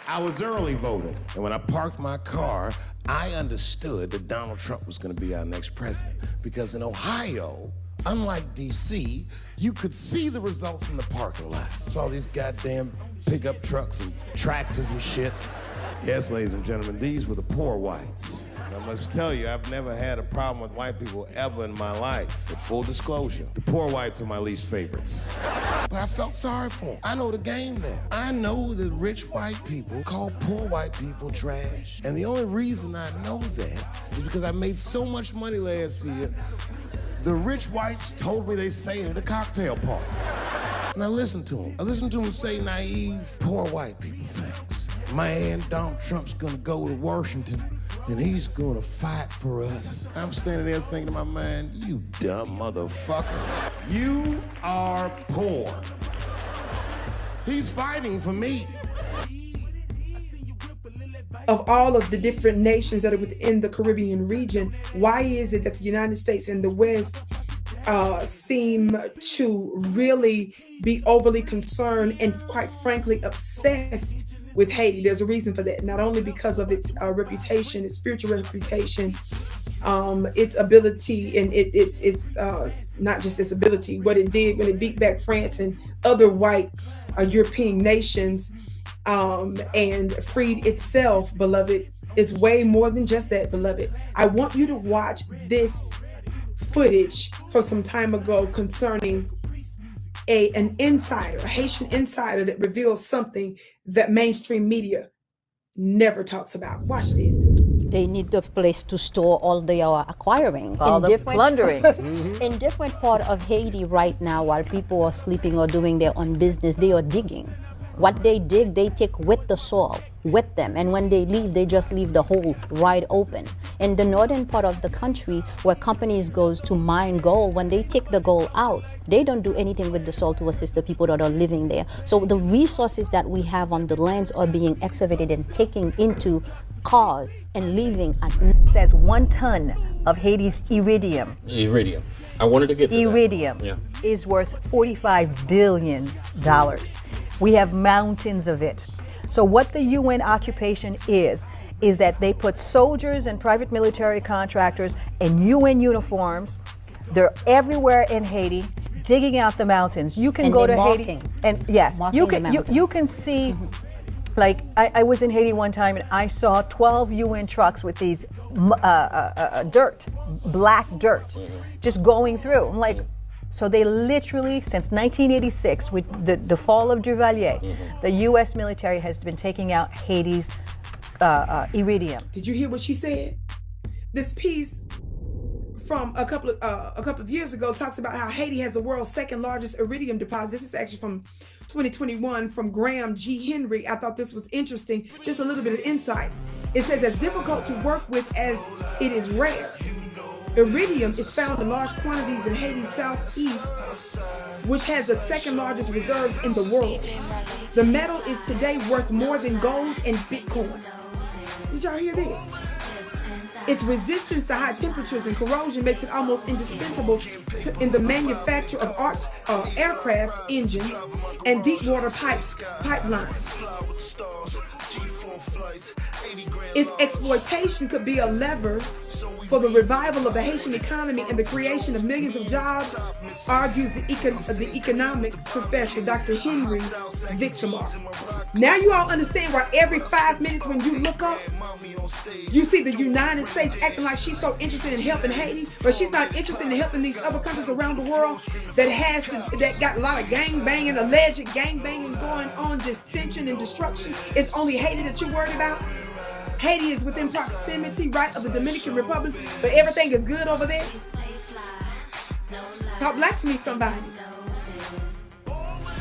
I was early voting, and when I parked my car, I understood that Donald Trump was going to be our next president. Because in Ohio, unlike D.C., you could see the results in the parking lot. Saw these goddamn pickup trucks and tractors and shit. Yes, ladies and gentlemen, these were the poor whites. And I must tell you, I've never had a problem with white people ever in my life. But full disclosure, the poor whites are my least favorites. But I felt sorry for them. I know the game now. I know that rich white people call poor white people trash. And the only reason I know that is because I made so much money last year, the rich whites told me they say it at a cocktail party. And I listened to them. I listened to them say naive, poor white people things. Man, Donald Trump's gonna go to Washington and he's gonna fight for us. I'm standing there thinking to my mind, you dumb motherfucker. You are poor. He's fighting for me. Of all of the different nations that are within the Caribbean region, why is it that the United States and the West seem to really be overly concerned and quite frankly obsessed with Haiti? There's a reason for that, not only because of its reputation, its spiritual reputation, its ability, and it's not just its ability, what it did when it beat back France and other white European nations, and freed itself, beloved. It's way more than just that, beloved. I want you to watch this footage from some time ago concerning an insider, a Haitian insider that reveals something that mainstream media never talks about. Watch this. They need the place to store all they are acquiring. All the plundering. In different part of Haiti right now, while people are sleeping or doing their own business, they are digging. What they dig, they take with the soil, with them. And when they leave, they just leave the hole wide open. In the northern part of the country, where companies goes to mine gold, when they take the gold out, they don't do anything with the soil to assist the people that are living there. So the resources that we have on the lands are being excavated and taken into cars and leaving at... It says 1 ton of Haiti's iridium. Iridium. I wanted to get to Iridium that. Yeah. is worth $45 billion. We have mountains of it. So what the UN occupation is that they put soldiers and private military contractors in UN uniforms. They're everywhere in Haiti, digging out the mountains. You can go to Haiti, and yes, you can see. Like I was in Haiti one time and I saw 12 UN trucks with these dirt, black dirt, just going through. I'm like, so they literally, since 1986, with the fall of Duvalier, the U.S. military has been taking out Haiti's iridium. Did you hear what she said? This piece from a couple of years ago talks about how Haiti has the world's second largest iridium deposit. This is actually from 2021 from Graham G. Henry. I thought this was interesting. Just a little bit of insight. It says, as difficult to work with as it is rare, iridium is found in large quantities in Haiti's southeast, which has the second largest reserves in the world. The metal is today worth more than gold and Bitcoin. Did y'all hear this? Its resistance to high temperatures and corrosion makes it almost indispensable in the manufacture of aircraft engines and deep water pipelines. Its exploitation could be a lever for the revival of the Haitian economy and the creation of millions of jobs, argues the economics professor, Dr. Henry Vixamar. Now you all understand why every 5 minutes when you look up, you see the United States acting like she's so interested in helping Haiti, but she's not interested in helping these other countries around the world that got a lot of gang banging, alleged gang banging going on, dissension and destruction. It's only Haiti that you're worried about. Haiti is within proximity, right, of the Dominican Republic, but everything is good over there. Talk black to me, somebody.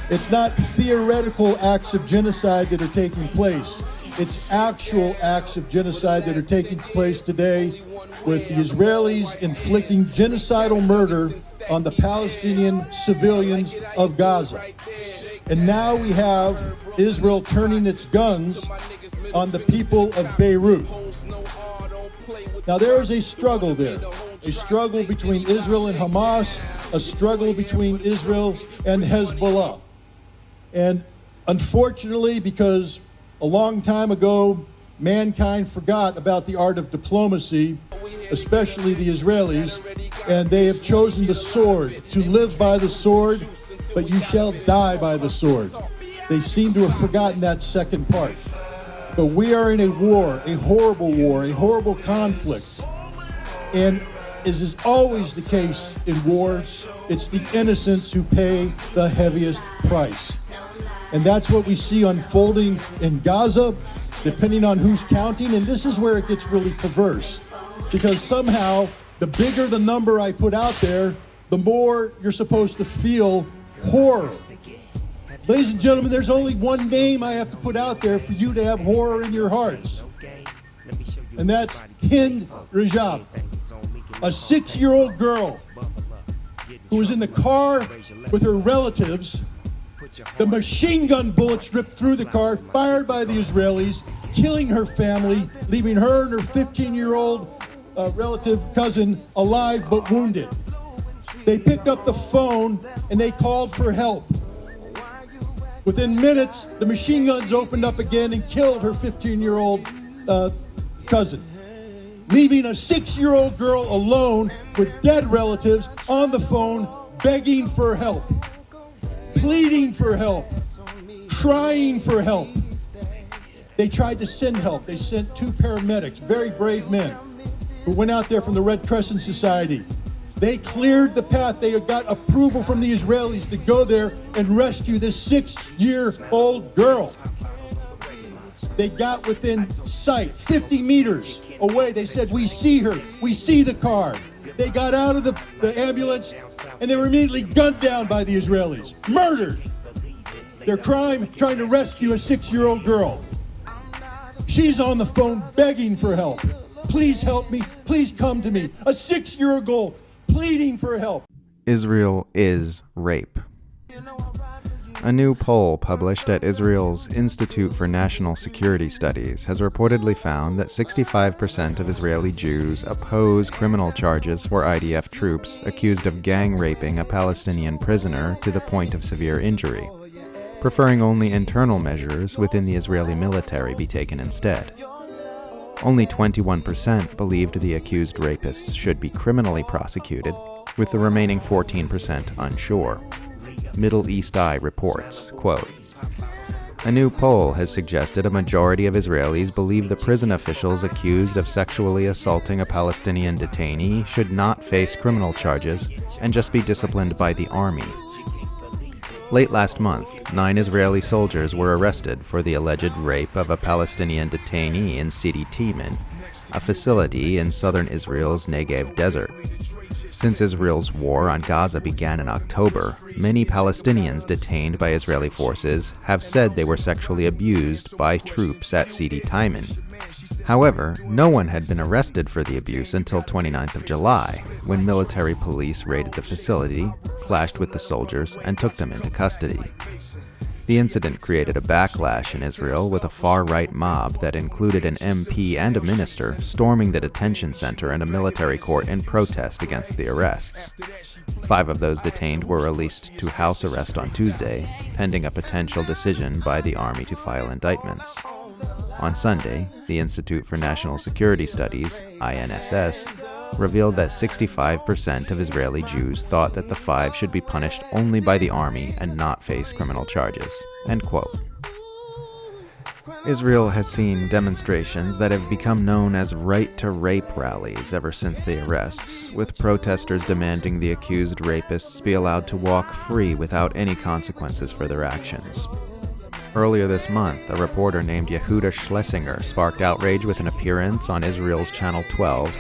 It's not theoretical acts of genocide that are taking place. It's actual acts of genocide that are taking place today, with the Israelis inflicting genocidal murder on the Palestinian civilians of Gaza. And now we have Israel turning its guns on the people of Beirut. Now there is a struggle there, a struggle between Israel and Hamas, a struggle between Israel and Hezbollah. And unfortunately, because A long time ago, mankind forgot about the art of diplomacy, especially the Israelis, and they have chosen the sword, to live by the sword, but you shall die by the sword. They seem to have forgotten that second part. But we are in a war, a horrible conflict. And as is always the case in war, it's the innocents who pay the heaviest price. And that's what we see unfolding in Gaza, depending on who's counting. And this is where it gets really perverse, because somehow the bigger the number I put out there, the more you're supposed to feel horror. Ladies and gentlemen, there's only one name I have to put out there for you to have horror in your hearts. And that's Hind Rajab, a 6-year-old girl who was in the car with her relatives. The machine gun bullets ripped through the car, fired by the Israelis, killing her family, leaving her and her 15-year-old relative cousin alive but wounded. They picked up the phone and they called for help. Within minutes, the machine guns opened up again and killed her 15-year-old cousin, leaving a 6-year-old girl alone with dead relatives on the phone, begging for help, pleading for help, crying for help. They tried to send help. They sent 2 paramedics, very brave men, who went out there from the Red Crescent Society. They cleared the path. They got approval from the Israelis to go there and rescue this 6-year-old girl. They got within sight, 50 meters away. They said, "We see her. We see the car." They got out of the ambulance, and they were immediately gunned down by the Israelis, murdered. Their crime, trying to rescue a 6-year-old girl. She's on the phone begging for help. "Please help me. Please come to me." A 6-year-old girl pleading for help. Israel is rape. A new poll published at Israel's Institute for National Security Studies has reportedly found that 65% of Israeli Jews oppose criminal charges for IDF troops accused of gang raping a Palestinian prisoner to the point of severe injury, preferring only internal measures within the Israeli military be taken instead. Only 21% believed the accused rapists should be criminally prosecuted, with the remaining 14% unsure. Middle East Eye reports, quote, "A new poll has suggested a majority of Israelis believe the prison officials accused of sexually assaulting a Palestinian detainee should not face criminal charges and just be disciplined by the army." Late last month, 9 Israeli soldiers were arrested for the alleged rape of a Palestinian detainee in Sidi Timan, a facility in southern Israel's Negev desert. Since Israel's war on Gaza began in October, many Palestinians detained by Israeli forces have said they were sexually abused by troops at Sidi Timan. However, no one had been arrested for the abuse until 29th of July, when military police raided the facility, clashed with the soldiers, and took them into custody. The incident created a backlash in Israel, with a far-right mob that included an MP and a minister storming the detention center and a military court in protest against the arrests. 5 of those detained were released to house arrest on Tuesday, pending a potential decision by the army to file indictments. On Sunday, the Institute for National Security Studies, INSS, revealed that 65% of Israeli Jews thought that the 5 should be punished only by the army and not face criminal charges. End quote. Israel has seen demonstrations that have become known as right to rape rallies ever since the arrests, with protesters demanding the accused rapists be allowed to walk free without any consequences for their actions. Earlier this month, a reporter named Yehuda Schlesinger sparked outrage with an appearance on Israel's Channel 12,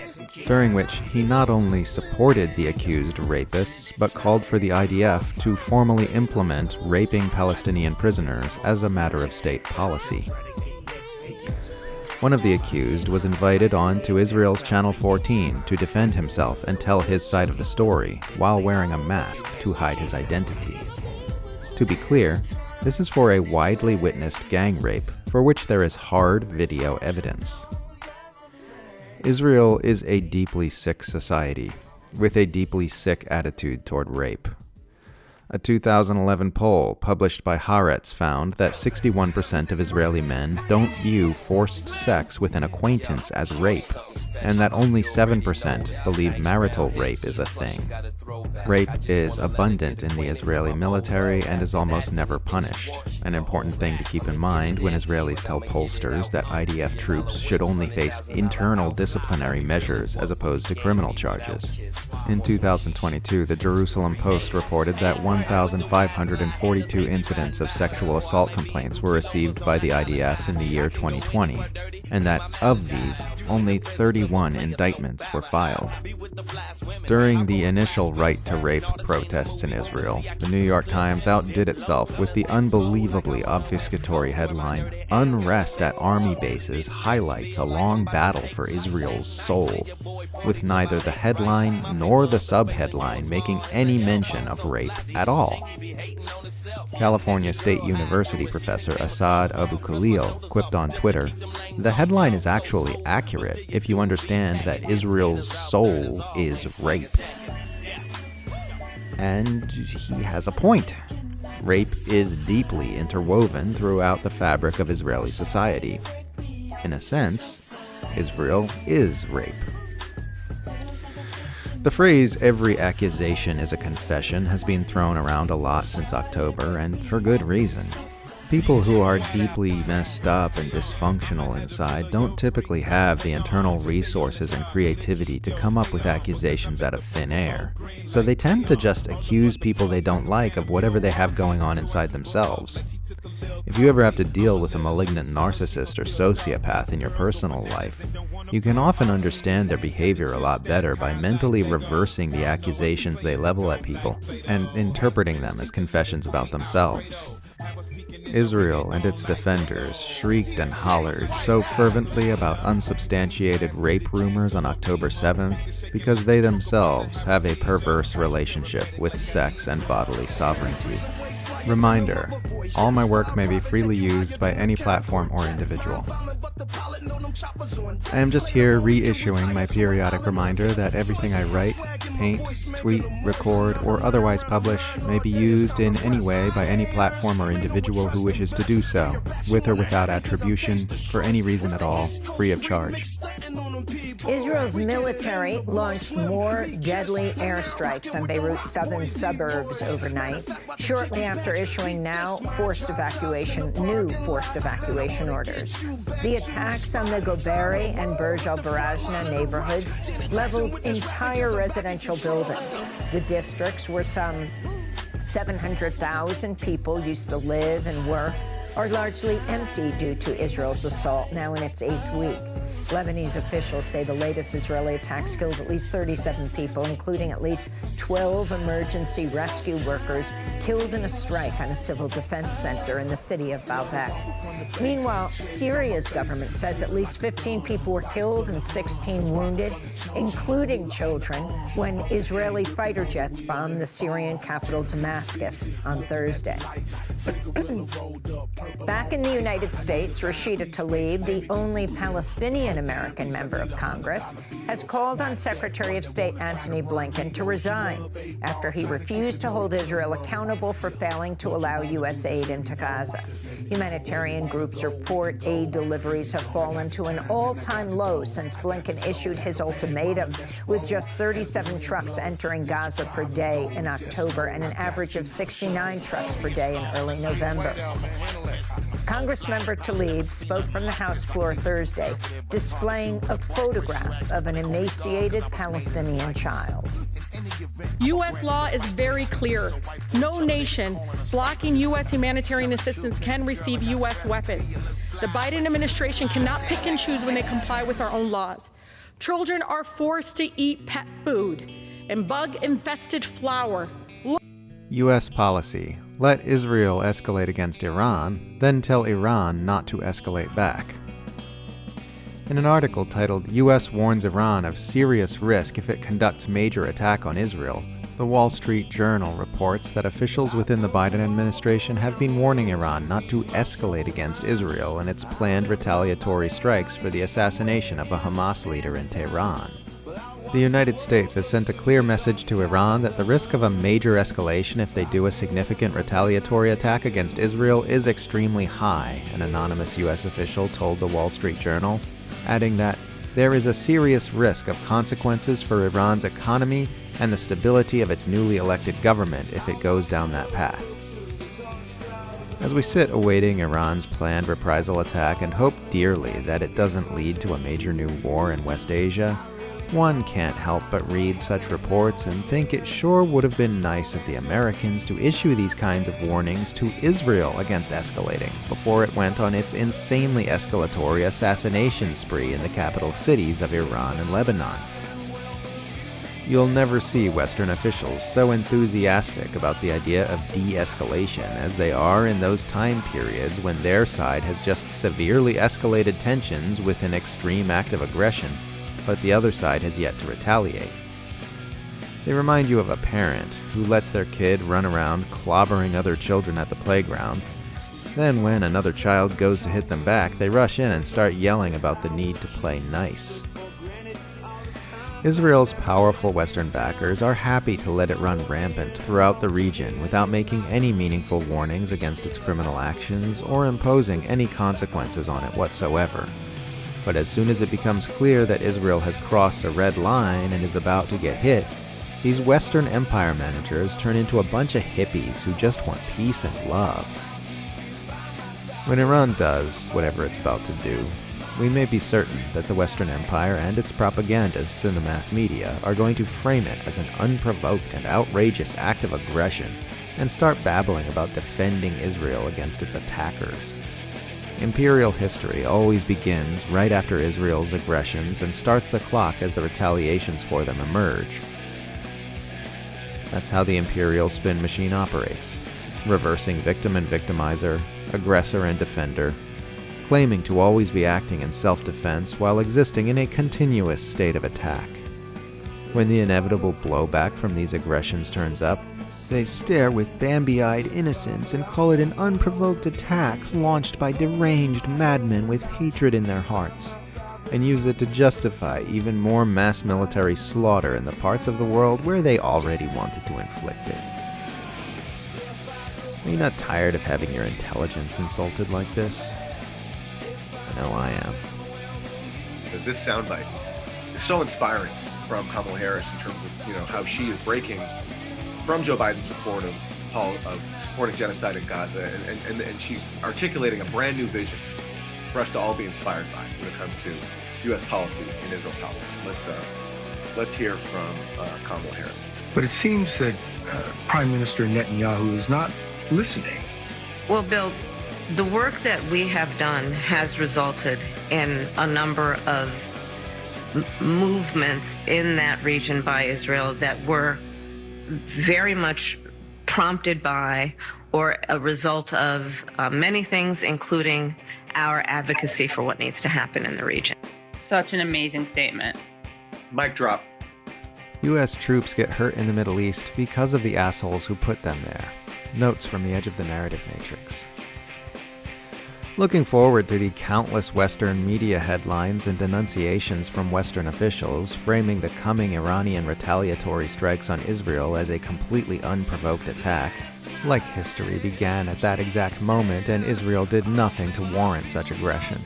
during which he not only supported the accused rapists, but called for the IDF to formally implement raping Palestinian prisoners as a matter of state policy. One of the accused was invited on to Israel's Channel 14 to defend himself and tell his side of the story, while wearing a mask to hide his identity. To be clear, this is for a widely witnessed gang rape, for which there is hard video evidence. Israel is a deeply sick society, with a deeply sick attitude toward rape. A 2011 poll published by Haaretz found that 61% of Israeli men don't view forced sex with an acquaintance as rape, and that only 7% believe marital rape is a thing. Rape is abundant in the Israeli military and is almost never punished, an important thing to keep in mind when Israelis tell pollsters that IDF troops should only face internal disciplinary measures as opposed to criminal charges. In 2022, the Jerusalem Post reported that 1,542 incidents of sexual assault complaints were received by the IDF in the year 2020, and that of these, only 31 indictments were filed. During the initial right to rape protests in Israel, the New York Times outdid itself with the unbelievably obfuscatory headline, "Unrest at Army Bases Highlights a Long Battle for Israel's Soul," with neither the headline nor the subheadline making any mention of rape at all. California State University professor Asad Abu Khalil quipped on Twitter, "The headline is actually accurate if you understand that Israel's soul is rape." And he has a point. Rape is deeply interwoven throughout the fabric of Israeli society. In a sense, Israel is rape. The phrase, "every accusation is a confession," has been thrown around a lot since October, and for good reason. People who are deeply messed up and dysfunctional inside don't typically have the internal resources and creativity to come up with accusations out of thin air, so they tend to just accuse people they don't like of whatever they have going on inside themselves. If you ever have to deal with a malignant narcissist or sociopath in your personal life, you can often understand their behavior a lot better by mentally reversing the accusations they level at people and interpreting them as confessions about themselves. Israel and its defenders shrieked and hollered so fervently about unsubstantiated rape rumors on October 7th because they themselves have a perverse relationship with sex and bodily sovereignty. Reminder, all my work may be freely used by any platform or individual. I am just here reissuing my periodic reminder that everything I write, paint, tweet, record, or otherwise publish may be used in any way by any platform or individual who wishes to do so, with or without attribution, for any reason at all, free of charge. Israel's military launched more deadly airstrikes on Beirut's southern suburbs overnight, shortly after issuing new forced evacuation orders. The attacks on the Goberi and Burj al-Barajna neighborhoods leveled entire residential buildings. The districts where some 700,000 people used to live and work are largely empty due to Israel's assault, now in its 8th week. Lebanese officials say the latest Israeli attacks killed at least 37 people, including at least 12 emergency rescue workers killed in a strike on a civil defense center in the city of Baalbek. Meanwhile, Syria's government says at least 15 people were killed and 16 wounded, including children, when Israeli fighter jets bombed the Syrian capital Damascus on Thursday. Back in the United States, Rashida Tlaib, the only Palestinian-American member of Congress, has called on Secretary of State Antony Blinken to resign after he refused to hold Israel accountable for failing to allow U.S. aid into Gaza. Humanitarian groups report aid deliveries have fallen to an all-time low since Blinken issued his ultimatum, with just 37 trucks entering Gaza per day in October and an average of 69 trucks per day in early November. Congressmember Tlaib spoke from the House floor Thursday, displaying a photograph of an emaciated Palestinian child. U.S. law is very clear. No nation blocking U.S. humanitarian assistance can receive U.S. weapons. The Biden administration cannot pick and choose when they comply with our own laws. Children are forced to eat pet food and bug-infested flour. U.S. policy: let Israel escalate against Iran, then tell Iran not to escalate back. In an article titled "U.S. Warns Iran of Serious Risk If It Conducts Major Attack on Israel," the Wall Street Journal reports that officials within the Biden administration have been warning Iran not to escalate against Israel in its planned retaliatory strikes for the assassination of a Hamas leader in Tehran. The United States has sent a clear message to Iran that the risk of a major escalation if they do a significant retaliatory attack against Israel is extremely high, an anonymous U.S. official told the Wall Street Journal, adding that there is a serious risk of consequences for Iran's economy and the stability of its newly elected government if it goes down that path. As we sit awaiting Iran's planned reprisal attack and hope dearly that it doesn't lead to a major new war in West Asia, one can't help but read such reports and think it sure would have been nice of the Americans to issue these kinds of warnings to Israel against escalating before it went on its insanely escalatory assassination spree in the capital cities of Iran and Lebanon. You'll never see Western officials so enthusiastic about the idea of de-escalation as they are in those time periods when their side has just severely escalated tensions with an extreme act of aggression, but the other side has yet to retaliate. They remind you of a parent who lets their kid run around clobbering other children at the playground. Then when another child goes to hit them back, they rush in and start yelling about the need to play nice. Israel's powerful Western backers are happy to let it run rampant throughout the region without making any meaningful warnings against its criminal actions or imposing any consequences on it whatsoever. But as soon as it becomes clear that Israel has crossed a red line and is about to get hit, these Western empire managers turn into a bunch of hippies who just want peace and love. When Iran does whatever it's about to do, we may be certain that the Western Empire and its propagandists in the mass media are going to frame it as an unprovoked and outrageous act of aggression and start babbling about defending Israel against its attackers. Imperial history always begins right after Israel's aggressions and starts the clock as the retaliations for them emerge. That's how the imperial spin machine operates, reversing victim and victimizer, aggressor and defender, claiming to always be acting in self-defense while existing in a continuous state of attack. When the inevitable blowback from these aggressions turns up, they stare with Bambi-eyed innocence and call it an unprovoked attack launched by deranged madmen with hatred in their hearts, and use it to justify even more mass military slaughter in the parts of the world where they already wanted to inflict it. Are you not tired of having your intelligence insulted like this? I know I am. This soundbite is so inspiring from Kamala Harris in terms of how she is breaking from Joe Biden's support of supporting genocide in Gaza, and she's articulating a brand new vision for us to all be inspired by when it comes to U.S. policy and Israel policy. Let's hear from Kamala Harris. But it seems that Prime Minister Netanyahu is not listening. Well, Bill, the work that we have done has resulted in a number of movements in that region by Israel that were very much prompted by or a result of many things, including our advocacy for what needs to happen in the region. Such an amazing statement. Mic drop. U.S. troops get hurt in the Middle East because of the assholes who put them there. Notes from the edge of the narrative matrix. Looking forward to the countless Western media headlines and denunciations from Western officials framing the coming Iranian retaliatory strikes on Israel as a completely unprovoked attack, like history began at that exact moment and Israel did nothing to warrant such aggression.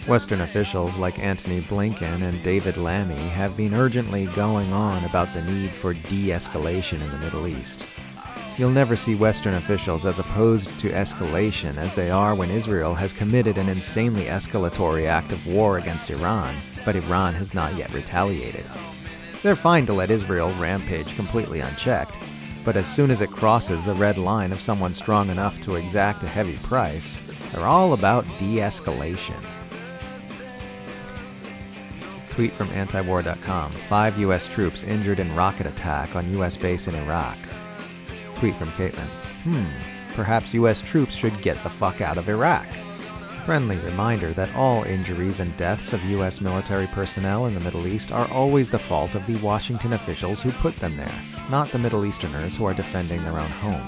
Western officials like Antony Blinken and David Lammy have been urgently going on about the need for de-escalation in the Middle East. You'll never see Western officials as opposed to escalation as they are when Israel has committed an insanely escalatory act of war against Iran, but Iran has not yet retaliated. They're fine to let Israel rampage completely unchecked, but as soon as it crosses the red line of someone strong enough to exact a heavy price, they're all about de-escalation. Tweet from antiwar.com, 5 U.S. troops injured in rocket attack on U.S. base in Iraq. Tweet from Caitlin, perhaps U.S. troops should get the fuck out of Iraq. Friendly reminder that all injuries and deaths of U.S. military personnel in the Middle East are always the fault of the Washington officials who put them there, not the Middle Easterners who are defending their own home.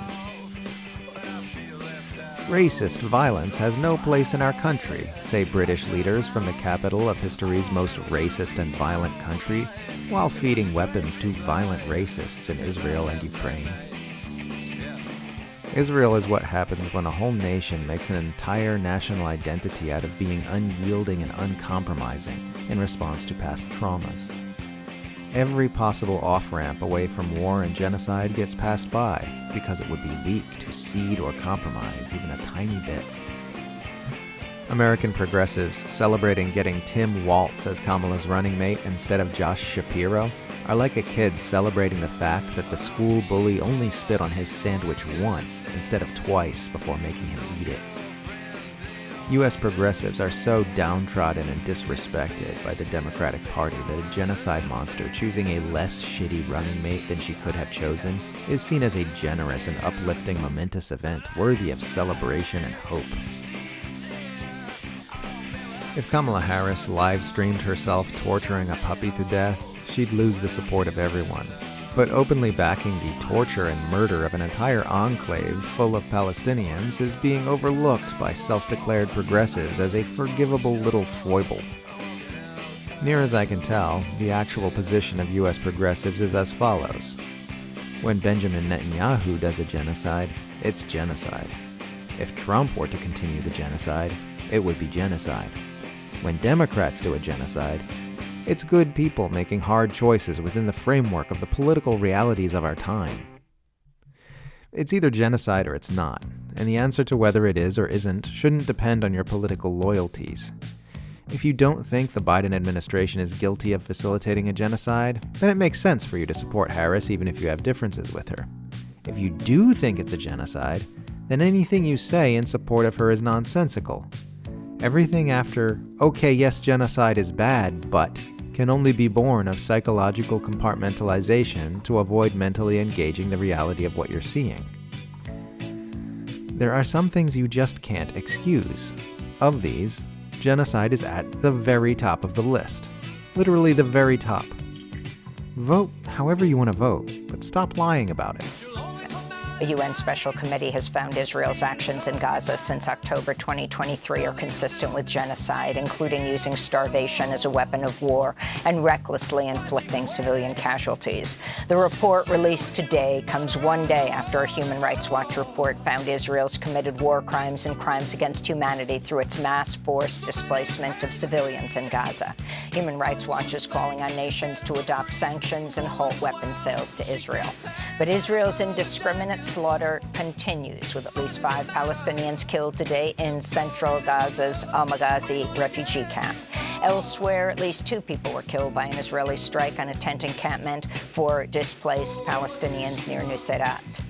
Racist violence has no place in our country, say British leaders from the capital of history's most racist and violent country, while feeding weapons to violent racists in Israel and Ukraine. Israel is what happens when a whole nation makes an entire national identity out of being unyielding and uncompromising in response to past traumas. Every possible off-ramp away from war and genocide gets passed by because it would be weak to cede or compromise even a tiny bit. American progressives celebrating getting Tim Walz as Kamala's running mate instead of Josh Shapiro are like a kid celebrating the fact that the school bully only spit on his sandwich once instead of twice before making him eat it. U.S. progressives are so downtrodden and disrespected by the Democratic Party that a genocide monster choosing a less shitty running mate than she could have chosen is seen as a generous and uplifting momentous event worthy of celebration and hope. If Kamala Harris live-streamed herself torturing a puppy to death, she'd lose the support of everyone. But openly backing the torture and murder of an entire enclave full of Palestinians is being overlooked by self-declared progressives as a forgivable little foible. Near as I can tell, the actual position of U.S. progressives is as follows. When Benjamin Netanyahu does a genocide, it's genocide. If Trump were to continue the genocide, it would be genocide. When Democrats do a genocide, it's good people making hard choices within the framework of the political realities of our time. It's either genocide or it's not, and the answer to whether it is or isn't shouldn't depend on your political loyalties. If you don't think the Biden administration is guilty of facilitating a genocide, then it makes sense for you to support Harris even if you have differences with her. If you do think it's a genocide, then anything you say in support of her is nonsensical. Everything after, okay, yes, genocide is bad, but can only be born of psychological compartmentalization to avoid mentally engaging the reality of what you're seeing. There are some things you just can't excuse. Of these, genocide is at the very top of the list. Literally the very top. Vote however you want to vote, but stop lying about it. A UN special committee has found Israel's actions in Gaza since October 2023 are consistent with genocide, including using starvation as a weapon of war and recklessly inflicting civilian casualties. The report released today comes one day after a Human Rights Watch report found Israel's committed war crimes and crimes against humanity through its mass forced displacement of civilians in Gaza. Human Rights Watch is calling on nations to adopt sanctions and halt weapons sales to Israel. But Israel's indiscriminate slaughter continues, with at least 5 Palestinians killed today in central Gaza's Al-Maghazi refugee camp. Elsewhere, at least 2 people were killed by an Israeli strike on a tent encampment for displaced Palestinians near Nuseirat.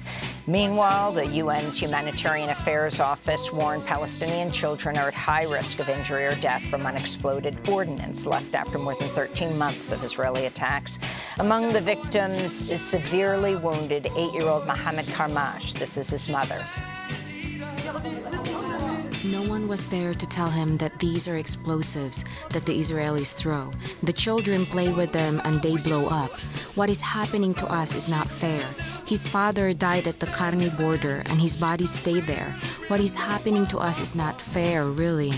Meanwhile, the UN's Humanitarian Affairs Office warned Palestinian children are at high risk of injury or death from unexploded ordnance left after more than 13 months of Israeli attacks. Among the victims is severely wounded 8-year-old Mohammed Karmash. This is his mother. No one was there to tell him that these are explosives that the Israelis throw. The children play with them and they blow up. What is happening to us is not fair. His father died at the Karni border and his body stayed there. What is happening to us is not fair, really.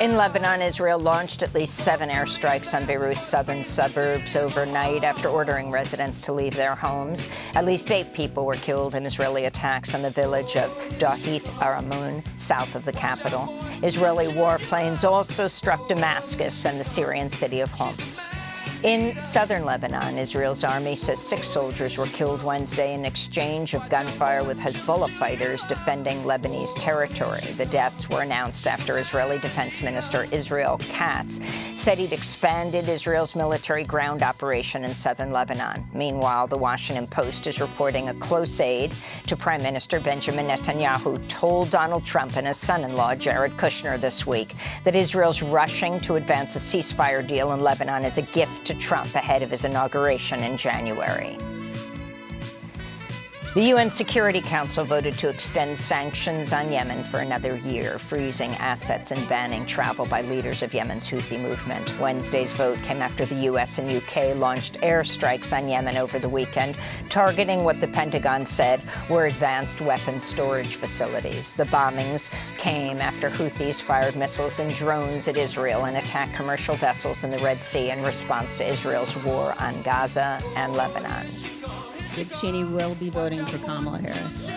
In Lebanon, Israel launched at least 7 airstrikes on Beirut's southern suburbs overnight after ordering residents to leave their homes. At least 8 people were killed in Israeli attacks on the village of Dahit Aramun, south of the capital. Israeli warplanes also struck Damascus and the Syrian city of Homs. In southern Lebanon, Israel's army says 6 soldiers were killed Wednesday in exchange of gunfire with Hezbollah fighters defending Lebanese territory. The deaths were announced after Israeli Defense Minister Israel Katz said he'd expanded Israel's military ground operation in southern Lebanon. Meanwhile, the Washington Post is reporting a close aide to Prime Minister Benjamin Netanyahu told Donald Trump and his son-in-law Jared Kushner this week that Israel's rushing to advance a ceasefire deal in Lebanon is a gift to Trump ahead of his inauguration in January. The UN Security Council voted to extend sanctions on Yemen for another year, freezing assets and banning travel by leaders of Yemen's Houthi movement. Wednesday's vote came after the U.S. and U.K. launched airstrikes on Yemen over the weekend, targeting what the Pentagon said were advanced weapons storage facilities. The bombings came after Houthis fired missiles and drones at Israel and attacked commercial vessels in the Red Sea in response to Israel's war on Gaza and Lebanon. Dick Cheney will be voting for Kamala Harris.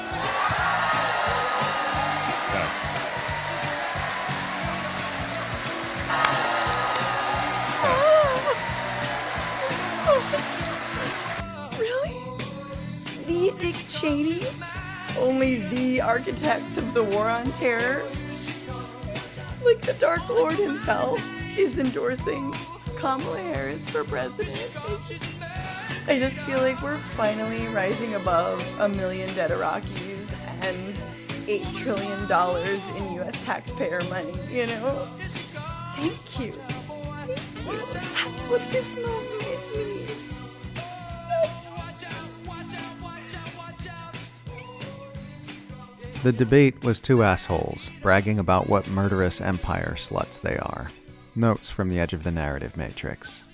Really? The Dick Cheney? Only the architect of the war on terror? Like the Dark Lord himself is endorsing Kamala Harris for president. I just feel like we're finally rising above 1 million dead Iraqis and $8 trillion in U.S. taxpayer money, you know? Thank you. Thank you. That's what this movement means. The debate was two assholes bragging about what murderous empire sluts they are. Notes from the edge of the narrative matrix.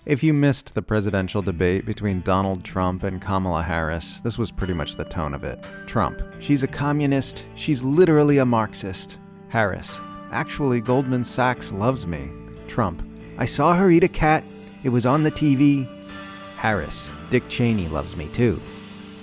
If you missed the presidential debate between Donald Trump and Kamala Harris, this was pretty much the tone of it. Trump: she's a communist. She's literally a Marxist. Harris: actually, Goldman Sachs loves me. Trump: I saw her eat a cat. It was on the TV. Harris: Dick Cheney loves me too.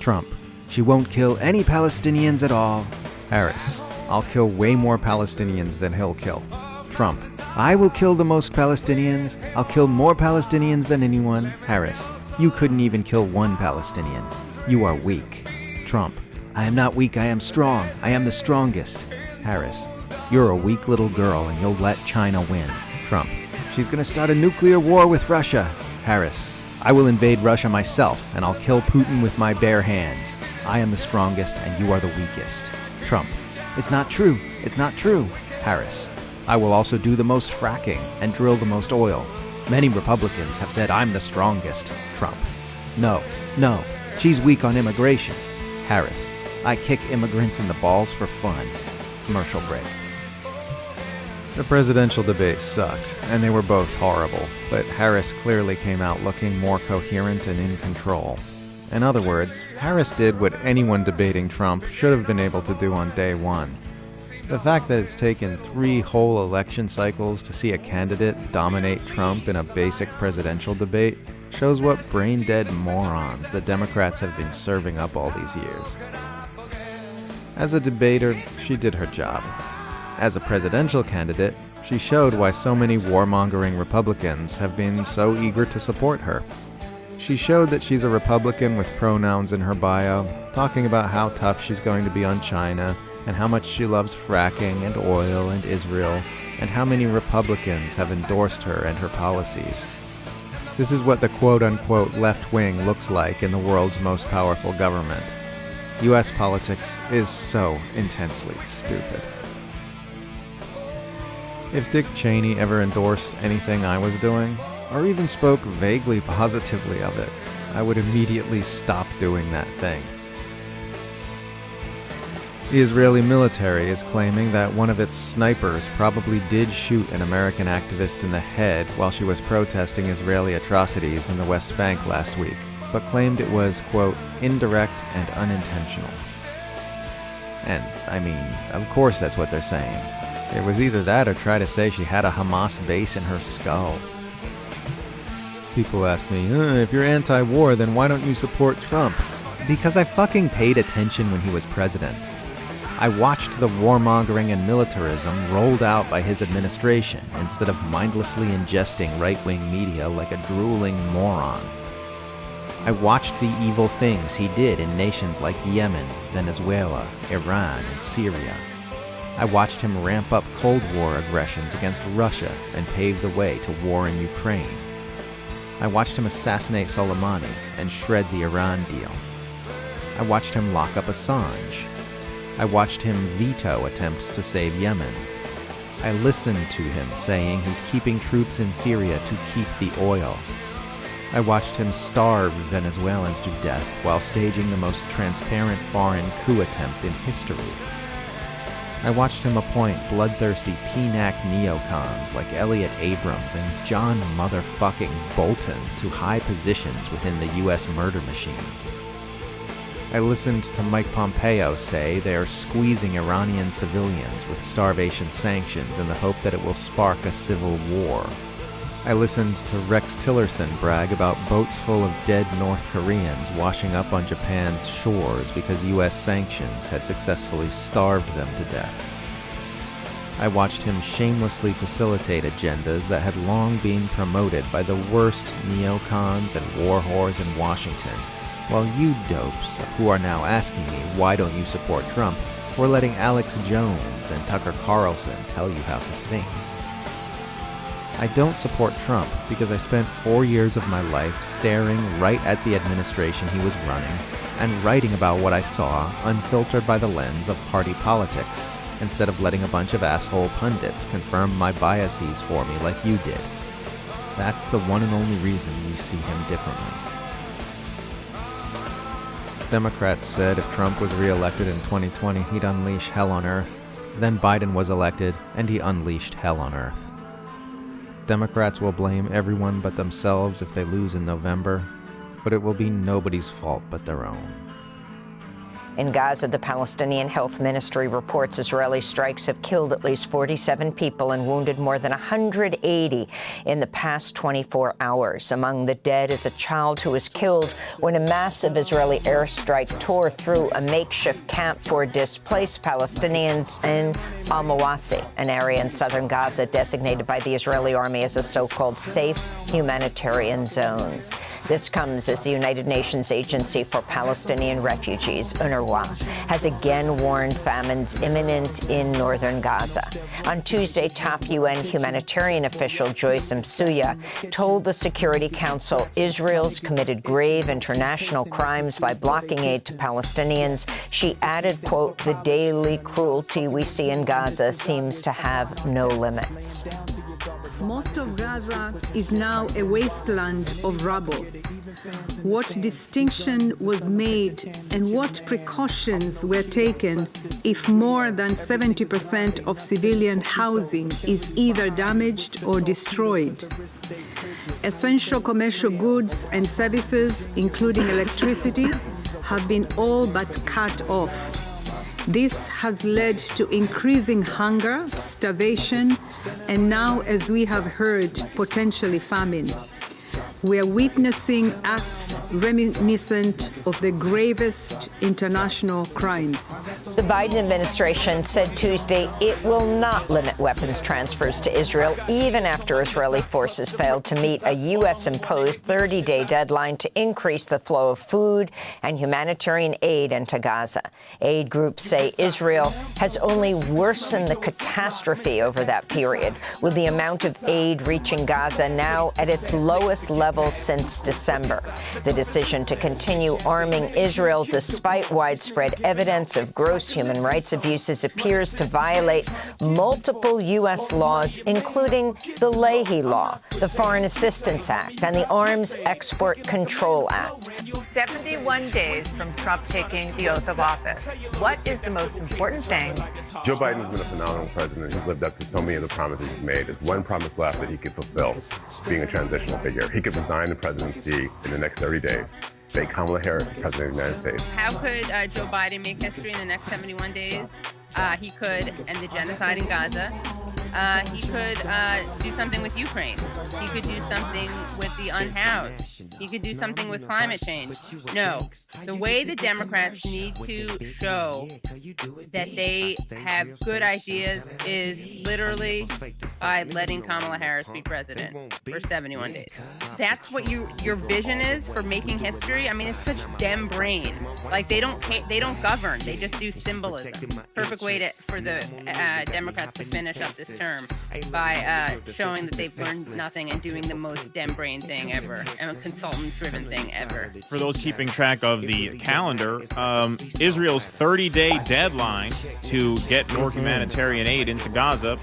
Trump: she won't kill any Palestinians at all. Harris: I'll kill way more Palestinians than he'll kill. Trump: I will kill the most Palestinians. I'll kill more Palestinians than anyone. Harris: you couldn't even kill one Palestinian. You are weak. Trump: I am not weak, I am strong. I am the strongest. Harris: you're a weak little girl and you'll let China win. Trump: she's gonna start a nuclear war with Russia. Harris: I will invade Russia myself and I'll kill Putin with my bare hands. I am the strongest and you are the weakest. Trump: it's not true. It's not true. Harris: I will also do the most fracking and drill the most oil. Many Republicans have said I'm the strongest. Trump: no, she's weak on immigration. Harris: I kick immigrants in the balls for fun. Commercial break. The presidential debate sucked, and they were both horrible, but Harris clearly came out looking more coherent and in control. In other words, Harris did what anyone debating Trump should have been able to do on day one. The fact that it's taken 3 whole election cycles to see a candidate dominate Trump in a basic presidential debate shows what brain-dead morons the Democrats have been serving up all these years. As a debater, she did her job. As a presidential candidate, she showed why so many warmongering Republicans have been so eager to support her. She showed that she's a Republican with pronouns in her bio, talking about how tough she's going to be on China, and how much she loves fracking and oil and Israel, and how many Republicans have endorsed her and her policies. This is what the quote-unquote left wing looks like in the world's most powerful government. US politics is so intensely stupid. If Dick Cheney ever endorsed anything I was doing, or even spoke vaguely positively of it, I would immediately stop doing that thing. The Israeli military is claiming that one of its snipers probably did shoot an American activist in the head while she was protesting Israeli atrocities in the West Bank last week, but claimed it was, quote, indirect and unintentional. And, I mean, of course that's what they're saying. It was either that or try to say she had a Hamas base in her skull. People ask me, if you're anti-war, then why don't you support Trump? Because I fucking paid attention when he was president. I watched the warmongering and militarism rolled out by his administration instead of mindlessly ingesting right-wing media like a drooling moron. I watched the evil things he did in nations like Yemen, Venezuela, Iran, and Syria. I watched him ramp up Cold War aggressions against Russia and pave the way to war in Ukraine. I watched him assassinate Soleimani and shred the Iran deal. I watched him lock up Assange. I watched him veto attempts to save Yemen. I listened to him saying he's keeping troops in Syria to keep the oil. I watched him starve Venezuelans to death while staging the most transparent foreign coup attempt in history. I watched him appoint bloodthirsty PNAC neocons like Elliot Abrams and John motherfucking Bolton to high positions within the U.S. murder machine. I listened to Mike Pompeo say they are squeezing Iranian civilians with starvation sanctions in the hope that it will spark a civil war. I listened to Rex Tillerson brag about boats full of dead North Koreans washing up on Japan's shores because U.S. sanctions had successfully starved them to death. I watched him shamelessly facilitate agendas that had long been promoted by the worst neocons and war whores in Washington, while you dopes, who are now asking me why don't you support Trump, were letting Alex Jones and Tucker Carlson tell you how to think. I don't support Trump because I spent 4 years of my life staring right at the administration he was running and writing about what I saw unfiltered by the lens of party politics, instead of letting a bunch of asshole pundits confirm my biases for me like you did. That's the one and only reason we see him differently. Democrats said if Trump was re-elected in 2020, he'd unleash hell on earth. Then Biden was elected, and he unleashed hell on earth. Democrats will blame everyone but themselves if they lose in November, but it will be nobody's fault but their own. In Gaza, the Palestinian Health Ministry reports Israeli strikes have killed at least 47 people and wounded more than 180 in the past 24 hours. Among the dead is a child who was killed when a massive Israeli airstrike tore through a makeshift camp for displaced Palestinians in Al-Mawasi, an area in southern Gaza designated by the Israeli army as a so-called safe humanitarian zone. This comes as the United Nations Agency for Palestinian Refugees, UNRWA, has again warned famines imminent in northern Gaza. On Tuesday, top UN humanitarian official Joyce Msuya told the Security Council Israel's committed grave international crimes by blocking aid to Palestinians. She added, quote, "The daily cruelty we see in Gaza seems to have no limits." Most of Gaza is now a wasteland of rubble. What distinction was made and what precautions were taken if more than 70% of civilian housing is either damaged or destroyed? Essential commercial goods and services, including electricity, have been all but cut off. This has led to increasing hunger, starvation, and now, as we have heard, potentially famine. We are witnessing acts reminiscent of the gravest international crimes. The Biden administration said Tuesday it will not limit weapons transfers to Israel, even after Israeli forces failed to meet a U.S.-imposed 30-day deadline to increase the flow of food and humanitarian aid into Gaza. Aid groups say Israel has only worsened the catastrophe over that period, with the amount of aid reaching Gaza now at its lowest level since December. The decision to continue arming Israel despite widespread evidence of gross human rights abuses appears to violate multiple U.S. laws, including the Leahy Law, the Foreign Assistance Act, and the Arms Export Control Act. 71 days from Trump taking the oath of office. What is the most important thing? Joe Biden's been a phenomenal president. He's lived up to so many of the promises he's made. There's one promise left that he could fulfill, being a transitional figure. He could resign the presidency in the next 30 days. Make Kamala Harris the president of the United States. How could Joe Biden make history in the next 71 days? He could end the genocide in Gaza. He could do something with Ukraine. He could do something with the unhoused. He could do something with climate change. No. The way the Democrats need to show that they have good ideas is literally by letting Kamala Harris be president for 71 days. That's what your vision is for making history? I mean, it's such Dem brain. Like, they don't govern. They just do symbolism. Perfect way for the Democrats to finish up this term by showing that they've learned nothing and doing the most Dem brain thing ever and a consultant-driven thing ever. For those keeping track of the calendar, Israel's 30-day deadline to get more humanitarian aid into Gaza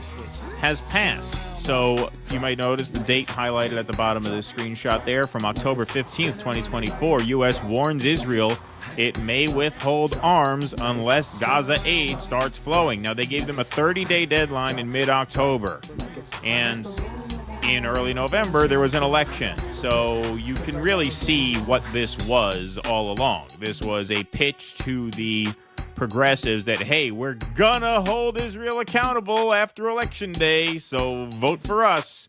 has passed. So you might notice the date highlighted at the bottom of the screenshot there from October 15th, 2024. U.S. warns Israel it may withhold arms unless Gaza aid starts flowing. Now, they gave them a 30-day deadline in mid-October. And in early November, there was an election. So you can really see what this was all along. This was a pitch to the progressives that, hey, we're gonna hold Israel accountable after Election Day, so vote for us.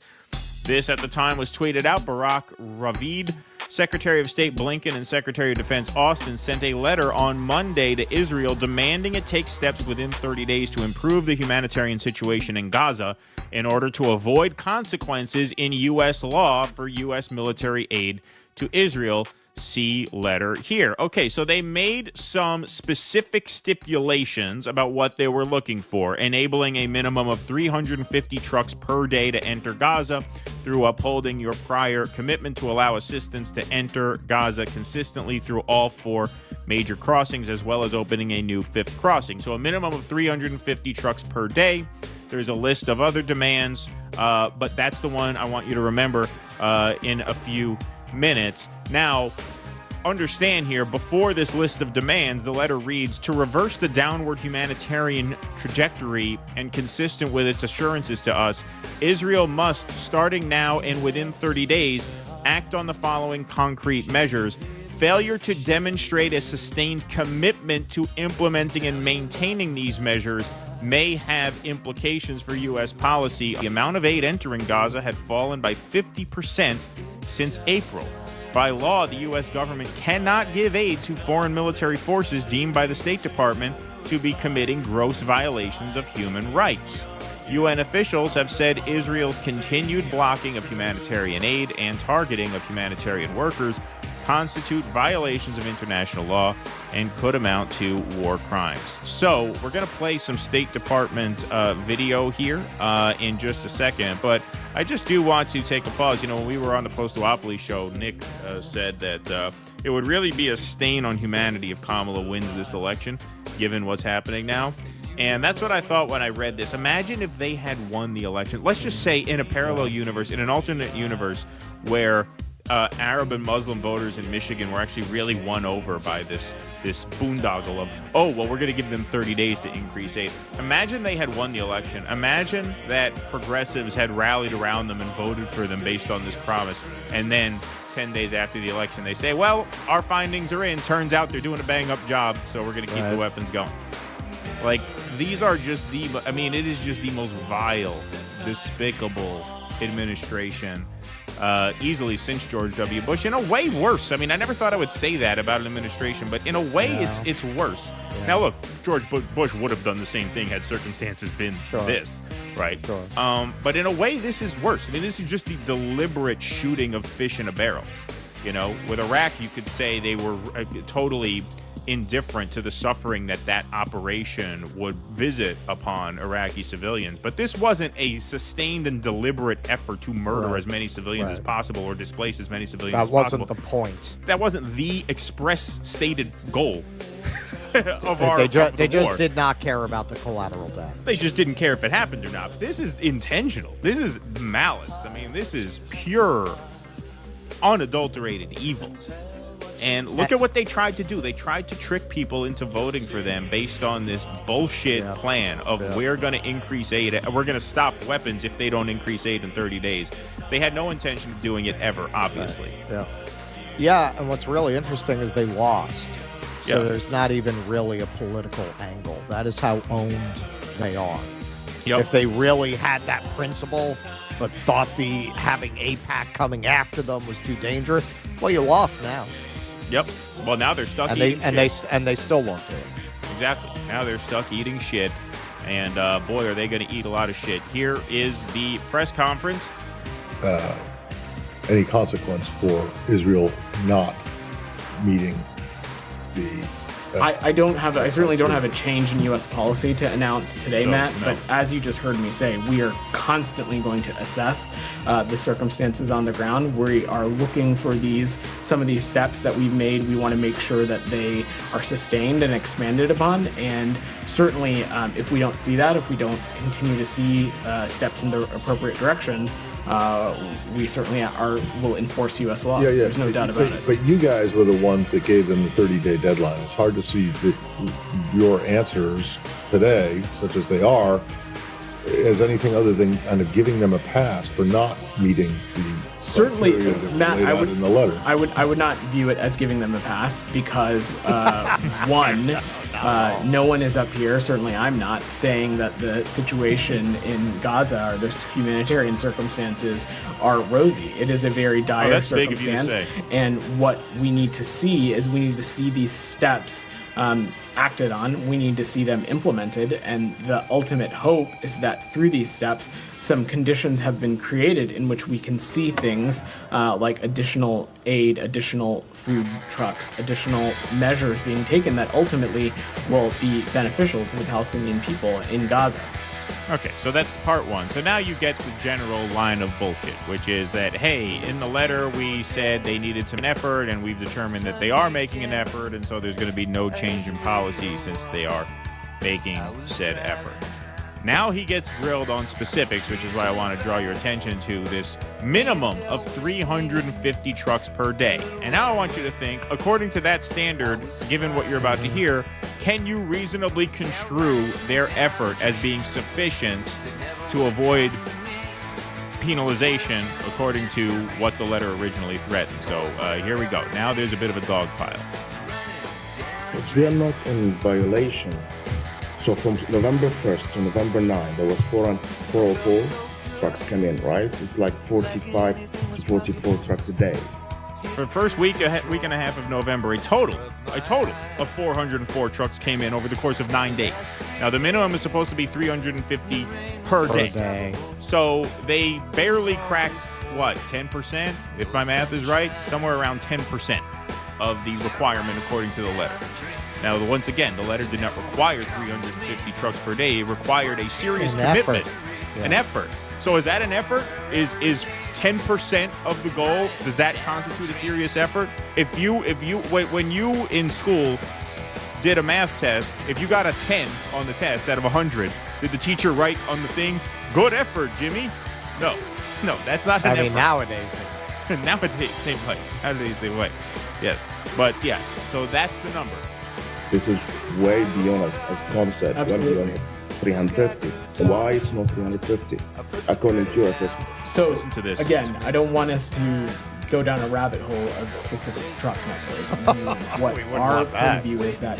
This at the time was tweeted out. Barak Ravid, Secretary of State Blinken, and Secretary of Defense Austin sent a letter on Monday to Israel demanding it take steps within 30 days to improve the humanitarian situation in Gaza in order to avoid consequences in U.S. law for U.S. military aid to Israel. See letter here. Okay, so they made some specific stipulations about what they were looking for, enabling a minimum of 350 trucks per day to enter Gaza through upholding your prior commitment to allow assistance to enter Gaza consistently through all 4 major crossings, as well as opening a new 5th crossing. So a minimum of 350 trucks per day. There's a list of other demands, but that's the one I want you to remember in a few minutes. Now, understand here, before this list of demands, the letter reads, to reverse the downward humanitarian trajectory and consistent with its assurances to us, Israel must, starting now and within 30 days, act on the following concrete measures. Failure to demonstrate a sustained commitment to implementing and maintaining these measures may have implications for U.S. policy. The amount of aid entering Gaza had fallen by 50% since April. By law, the U.S. government cannot give aid to foreign military forces deemed by the State Department to be committing gross violations of human rights. UN officials have said Israel's continued blocking of humanitarian aid and targeting of humanitarian workers constitute violations of international law and could amount to war crimes. So we're going to play some State Department video here in just a second, but I just do want to take a pause. You know, when we were on the Post-Duopoly show, Nick said that it would really be a stain on humanity if Kamala wins this election, given what's happening now. And that's what I thought when I read this. Imagine if they had won the election. Let's just say in a parallel universe, in an alternate universe, where Arab and Muslim voters in Michigan were actually really won over by this boondoggle of, oh, well, we're going to give them 30 days to increase aid. Imagine they had won the election. Imagine that progressives had rallied around them and voted for them based on this promise. And then 10 days after the election, they say, well, our findings are in. Turns out they're doing a bang-up job, so we're going to keep the weapons going. Like, these are just it is just the most vile, despicable administration easily since George W. Bush. In a way, worse. I mean, I never thought I would say that about an administration, but in a way, it's worse. Yeah. Now, look, George Bush would have done the same thing had circumstances been this, right? Sure. But in a way, this is worse. I mean, this is just the deliberate shooting of fish in a barrel. You know, with Iraq, you could say they were totally indifferent to the suffering that operation would visit upon Iraqi civilians. But this wasn't a sustained and deliberate effort to murder as many civilians as possible or displace as many civilians as possible. That wasn't the point. That wasn't the express stated goal of They just did not care about the collateral damage. They just didn't care if it happened or not. This is intentional. This is malice. I mean, this is pure, unadulterated evil. And look at what they tried to do. They tried to trick people into voting for them based on this bullshit plan of we're going to increase aid. We're going to stop weapons if they don't increase aid in 30 days. They had no intention of doing it ever, obviously. Yeah, and what's really interesting is they lost. So there's not even really a political angle. That is how owned they are. If they really had that principle, but thought having AIPAC coming after them was too dangerous, well, you lost now. Yep. Well, now they're stuck eating shit. And they still won't do it. Exactly. Now they're stuck eating shit. And boy, are they going to eat a lot of shit. Here is the press conference. Any consequence for Israel not meeting the I certainly don't have a change in U.S. policy to announce today, Matt. But as you just heard me say, we are constantly going to assess the circumstances on the ground. We are looking for some of these steps that we've made. We want to make sure that they are sustained and expanded upon. And certainly, if we don't see that, if we don't continue to see steps in the appropriate direction, we certainly will enforce U.S. law. Yeah. There's no doubt about it. But you guys were the ones that gave them the 30-day deadline. It's hard to see your answers today, such as they are, as anything other than kind of giving them a pass for not meeting the certainly, Matt, laid out in the letter. I would not view it as giving them a pass because one, no one is up here. Certainly, I'm not saying that the situation in Gaza or the humanitarian circumstances are rosy. It is a very dire circumstance, and what we need to see is these steps acted on. We need to see them implemented, and the ultimate hope is that through these steps, some conditions have been created in which we can see things like additional aid, additional food trucks, additional measures being taken that ultimately will be beneficial to the Palestinian people in Gaza. Okay, so that's part one. So now you get the general line of bullshit, which is that, hey, in the letter we said they needed some effort, and we've determined that they are making an effort, and so there's going to be no change in policy since they are making said effort. Now he gets grilled on specifics, which is why I want to draw your attention to this minimum of 350 trucks per day. And now I want you to think, according to that standard, given what you're about to hear, can you reasonably construe their effort as being sufficient to avoid penalization according to what the letter originally threatened? So here we go. Now there's a bit of a dogpile. We are not in violation. So from November 1st to November 9, there was 404 trucks come in, right? It's like 45 to 44 trucks a day. For the first week and a half of November, a total of 404 trucks came in over the course of 9 days. Now, the minimum is supposed to be 350 per day. So they barely cracked, 10%? If my math is right, somewhere around 10% of the requirement according to the letter. Now, once again, the letter did not require 350 trucks per day. It required a serious commitment, an effort. So is that an effort? Is 10% of the goal? Does that constitute a serious effort? When you in school did a math test, if you got a 10 on the test out of 100, did the teacher write on the thing, "Good effort, Jimmy"? No, that's not an effort. Nowadays they might. Nowadays they might. Yes, but yeah. So that's the number. This is way beyond, as Tom said, way beyond 350. Why it's not 350, according to your assessment? So, listen to this. Again, I don't want us to go down a rabbit hole of specific truck numbers. What our point of view is that...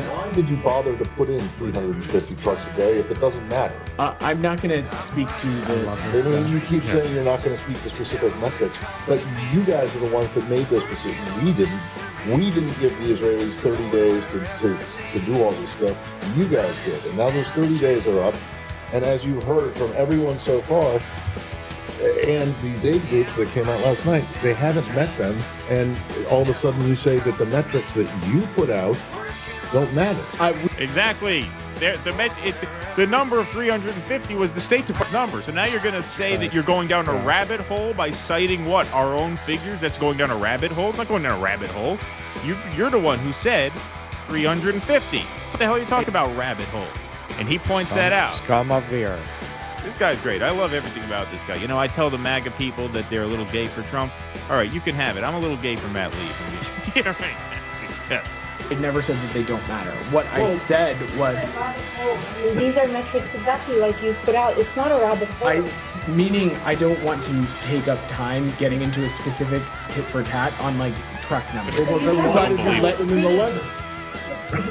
Why did you bother to put in 350 trucks a day if it doesn't matter? I'm not going to speak to the... You keep saying you're not going to speak to specific metrics, but you guys are the ones that made those decisions. We didn't. We didn't give the Israelis 30 days to do all this stuff. You guys did. And now those 30 days are up. And as you've heard from everyone so far, and these aid groups that came out last night, they haven't met them, and all of a sudden you say that the metrics that you put out don't matter. Exactly. The number of 350 was the State Department number. So now you're going to say that you're going down a rabbit hole by citing what? Our own figures? That's going down a rabbit hole? It's not going down a rabbit hole. You're the one who said 350. What the hell are you talking about, rabbit hole? And he points that out. Scum of the earth. This guy's great. I love everything about this guy. You know, I tell the MAGA people that they're a little gay for Trump. All right, you can have it. I'm a little gay for Matt Lee. Yeah, right, exactly. Yeah. I never said that they don't matter. What I said was... These are metrics exactly like you put out. It's not a rabbit hole. Meaning I don't want to take up time getting into a specific tit for tat on, truck numbers.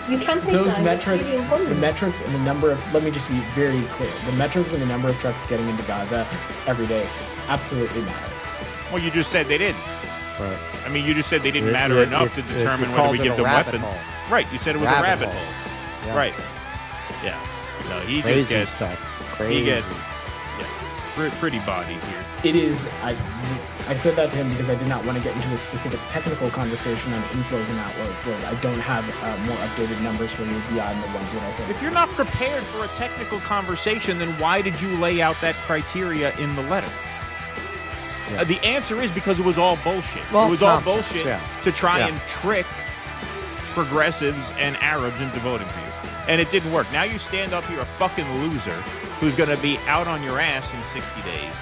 You can't take those that. metrics, the metrics and the number of, let me just be very clear, the metrics and the number of trucks getting into Gaza every day absolutely matter. Well, you just said they didn't. Right. I mean, you just said they didn't matter enough to determine whether we give them weapons. Right, you said it was a rabbit hole. Yeah. Right. Yeah. No, he Crazy just gets stuff. Crazy. He gets. Yeah. pretty body here. It is. I said that to him because I did not want to get into a specific technical conversation on inflows and outflows. I don't have more updated numbers for you beyond the ones that I said. If you're not prepared for a technical conversation, then why did you lay out that criteria in the letter? Yeah. The answer is because it was all bullshit. Well, it was all bullshit to try Yeah. and trick progressives and Arabs into voting for you. And it didn't work. Now you stand up here a fucking loser who's going to be out on your ass in 60 days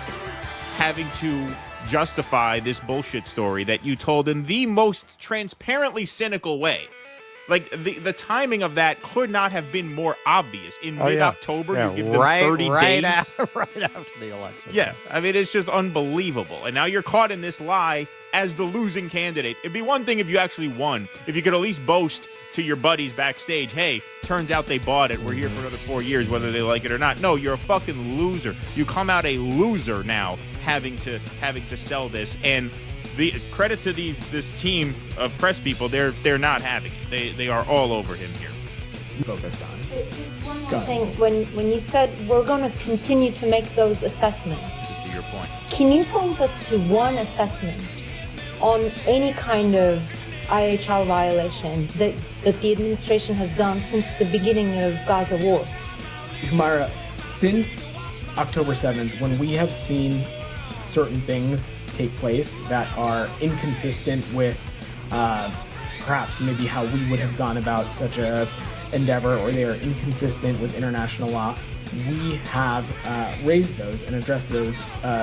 having to justify this bullshit story that you told in the most transparently cynical way. Like, the timing of that could not have been more obvious. In mid-October, you give them 30 days. Right after the election. Yeah, I mean, it's just unbelievable. And now you're caught in this lie as the losing candidate. It'd be one thing if you actually won. If you could at least boast to your buddies backstage, hey, turns out they bought it. We're here for another 4 years, whether they like it or not. No, you're a fucking loser. You come out a loser now having to sell this. And the credit to this team of press people, they're not having it. They are all over him here. Focused on. One more thing, when you said we're going to continue to make those assessments, Just to your point. can you point us to one assessment on any kind of IHL violation that the administration has done since the beginning of Gaza war? Humaira, since October 7th, when we have seen certain things take place that are inconsistent with perhaps maybe how we would have gone about such a endeavor, or they are inconsistent with international law, we have raised those and addressed those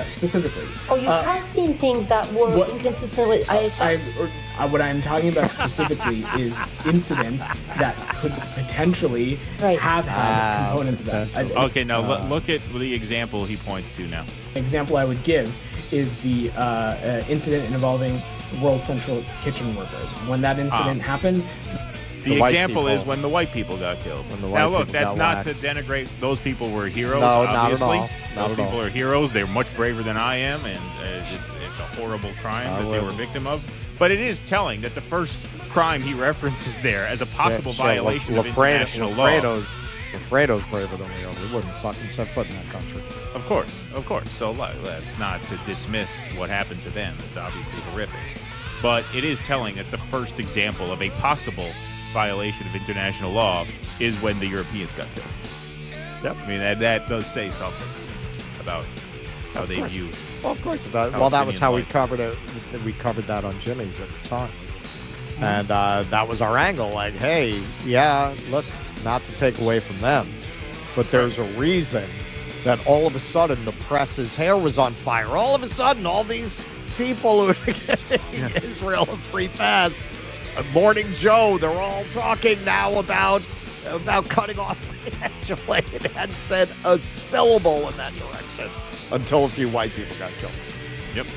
specifically. Oh, you have seen things that were inconsistent with IHL? What I'm talking about specifically is incidents that could potentially have had components of that. Okay, now look at the example he points to now. Example I would give is the incident involving World Central Kitchen workers. When that incident happened, the example is when the white people got killed. Now look, that's not to denigrate. Those people were heroes, No, obviously. not at all. Not Those at people all. are heroes. They're much braver than I am, and it's a horrible crime that they were victim of. But it is telling that the first crime he references there as a possible violation of international law. Lafredo's braver than we are. We wouldn't fucking set foot in that country. Of course. So that's not to dismiss what happened to them. It's obviously horrific. But it is telling that the first example of a possible violation of international law is when the Europeans got killed. Yep. I mean, that does say something about how they view. Well, of course it does. Well, that was how we covered it. We covered that on Jimmy's at the time. And that was our angle. Like, hey, yeah, look, not to take away from them, but there's a reason that all of a sudden the press's hair was on fire. All of a sudden, all these people who are giving Israel a free pass, Morning Joe, they're all talking now about cutting off financially. It hadn't said a syllable in that direction until a few white people got killed. Yep.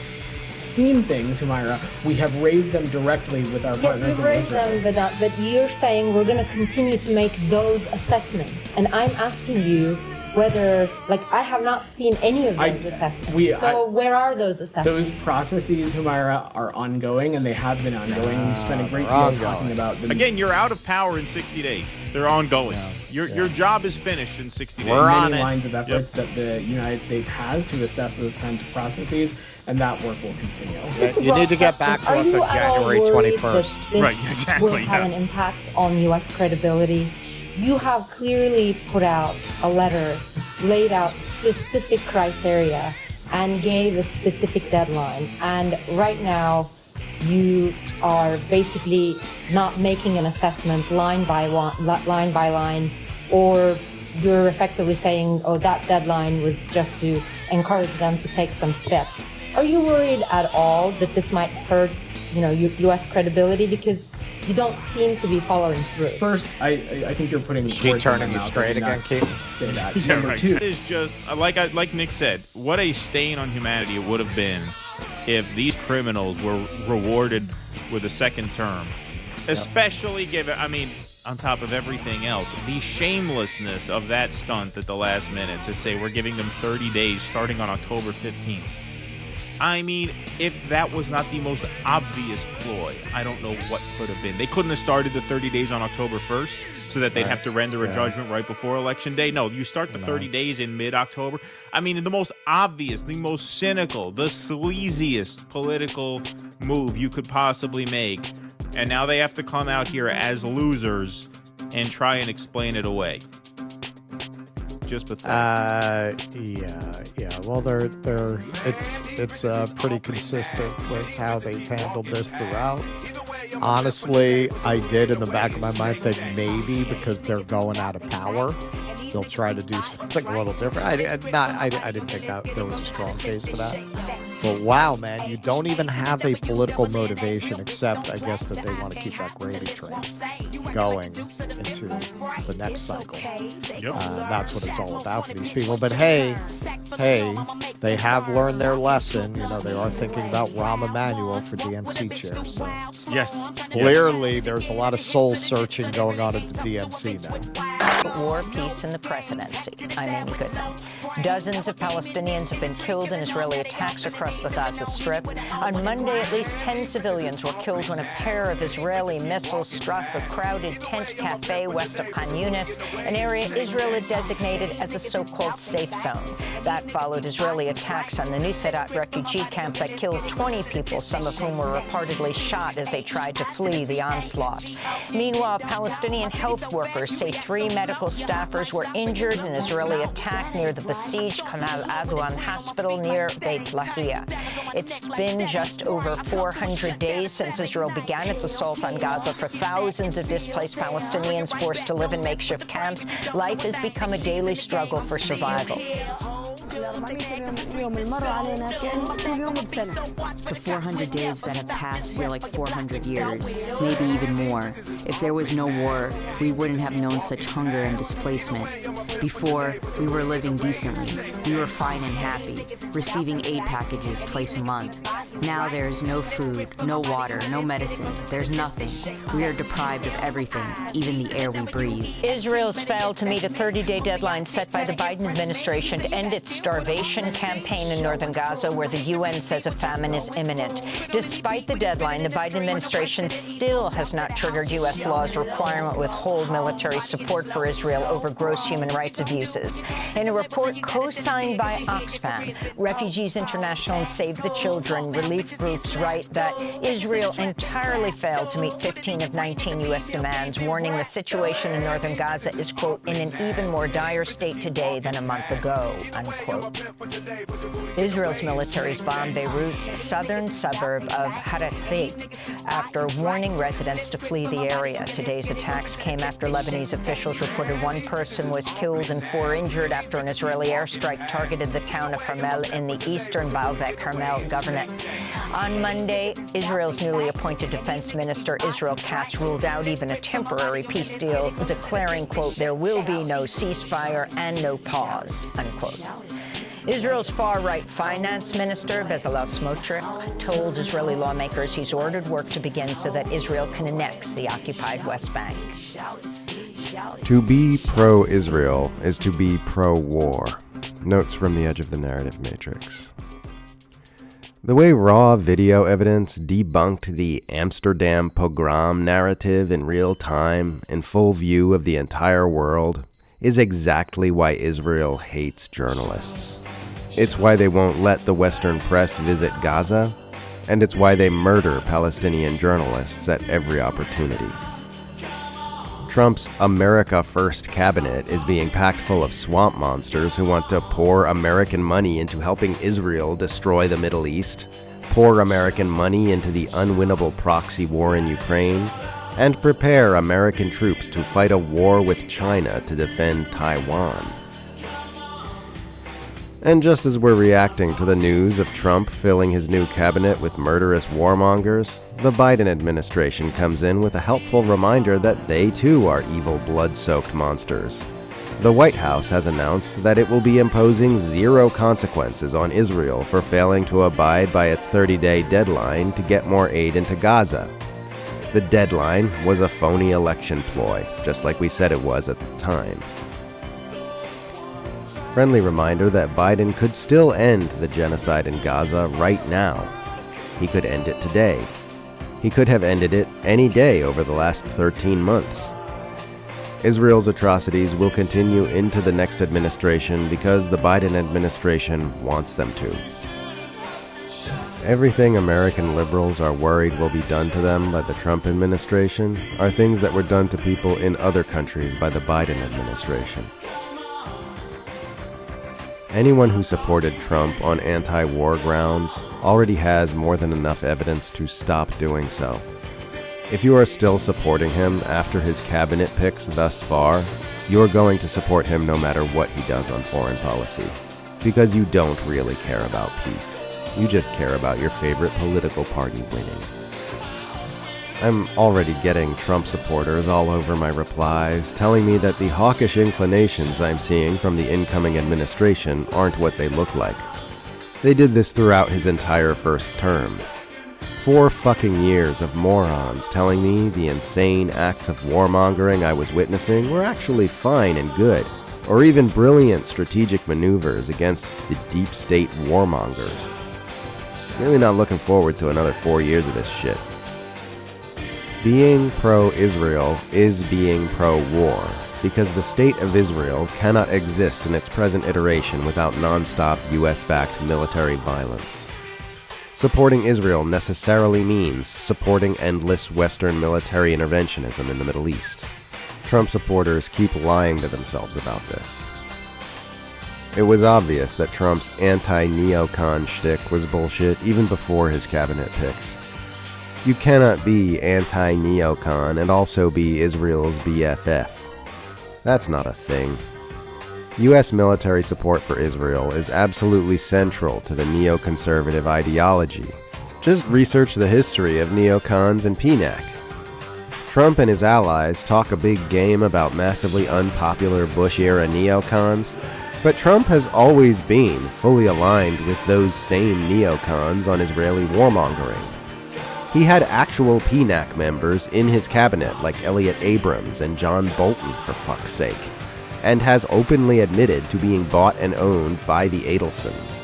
Seen things, Humaira, we have raised them directly with our partners Yes, in you've raised Israel. them, but you're saying we're going to continue to make those assessments. And I'm asking you whether, I have not seen any of those assessments. Where are those assessments? Those processes, Humaira, are ongoing, and they have been ongoing. We've spent a great deal talking about them. Again, you're out of power in 60 days. They're ongoing. Your job is finished in 60 days. There are many lines of efforts that the United States has to assess those kinds of processes, and that work will continue. You need to get back to us on January 21st. Right, exactly. Will have an impact on U.S. credibility. You have clearly put out a letter, laid out specific criteria, and gave a specific deadline. And right now, you are basically not making an assessment line by line, or you're effectively saying, oh, that deadline was just to encourage them to take some steps. Are you worried at all that this might hurt, U.S. credibility? Because you don't seem to be following through. First, I think you're putting words turning in my you mouth. straight again, Keith? Say that. Yeah, Number right. two, It is just, like Nick said, what a stain on humanity it would have been if these criminals were rewarded with a second term. Especially given, on top of everything else, the shamelessness of that stunt at the last minute to say we're giving them 30 days starting on October 15th. I mean, if that was not the most obvious ploy, I don't know what could have been. They couldn't have started the 30 days on October 1st so that they'd have to render a judgment right before Election Day. No, you start the 30 days in mid-October. I mean, the most obvious, the most cynical, the sleaziest political move you could possibly make. And now they have to come out here as losers and try and explain it away. Just pathetic. Yeah. Well, it's pretty consistent with how they've handled this throughout. Honestly, I did in the back of my mind think maybe because they're going out of power, they'll try to do something a little different. I didn't think that there was a strong case for that. But wow, man, you don't even have a political motivation except, I guess, that they want to keep that gravy train going into the next cycle. That's what it's all about for these people. But hey, they have learned their lesson. You know, they are thinking about Rahm Emanuel for DNC chair. So yes, clearly there's a lot of soul searching going on at the DNC now. War, peace, and the presidency. I'm Amy Goodman. Dozens of Palestinians have been killed in Israeli attacks across the Gaza Strip. On Monday, at least 10 civilians were killed when a pair of Israeli missiles struck a crowded tent cafe west of Khan Yunis, an area Israel had designated as a so-called safe zone. That followed Israeli attacks on the Nuseirat refugee camp that killed 20 people, some of whom were reportedly shot as they tried to flee the onslaught. Meanwhile, Palestinian health workers say 3 medical staffers were injured in an Israeli attack near the besieged Kamal Adwan Hospital near Beit Lahia. It's been just over 400 days since Israel began its assault on Gaza. For thousands of displaced Palestinians forced to live in makeshift camps, life has become a daily struggle for survival. The 400 days that have passed feel like 400 years, maybe even more. If there was no war, we wouldn't have known such hunger and displacement. Before, we were living decently. We were fine and happy, receiving aid packages twice a month. Now there is no food, no water, no medicine. There's nothing. We are deprived of everything, even the air we breathe. Israel's failed to meet a 30-day deadline set by the Biden administration to end its starvation campaign in northern Gaza, where the UN says a famine is imminent. Despite the deadline, the Biden administration still has not triggered U.S. law's requirement to withhold military support for Israel over gross human rights abuses. In a report co-signed by Oxfam, Refugees International and Save the Children relief groups write that Israel entirely failed to meet 15 of 19 U.S. demands, warning the situation in northern Gaza is, quote, in an even more dire state today than a month ago, unquote. Israel's military's bombed Beirut's southern suburb of Harathaik after warning residents to flee the area. Today's attacks came after Lebanese officials reported 1 person was killed and 4 injured after an Israeli airstrike targeted the town of Hermel in the eastern Baalbek Hermel governorate. On Monday, Israel's newly appointed defense minister, Israel Katz, ruled out even a temporary peace deal, declaring, quote, there will be no ceasefire and no pause, unquote. Israel's far-right finance minister, Bezalel Smotrich, told Israeli lawmakers he's ordered work to begin so that Israel can annex the occupied West Bank. To be pro-Israel is to be pro-war. Notes from the Edge of the Narrative Matrix. The way raw video evidence debunked the Amsterdam pogrom narrative in real time, in full view of the entire world, is exactly why Israel hates journalists. It's why they won't let the Western press visit Gaza, and it's why they murder Palestinian journalists at every opportunity. Trump's America First cabinet is being packed full of swamp monsters who want to pour American money into helping Israel destroy the Middle East, pour American money into the unwinnable proxy war in Ukraine, and prepare American troops to fight a war with China to defend Taiwan. And just as we're reacting to the news of Trump filling his new cabinet with murderous warmongers, the Biden administration comes in with a helpful reminder that they too are evil, blood-soaked monsters. The White House has announced that it will be imposing 0 consequences on Israel for failing to abide by its 30-day deadline to get more aid into Gaza. The deadline was a phony election ploy, just like we said it was at the time. Friendly reminder that Biden could still end the genocide in Gaza right now. He could end it today. He could have ended it any day over the last 13 months. Israel's atrocities will continue into the next administration because the Biden administration wants them to. Everything American liberals are worried will be done to them by the Trump administration are things that were done to people in other countries by the Biden administration. Anyone who supported Trump on anti-war grounds already has more than enough evidence to stop doing so. If you are still supporting him after his cabinet picks thus far, you are going to support him no matter what he does on foreign policy, because you don't really care about peace. You just care about your favorite political party winning. I'm already getting Trump supporters all over my replies, telling me that the hawkish inclinations I'm seeing from the incoming administration aren't what they look like. They did this throughout his entire first term. 4 fucking years of morons telling me the insane acts of warmongering I was witnessing were actually fine and good, or even brilliant strategic maneuvers against the deep state warmongers. Really not looking forward to another 4 years of this shit. Being pro-Israel is being pro-war, because the state of Israel cannot exist in its present iteration without non-stop US-backed military violence. Supporting Israel necessarily means supporting endless Western military interventionism in the Middle East. Trump supporters keep lying to themselves about this. It was obvious that Trump's anti-neocon shtick was bullshit even before his cabinet picks. You cannot be anti-neocon and also be Israel's BFF. That's not a thing. U.S. military support for Israel is absolutely central to the neoconservative ideology. Just research the history of neocons and PNAC. Trump and his allies talk a big game about massively unpopular Bush-era neocons, but Trump has always been fully aligned with those same neocons on Israeli warmongering. He had actual PNAC members in his cabinet like Elliott Abrams and John Bolton, for fuck's sake, and has openly admitted to being bought and owned by the Adelsons.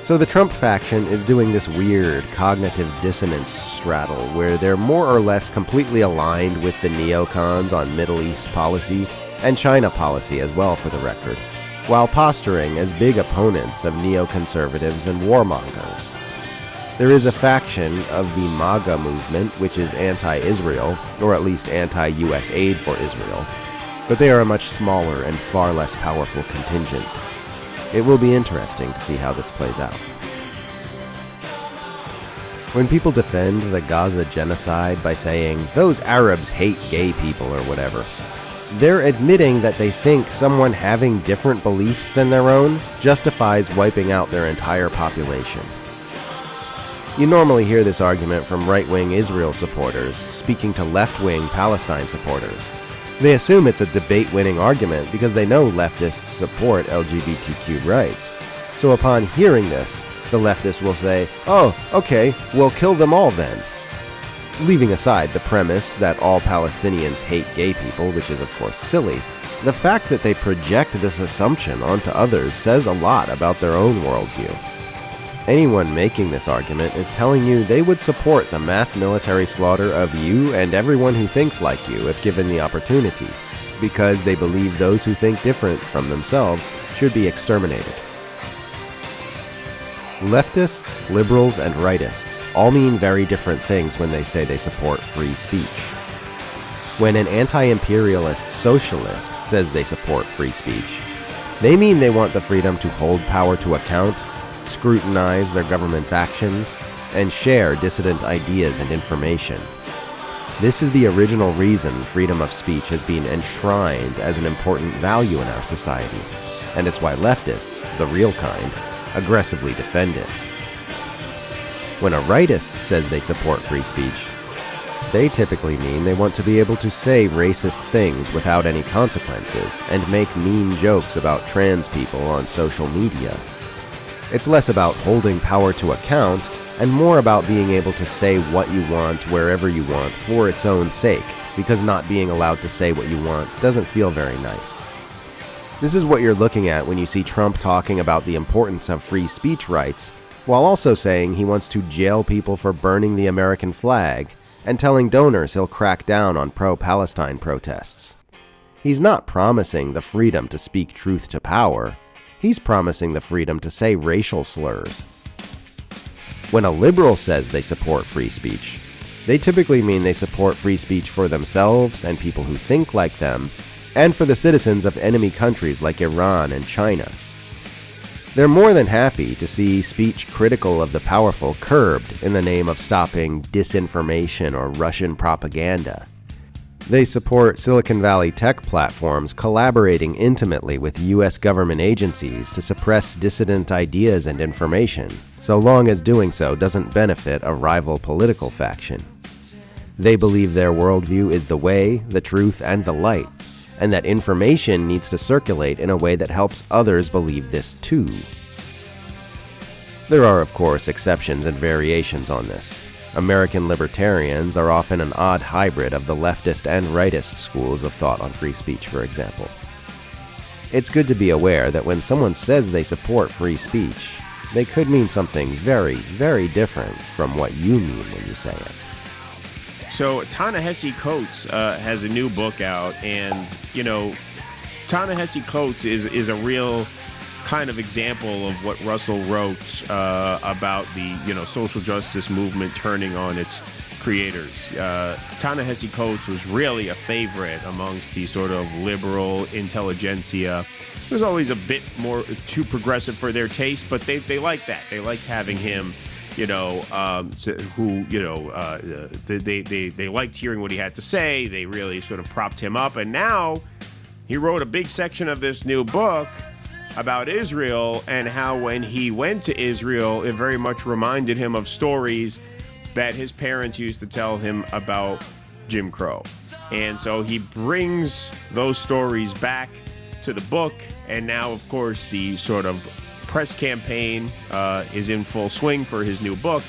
So the Trump faction is doing this weird cognitive dissonance straddle where they're more or less completely aligned with the neocons on Middle East policy and China policy as well, for the record, while posturing as big opponents of neoconservatives and warmongers. There is a faction of the MAGA movement which is anti-Israel, or at least anti-US aid for Israel, but they are a much smaller and far less powerful contingent. It will be interesting to see how this plays out. When people defend the Gaza genocide by saying, "Those Arabs hate gay people," or whatever, they're admitting that they think someone having different beliefs than their own justifies wiping out their entire population. You normally hear this argument from right-wing Israel supporters speaking to left-wing Palestine supporters. They assume it's a debate-winning argument because they know leftists support LGBTQ rights. So upon hearing this, the leftists will say, "Oh, okay, we'll kill them all then." Leaving aside the premise that all Palestinians hate gay people, which is of course silly, the fact that they project this assumption onto others says a lot about their own worldview. Anyone making this argument is telling you they would support the mass military slaughter of you and everyone who thinks like you if given the opportunity, because they believe those who think different from themselves should be exterminated. Leftists, liberals, and rightists all mean very different things when they say they support free speech. When an anti-imperialist socialist says they support free speech, they mean they want the freedom to hold power to account, scrutinize their government's actions, and share dissident ideas and information. This is the original reason freedom of speech has been enshrined as an important value in our society, and it's why leftists, the real kind, aggressively defend it. When a rightist says they support free speech, they typically mean they want to be able to say racist things without any consequences and make mean jokes about trans people on social media. It's less about holding power to account and more about being able to say what you want wherever you want for its own sake, because not being allowed to say what you want doesn't feel very nice. This is what you're looking at when you see Trump talking about the importance of free speech rights, while also saying he wants to jail people for burning the American flag and telling donors he'll crack down on pro-Palestine protests. He's not promising the freedom to speak truth to power. He's promising the freedom to say racial slurs. When a liberal says they support free speech, they typically mean they support free speech for themselves and people who think like them, and for the citizens of enemy countries like Iran and China. They're more than happy to see speech critical of the powerful curbed in the name of stopping disinformation or Russian propaganda. They support Silicon Valley tech platforms collaborating intimately with U.S. government agencies to suppress dissident ideas and information, so long as doing so doesn't benefit a rival political faction. They believe their worldview is the way, the truth, and the light, and that information needs to circulate in a way that helps others believe this too. There are, of course, exceptions and variations on this. American libertarians are often an odd hybrid of the leftist and rightist schools of thought on free speech, for example. It's good to be aware that when someone says they support free speech, they could mean something very, very different from what you mean when you say it. So Ta-Nehisi Coates has a new book out, and, you know, Ta-Nehisi Coates is a real kind of example of what Russell wrote about the, you know, social justice movement turning on its creators. Ta-Nehisi Coates was really a favorite amongst the sort of liberal intelligentsia. It was always a bit more too progressive for their taste, but they liked that. They liked having him, you know, they liked hearing what he had to say. They really sort of propped him up. And now he wrote a big section of this new book about Israel and how when he went to Israel, it very much reminded him of stories that his parents used to tell him about Jim Crow. And so he brings those stories back to the book. And now, of course, the sort of press campaign is in full swing for his new book,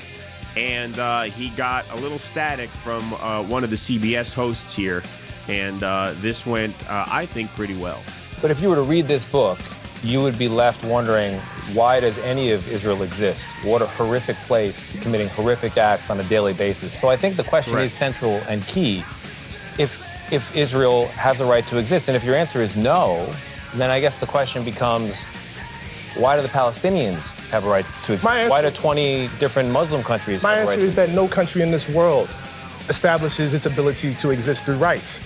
and he got a little static from one of the CBS hosts here, and this went, I think, pretty well. But if you were to read this book, you would be left wondering, why does any of Israel exist? What a horrific place, committing horrific acts on a daily basis. So I think the question is central and key. If Israel has a right to exist, and if your answer is no, then I guess the question becomes, why do the Palestinians have a right to exist? Why do 20 different Muslim countries have a right to exist? My answer is that no country in this world establishes its ability to exist through rights.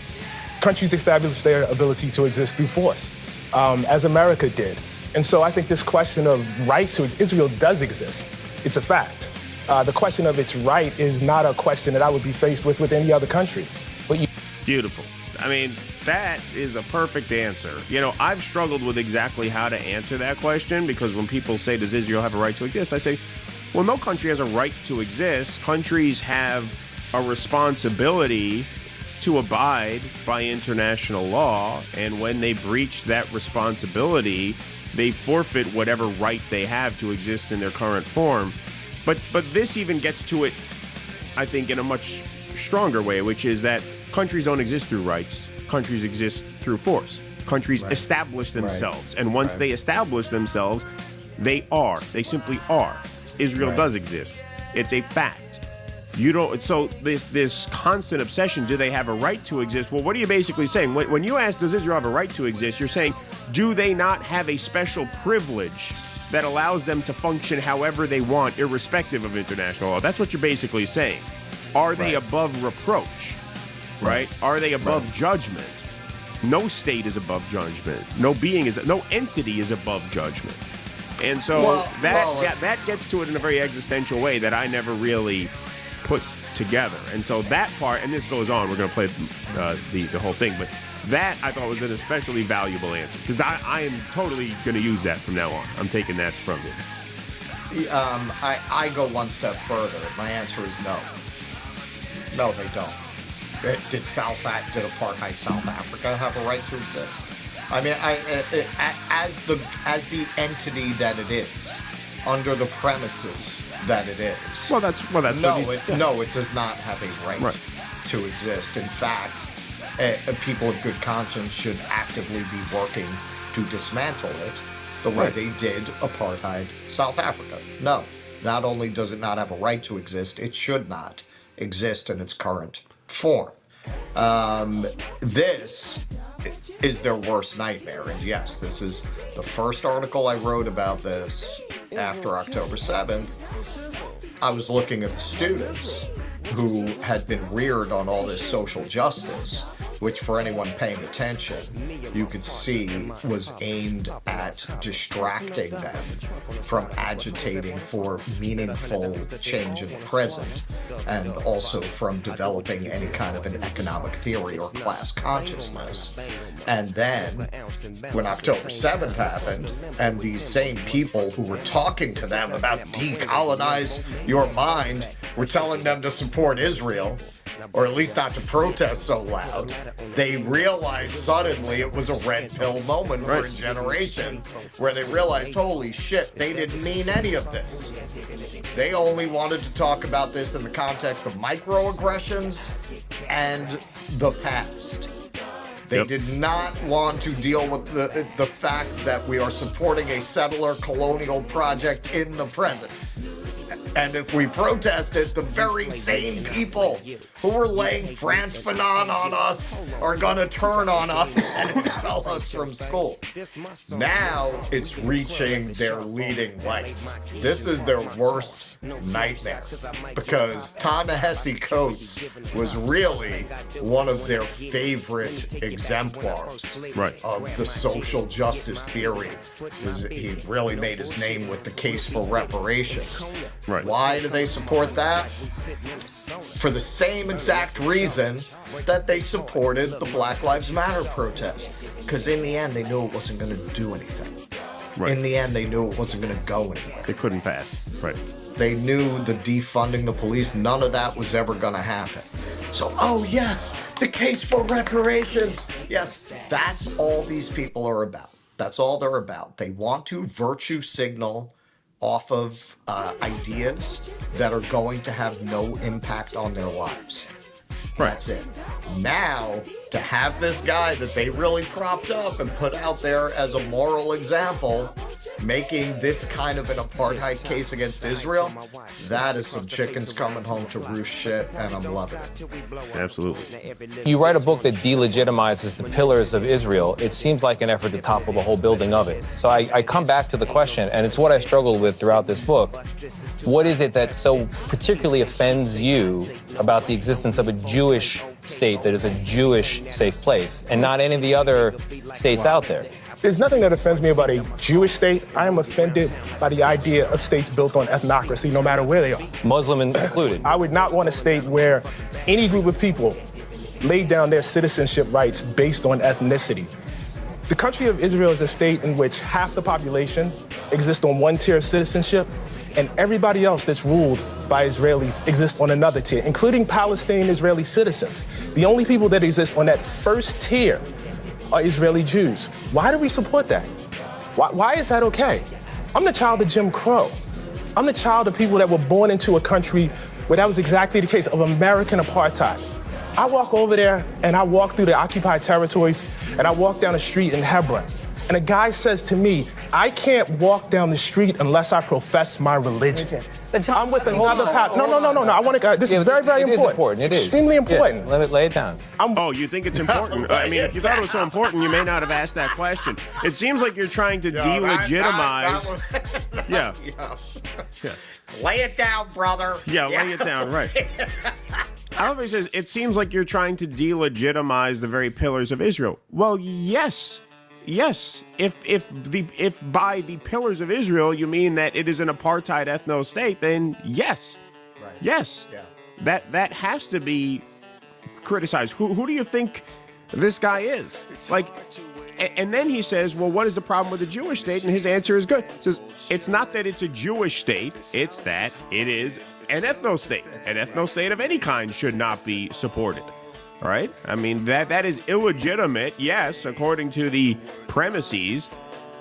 Countries establish their ability to exist through force, as America did. And so I think this question of right to Israel does exist. It's a fact. The question of its right is not a question that I would be faced with any other country. Beautiful. I mean, that is a perfect answer. You know, I've struggled with exactly how to answer that question, because when people say, does Israel have a right to exist? I say, well, no country has a right to exist. Countries have a responsibility to abide by international law, and when they breach that responsibility, they forfeit whatever right they have to exist in their current form. But this even gets to it, I think, in a much stronger way, which is that countries don't exist through rights. Countries exist through force. Countries establish themselves. And once they establish themselves, they simply are. Israel does exist. It's a fact. So this constant obsession, do they have a right to exist? Well, what are you basically saying? When you ask, does Israel have a right to exist? You're saying, do they not have a special privilege that allows them to function however they want, irrespective of international law? That's what you're basically saying. Are they above reproach? Right? Are they above judgment? No state is above judgment. No entity is above judgment. And so that gets to it in a very existential way that I never really put together. And so that part, and this goes on, we're going to play the whole thing, but that I thought was an especially valuable answer, because I am totally going to use that from now on. I'm taking that from you. I go one step further. My answer is no. No, they don't. Did apartheid South Africa have a right to exist? I mean, as the entity that it is, under the premises that it is. Well, that's no, it does not have a right to exist. In fact, people of good conscience should actively be working to dismantle it the way they did apartheid South Africa. No, not only does it not have a right to exist, it should not exist in its current form. This is their worst nightmare. And yes, this is the first article I wrote about this after October 7th. I was looking at the students who had been reared on all this social justice, which for anyone paying attention, you could see was aimed at distracting them from agitating for meaningful change in the present, and also from developing any kind of an economic theory or class consciousness. And then, when October 7th happened, and these same people who were talking to them about decolonize your mind were telling them to support Israel, or at least not to protest so loud, they realized suddenly it was a red pill moment for a generation, where they realized, holy shit, they didn't mean any of this. They only wanted to talk about this in the context of microaggressions and the past. They did not want to deal with the fact that we are supporting a settler colonial project in the present. And if we protested, the very same people who were laying France Fanon on us are going to turn on us and expel us from school. Now it's reaching their leading lights. This is their worst nightmare, because Ta-Nehisi Coates was really one of their favorite exemplars of the social justice theory. He really made his name with the case for reparations. Why do they support that? For the same exact reason that they supported the Black Lives Matter protest. Because in the end, they knew it wasn't going to do anything. In the end, they knew it wasn't going to go anywhere. It couldn't pass. They knew the defunding the police, none of that was ever going to happen. So, oh yes, the case for reparations. Yes, that's all these people are about. That's all they're about. They want to virtue signal off of ideas that are going to have no impact on their lives. That's it. Now, to have this guy that they really propped up and put out there as a moral example, making this kind of an apartheid case against Israel, that is some chickens coming home to roost shit, and I'm loving it. Absolutely. You write a book that delegitimizes the pillars of Israel. It seems like an effort to topple the whole building of it. So I come back to the question, and it's what I struggled with throughout this book. What is it that so particularly offends you about the existence of a Jewish state that is a Jewish safe place and not any of the other states out there? There's nothing that offends me about a Jewish state. I am offended by the idea of states built on ethnocracy, no matter where they are. Muslim included. I would not want a state where any group of people laid down their citizenship rights based on ethnicity. The country of Israel is a state in which half the population exists on one tier of citizenship, and everybody else that's ruled by Israelis exists on another tier, including Palestinian Israeli citizens. The only people that exist on that first tier are Israeli Jews. Why do we support that? Why is that okay? I'm the child of Jim Crow. I'm the child of people that were born into a country where that was exactly the case, of American apartheid. I walk over there and I walk through the occupied territories and I walk down the street in Hebron. And a guy says to me, I can't walk down the street unless I profess my religion. I'm with another path. No. I want to. This is very, very important. It is important. It is extremely important. Yeah, lay it down. Oh, you think it's important? I mean, if you thought it was so important, you may not have asked that question. It seems like you're trying to delegitimize. Yeah. Lay it down, brother. Yeah, lay it down. Right. Alvin says it seems like you're trying to delegitimize the very pillars of Israel. Well, yes. Yes, if by the pillars of Israel you mean that it is an apartheid ethno state, then yes, yes, that has to be criticized. Who do you think this guy is? Like, and then he says, well, what is the problem with the Jewish state? And his answer is good. He says it's not that it's a Jewish state; it's that it is an ethno state. An ethno state of any kind should not be supported. Right? I mean, that is illegitimate, yes, according to the premises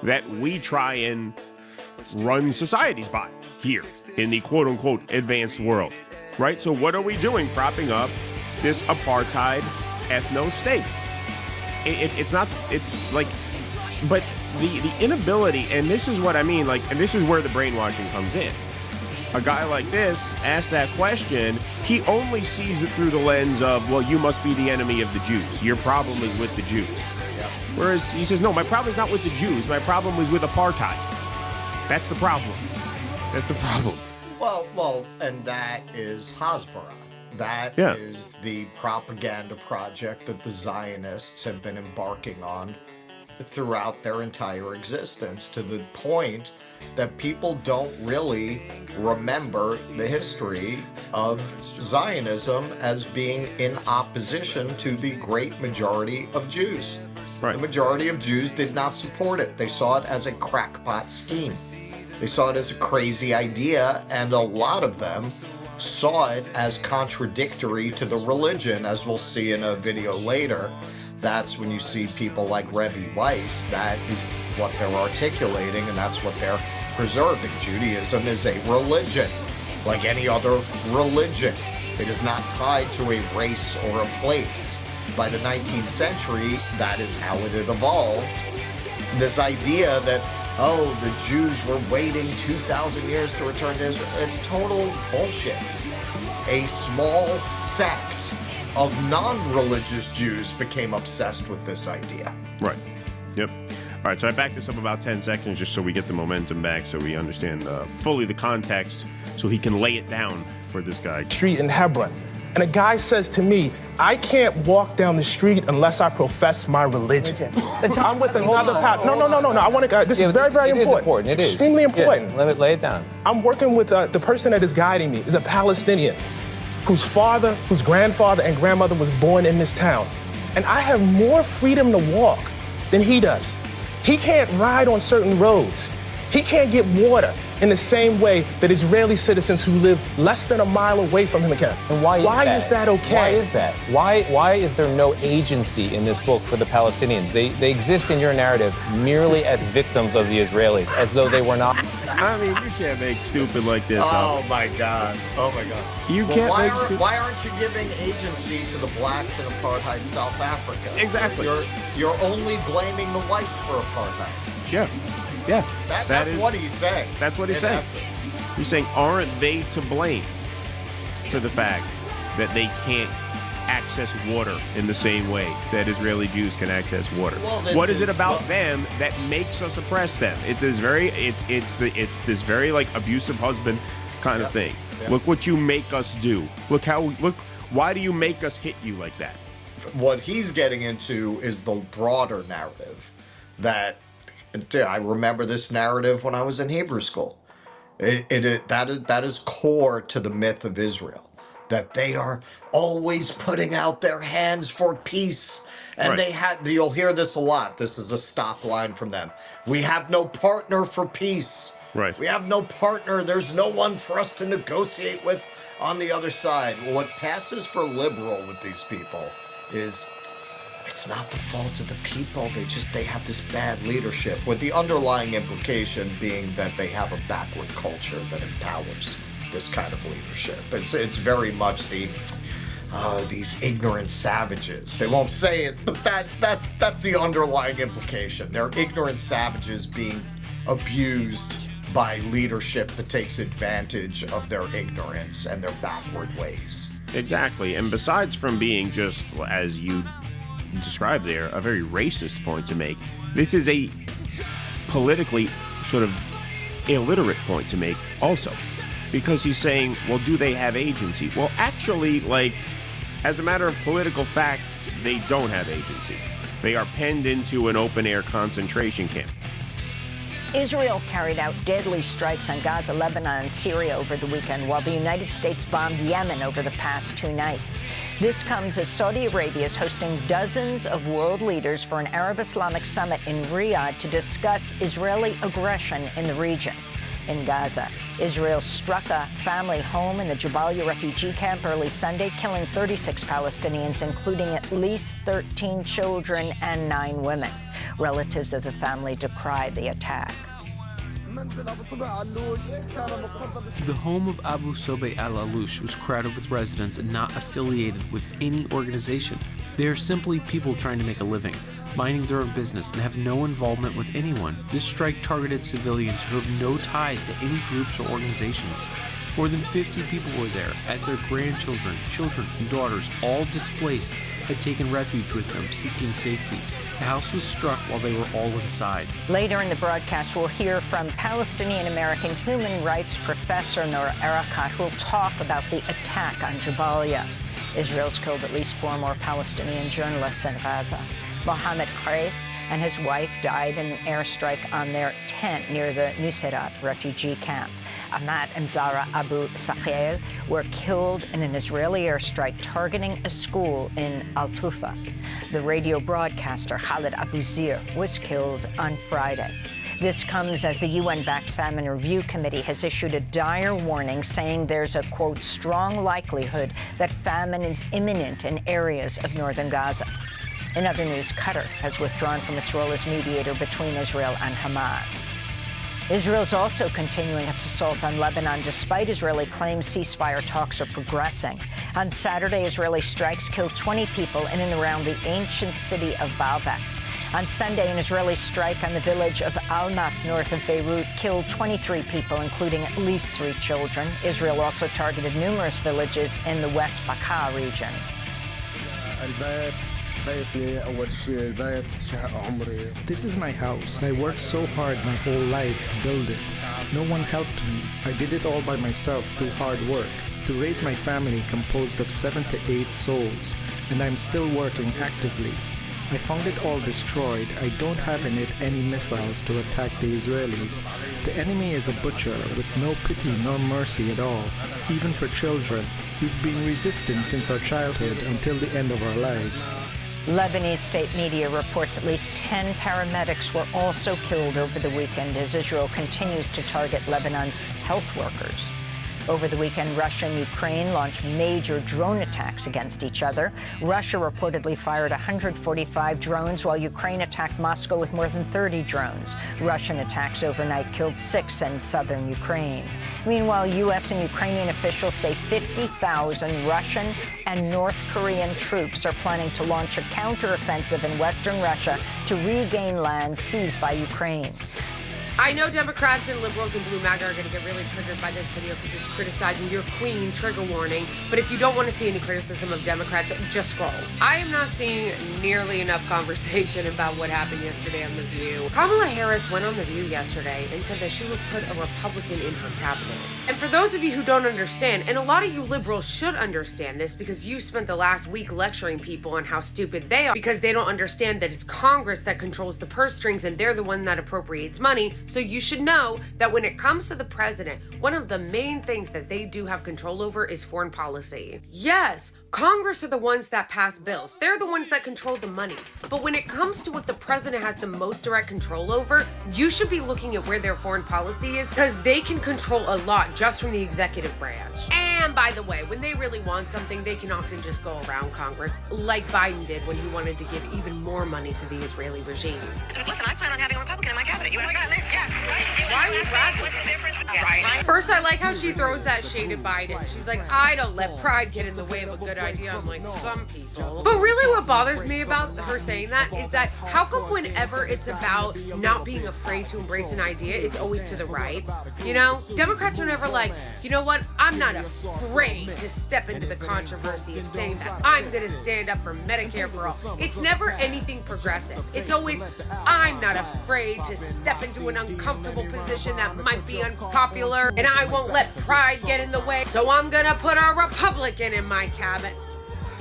that we try and run societies by here in the quote-unquote advanced world. Right? So what are we doing propping up this apartheid ethno state? It's not, it's like, but the inability, and this is what I mean, like, and this is where the brainwashing comes in. A guy like this asked that question, he only sees it through the lens of, well, you must be the enemy of the Jews. Your problem is with the Jews. Yep. Whereas he says, no, my problem is not with the Jews. My problem is with apartheid. That's the problem. That's the problem. Well, and that is Hasbara. That is the propaganda project that the Zionists have been embarking on throughout their entire existence, to the point that people don't really remember the history of Zionism as being in opposition to the great majority of Jews. Right. The majority of Jews did not support it. They saw it as a crackpot scheme. They saw it as a crazy idea, and a lot of them saw it as contradictory to the religion, as we'll see in a video later. That's when you see people like Rebbe Weiss, that is what they're articulating, and that's what they're preserving. Judaism is a religion, like any other religion. It is not tied to a race or a place. By the 19th century, that is how it had evolved. This idea that, oh, the Jews were waiting 2,000 years to return to Israel, it's total bullshit. A small sect of non-religious Jews became obsessed with this idea. Right. Yep. All right, so I backed this up about 10 seconds just so we get the momentum back, so we understand fully the context, so he can lay it down for this guy. Street in Hebron. And a guy says to me, I can't walk down the street unless I profess my religion. I'm with another pastor. No. I want to. This is very, very important. It is important. It is extremely important. Yeah, lay it down. I'm working with the person that is guiding me is a Palestinian whose father, whose grandfather and grandmother was born in this town. And I have more freedom to walk than he does. He can't ride on certain roads. He can't get water in the same way that Israeli citizens who live less than a mile away from him can. And why is that okay? Why is that? Why is there no agency in this book for the Palestinians? They exist in your narrative merely as victims of the Israelis, as though they were not. I mean, you can't make stupid like this. Oh my God. You can't why aren't you giving agency to the blacks in apartheid South Africa? Exactly. You're only blaming the whites for apartheid. Yeah. Yeah, that's what he's saying. That's what he's saying. He's saying, aren't they to blame for the fact that they can't access water in the same way that Israeli Jews can access water? Well, what is it about them that makes us oppress them? It's this very like abusive husband kind of thing. Yep. Look what you make us do. Look. Why do you make us hit you like that? What he's getting into is the broader narrative that. I remember this narrative when I was in Hebrew school. That is core to the myth of Israel, that they are always putting out their hands for peace. And you'll hear this a lot. This is a stock line from them. We have no partner for peace. Right. We have no partner. There's no one for us to negotiate with on the other side. What passes for liberal with these people is, it's not the fault of the people. They have this bad leadership, with the underlying implication being that they have a backward culture that empowers this kind of leadership. It's very much these ignorant savages. They won't say it, but that's the underlying implication. They're ignorant savages being abused by leadership that takes advantage of their ignorance and their backward ways. Exactly. And besides from being just, as you described there, a very racist point to make, this is a politically sort of illiterate point to make also, because he's saying, well, do they have agency? Well, actually, like, as a matter of political facts, they don't have agency. They are penned into an open-air concentration camp. Israel carried out deadly strikes on Gaza, Lebanon, and Syria over the weekend, while the United States bombed Yemen over the past 2 nights. This comes as Saudi Arabia is hosting dozens of world leaders for an Arab Islamic summit in Riyadh to discuss Israeli aggression in the region. In Gaza, Israel struck a family home in the Jabalia refugee camp early Sunday, killing 36 Palestinians, including at least 13 children and 9 women. Relatives of the family decried the attack. The home of Abu Sobeh al-Aloush was crowded with residents not affiliated with any organization. They are simply people trying to make a living. minding their own business, and have no involvement with anyone. This strike targeted civilians who have no ties to any groups or organizations. More than 50 people were there, as their grandchildren, children, and daughters, all displaced, had taken refuge with them, seeking safety. The house was struck while they were all inside. Later in the broadcast, we'll hear from Palestinian-American human rights professor Noor Erakat, who will talk about the attack on Jabalia. Israel's killed at least 4 more Palestinian journalists in Gaza. Mohammed Qais and his wife died in an airstrike on their tent near the Nuseirat refugee camp. Ahmad and Zara Abu Sakhel were killed in an Israeli airstrike targeting a school in Al-Tufa. The radio broadcaster Khalid Abu Zir was killed on Friday. This comes as the UN-backed Famine Review Committee has issued a dire warning saying there's a, quote, strong likelihood that famine is imminent in areas of northern Gaza. In other news, Qatar has withdrawn from its role as mediator between Israel and Hamas. Israel's also continuing its assault on Lebanon despite Israeli claims ceasefire talks are progressing. On Saturday, Israeli strikes killed 20 people in and around the ancient city of Baalbek. On Sunday, an Israeli strike on the village of Almat, north of Beirut, killed 23 people, including at least 3 children. Israel also targeted numerous villages in the West Bekaa region. This is my house. I worked so hard my whole life to build it. No one helped me. I did it all by myself through hard work. To raise my family composed of 7 to 8 souls, and I'm still working actively. I found it all destroyed. I don't have in it any missiles to attack the Israelis. The enemy is a butcher with no pity nor mercy at all, even for children. We've been resistant since our childhood until the end of our lives. Lebanese state media reports at least 10 paramedics were also killed over the weekend as Israel continues to target Lebanon's health workers. Over the weekend, Russia and Ukraine launched major drone attacks against each other. Russia reportedly fired 145 drones, while Ukraine attacked Moscow with more than 30 drones. Russian attacks overnight killed 6 in southern Ukraine. Meanwhile, U.S. and Ukrainian officials say 50,000 Russian and North Korean troops are planning to launch a counteroffensive in western Russia to regain land seized by Ukraine. I know Democrats and liberals and Blue MAGA are going to get really triggered by this video because it's criticizing your queen, trigger warning. But if you don't want to see any criticism of Democrats, just scroll. I am not seeing nearly enough conversation about what happened yesterday on The View. Kamala Harris went on The View yesterday and said that she would put a Republican in her cabinet. And for those of you who don't understand, and a lot of you liberals should understand this because you spent the last week lecturing people on how stupid they are because they don't understand that it's Congress that controls the purse strings and they're the one that appropriates money. So you should know that when it comes to the president, one of the main things that they do have control over is foreign policy. Yes, Congress are the ones that pass bills. They're the ones that control the money. But when it comes to what the president has the most direct control over, you should be looking at where their foreign policy is because they can control a lot just from the executive branch. And by the way, when they really want something, they can often just go around Congress, like Biden did when he wanted to give even more money to the Israeli regime. Listen, I plan on having a Republican in my cabinet. You understand this? Yes. Right. Why are you bragging? What's the difference? Right. First, I like how she throws that shade at Biden. She's like, I don't let pride get in the way of a good idea. I'm like, some people. But really what bothers me about her saying that is that how come whenever it's about not being afraid to embrace an idea, it's always to the right? You know? Democrats are never like, you know what? I'm not afraid to step into the controversy of saying that I'm going to stand up for Medicare for all. It's never anything progressive. It's always, I'm not afraid to step into an uncomfortable position that might be unpopular, and I won't let pride get in the way, so I'm going to put a Republican in my cabinet.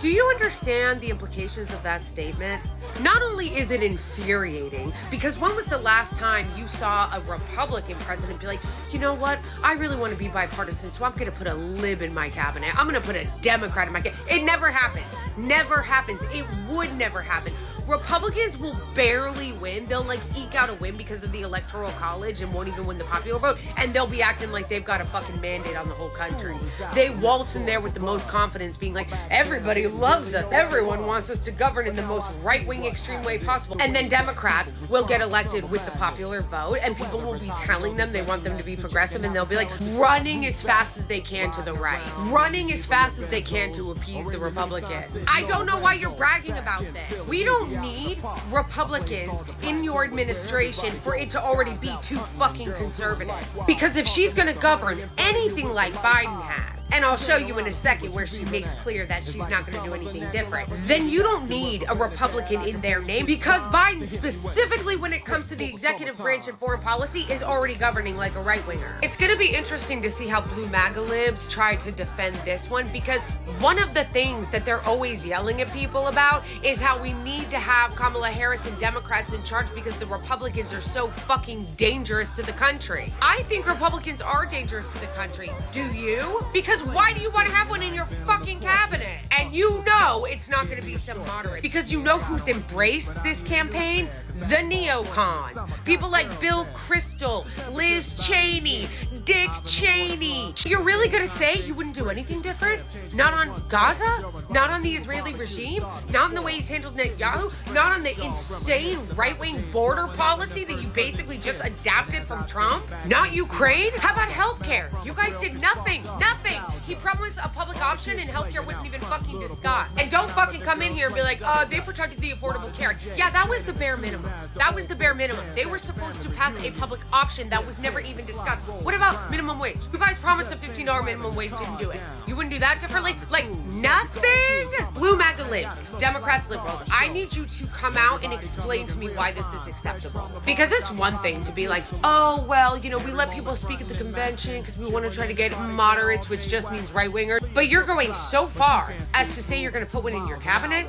Do you understand the implications of that statement? Not only is it infuriating, because when was the last time you saw a Republican president be like, you know what, I really want to be bipartisan, so I'm going to put a lib in my cabinet. I'm going to put a Democrat in my cabinet. It never happens. Never happens. It would never happen. Republicans will barely win. They'll like eke out a win because of the Electoral College and won't even win the popular vote. And they'll be acting like they've got a fucking mandate on the whole country. They waltz in there with the most confidence being like, everybody loves us. Everyone wants us to govern in the most right-wing extreme way possible. And then Democrats will get elected with the popular vote and people will be telling them they want them to be progressive and they'll be like running as fast as they can to the right. Running as fast as they can to appease the Republicans. I don't know why you're bragging about this. We don't need Republicans in your administration for it to already be too fucking conservative. Because if she's gonna govern anything like Biden has, and I'll show you in a second where she makes clear that she's not going to do anything different, then you don't need a Republican in their name, because Biden, specifically when it comes to the executive branch and foreign policy, is already governing like a right-winger. It's going to be interesting to see how Blue MAGA libs try to defend this one, because one of the things that they're always yelling at people about is how we need to have Kamala Harris and Democrats in charge because the Republicans are so fucking dangerous to the country. I think Republicans are dangerous to the country. Do you? Because why do you want to have one in your fucking cabinet? And you know it's not going to be some moderate. Because you know who's embraced this campaign? The neocons. People like Bill Kristol, Liz Cheney, Dick Cheney. You're really going to say you wouldn't do anything different? Not on Gaza? Not on the Israeli regime? Not on the way he's handled Netanyahu? Not on the insane right-wing border policy that you basically just adapted from Trump? Not Ukraine? How about healthcare? You guys did nothing. Nothing. He promised a public option and healthcare wasn't even fucking discussed. And don't fucking come in here and be like, they protected the Affordable Care Act. Yeah, that was the bare minimum. That was the bare minimum. They were supposed to pass a public option that was never even discussed. What about minimum wage? You guys promised a $15 minimum wage, didn't do it. You wouldn't do that differently? Like, nothing? Blue MAGA libs, Democrats, liberals, I need you to come out and explain to me why this is acceptable. Because it's one thing to be like, oh, well, you know, we let people speak at the convention because we want to try to get moderates, which just means right-wingers. But you're going so far as to say you're going to put one in your cabinet,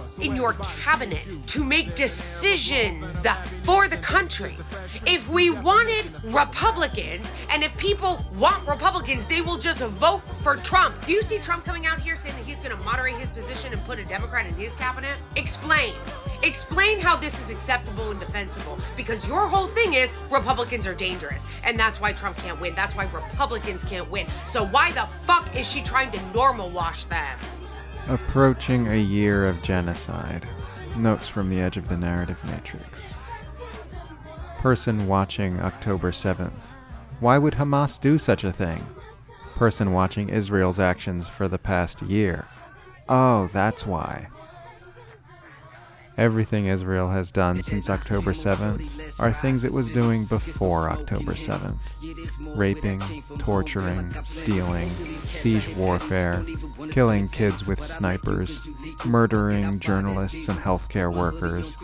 to make decisions for the country. If we wanted Republicans, and if people want Republicans, they will just vote for Trump. Do you see Trump coming out here saying that he's going to moderate his position and put a Democrat in his cabinet? Explain. Explain how this is acceptable and defensible, because your whole thing is Republicans are dangerous, and that's why Trump can't win. That's why Republicans can't win. So why the fuck is she trying to normal wash them? Approaching a year of genocide. Notes from the edge of the narrative matrix. Person watching October 7th. Why would Hamas do such a thing? Person watching Israel's actions for the past year. Oh, that's why. Everything Israel has done since October 7th are things it was doing before October 7th. Raping, torturing, stealing, siege warfare, killing kids with snipers, murdering journalists and healthcare workers.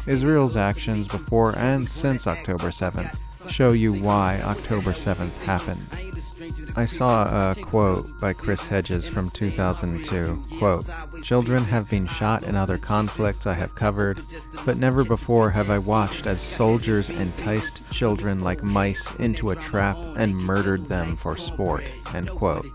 Israel's actions before and since October 7th show you why October 7th happened. I saw a quote by Chris Hedges from 2002, quote, "Children have been shot in other conflicts I have covered, but never before have I watched as soldiers enticed children like mice into a trap and murdered them for sport," end quote.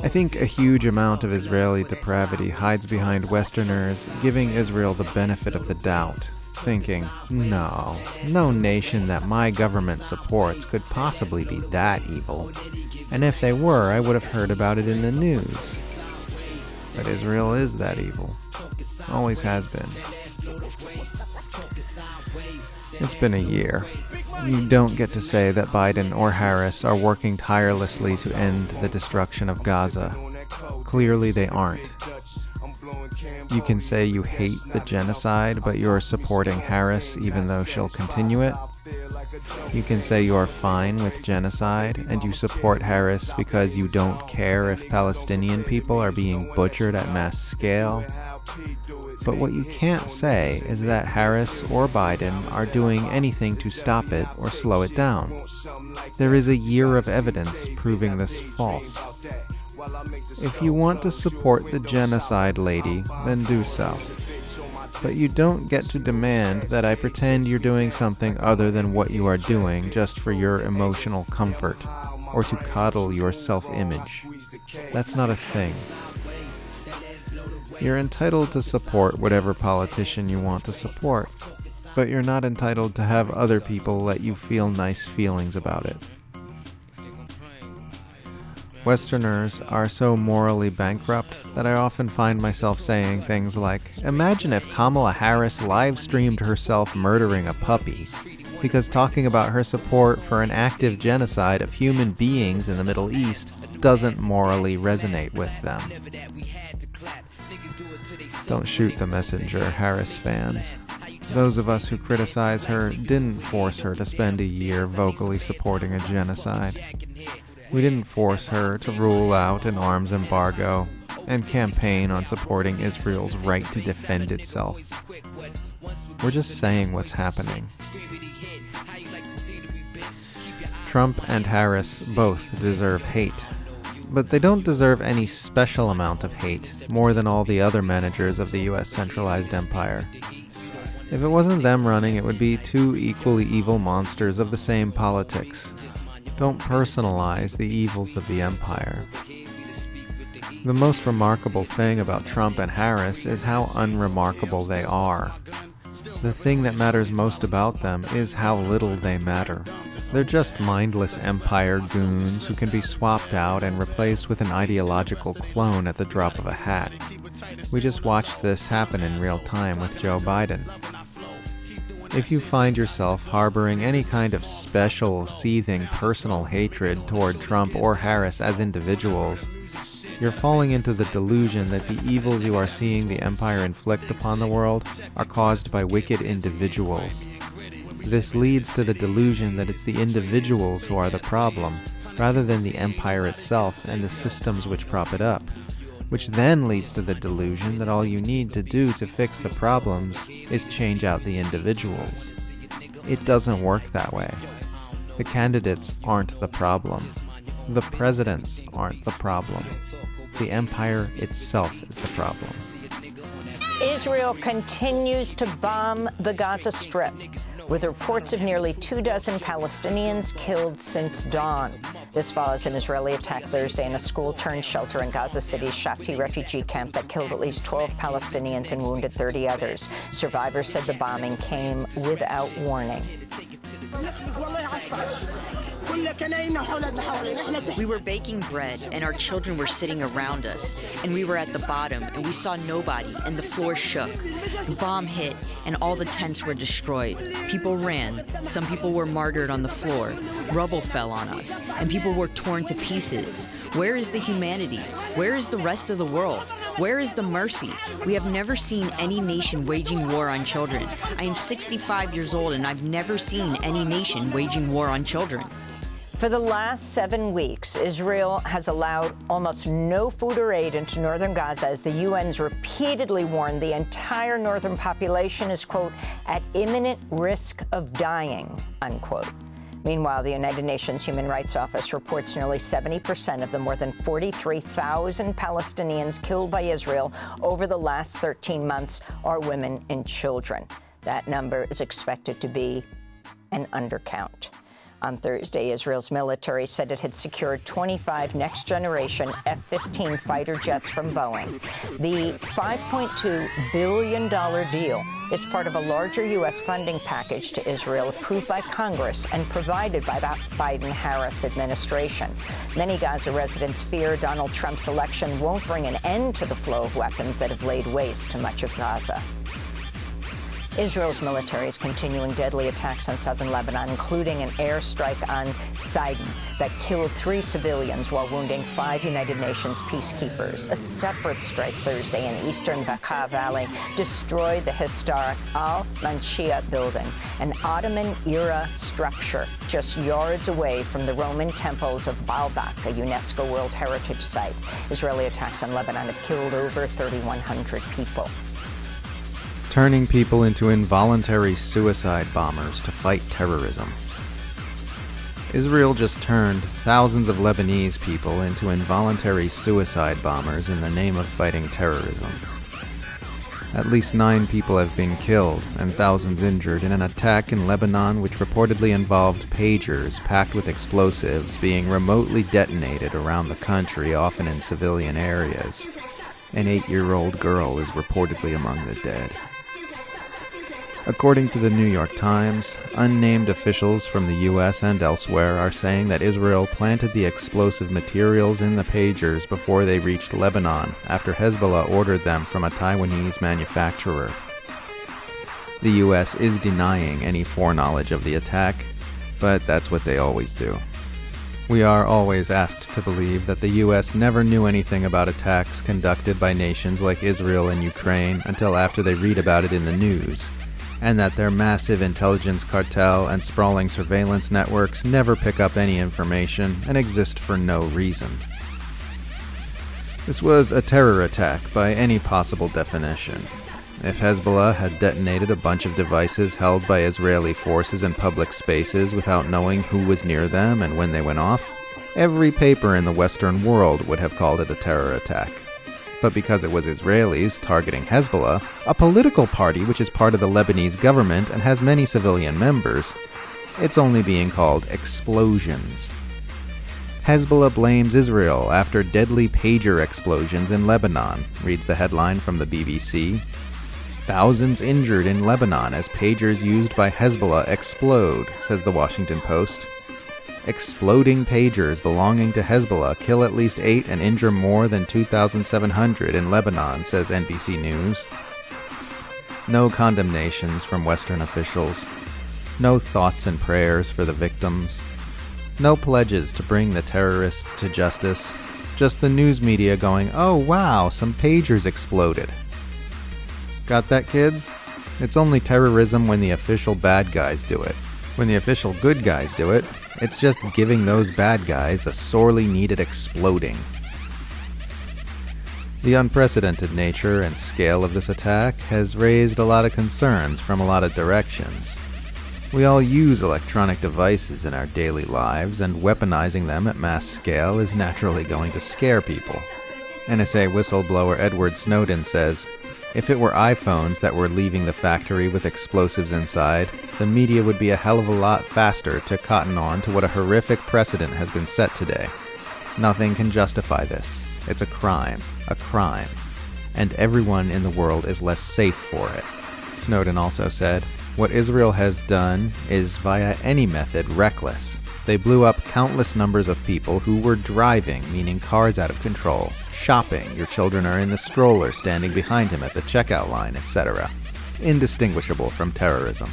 I think a huge amount of Israeli depravity hides behind Westerners giving Israel the benefit of the doubt, thinking, no nation that my government supports could possibly be that evil. And if they were, I would have heard about it in the news. But Israel is that evil. Always has been. It's been a year. You don't get to say that Biden or Harris are working tirelessly to end the destruction of Gaza. Clearly they aren't. You can say you hate the genocide, but you're supporting Harris even though she'll continue it. You can say you're fine with genocide, and you support Harris because you don't care if Palestinian people are being butchered at mass scale. But what you can't say is that Harris or Biden are doing anything to stop it or slow it down. There is a year of evidence proving this false. If you want to support the genocide lady, then do so. But you don't get to demand that I pretend you're doing something other than what you are doing just for your emotional comfort, or to coddle your self-image. That's not a thing. You're entitled to support whatever politician you want to support, but you're not entitled to have other people let you feel nice feelings about it. Westerners are so morally bankrupt that I often find myself saying things like, imagine if Kamala Harris live-streamed herself murdering a puppy, because talking about her support for an active genocide of human beings in the Middle East doesn't morally resonate with them. Don't shoot the messenger, Harris fans. Those of us who criticize her didn't force her to spend a year vocally supporting a genocide. We didn't force her to rule out an arms embargo and campaign on supporting Israel's right to defend itself. We're just saying what's happening. Trump and Harris both deserve hate, but they don't deserve any special amount of hate more than all the other managers of the U.S. centralized empire. If it wasn't them running, it would be two equally evil monsters of the same politics. Don't personalize the evils of the empire. The most remarkable thing about Trump and Harris is how unremarkable they are. The thing that matters most about them is how little they matter. They're just mindless empire goons who can be swapped out and replaced with an ideological clone at the drop of a hat. We just watched this happen in real time with Joe Biden. If you find yourself harboring any kind of special, seething personal hatred toward Trump or Harris as individuals, you're falling into the delusion that the evils you are seeing the empire inflict upon the world are caused by wicked individuals. This leads to the delusion that it's the individuals who are the problem, rather than the empire itself and the systems which prop it up, which then leads to the delusion that all you need to do to fix the problems is change out the individuals. It doesn't work that way. The candidates aren't the problem. The presidents aren't the problem. The empire itself is the problem. Israel continues to bomb the Gaza Strip, with reports of nearly 24 Palestinians killed since dawn. This follows an Israeli attack Thursday in a school-turned-shelter in Gaza City's Shati refugee camp that killed at least 12 Palestinians and wounded 30 others. Survivors said the bombing came without warning. We were baking bread, and our children were sitting around us, and we were at the bottom, and we saw nobody, and the floor shook. The bomb hit, and all the tents were destroyed. People ran. Some people were martyred on the floor. Rubble fell on us, and people were torn to pieces. Where is the humanity? Where is the rest of the world? Where is the mercy? We have never seen any nation waging war on children. I am 65 years old, and I've never seen any nation waging war on children. For the last 7 weeks, Israel has allowed almost no food or aid into northern Gaza as the UN's repeatedly warned the entire northern population is, quote, at imminent risk of dying, unquote. Meanwhile, the United Nations Human Rights Office reports nearly 70% of the more than 43,000 Palestinians killed by Israel over the last 13 months are women and children. That number is expected to be an undercount. On Thursday, Israel's military said it had secured 25 next-generation F-15 fighter jets from Boeing. The $5.2 billion deal is part of a larger U.S. funding package to Israel approved by Congress and provided by the Biden-Harris administration. Many Gaza residents fear Donald Trump's election won't bring an end to the flow of weapons that have laid waste to much of Gaza. Israel's military is continuing deadly attacks on southern Lebanon, including an airstrike on Sidon that killed 3 civilians while wounding 5 United Nations peacekeepers. A separate strike Thursday in eastern Bekaa Valley destroyed the historic Al-Manshia building, an Ottoman-era structure just yards away from the Roman temples of Baalbek, a UNESCO World Heritage Site. Israeli attacks on Lebanon have killed over 3,100 people. Turning people into involuntary suicide bombers to fight terrorism. Israel just turned thousands of Lebanese people into involuntary suicide bombers in the name of fighting terrorism. At least 9 people have been killed and thousands injured in an attack in Lebanon which reportedly involved pagers packed with explosives being remotely detonated around the country, often in civilian areas. An 8-year-old girl is reportedly among the dead. According to the New York Times, unnamed officials from the U.S. and elsewhere are saying that Israel planted the explosive materials in the pagers before they reached Lebanon after Hezbollah ordered them from a Taiwanese manufacturer. The U.S. is denying any foreknowledge of the attack, but that's what they always do. We are always asked to believe that the US never knew anything about attacks conducted by nations like Israel and Ukraine until after they read about it in the news, and that their massive intelligence cartel and sprawling surveillance networks never pick up any information and exist for no reason. This was a terror attack by any possible definition. If Hezbollah had detonated a bunch of devices held by Israeli forces in public spaces without knowing who was near them and when they went off, every paper in the Western world would have called it a terror attack. But because it was Israelis targeting Hezbollah, a political party which is part of the Lebanese government and has many civilian members, it's only being called explosions. Hezbollah blames Israel after deadly pager explosions in Lebanon, reads the headline from the BBC. Thousands injured in Lebanon as pagers used by Hezbollah explode, says the Washington Post. Exploding pagers belonging to Hezbollah kill at least 8 and injure more than 2,700 in Lebanon, says NBC News. No condemnations from Western officials. No thoughts and prayers for the victims. No pledges to bring the terrorists to justice. Just the news media going, "Oh wow, some pagers exploded." Got that, kids? It's only terrorism when the official bad guys do it. When the official good guys do it, it's just giving those bad guys a sorely needed exploding. The unprecedented nature and scale of this attack has raised a lot of concerns from a lot of directions. We all use electronic devices in our daily lives, and weaponizing them at mass scale is naturally going to scare people. NSA whistleblower Edward Snowden says, "If it were iPhones that were leaving the factory with explosives inside, the media would be a hell of a lot faster to cotton on to what a horrific precedent has been set today. Nothing can justify this. It's a crime, and everyone in the world is less safe for it." Snowden also said, "What Israel has done is, via any method, reckless. They blew up countless numbers of people who were driving, meaning cars out of control, shopping, your children are in the stroller standing behind him at the checkout line, etc. Indistinguishable from terrorism."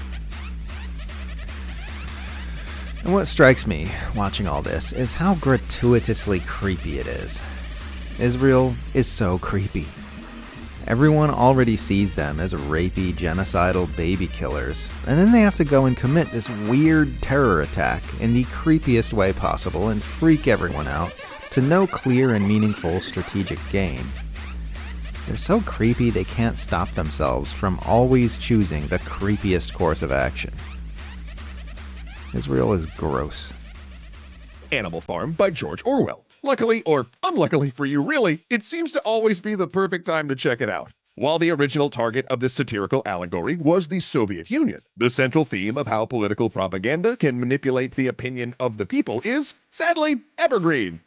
And what strikes me, watching all this, is how gratuitously creepy it is. Israel is so creepy. Everyone already sees them as rapey, genocidal baby killers, and then they have to go and commit this weird terror attack in the creepiest way possible and freak everyone out to no clear and meaningful strategic gain. They're so creepy they can't stop themselves from always choosing the creepiest course of action. Israel is gross. Animal Farm by George Orwell. Luckily, or unluckily for you really, it seems to always be the perfect time to check it out. While the original target of this satirical allegory was the Soviet Union, the central theme of how political propaganda can manipulate the opinion of the people is, sadly, evergreen.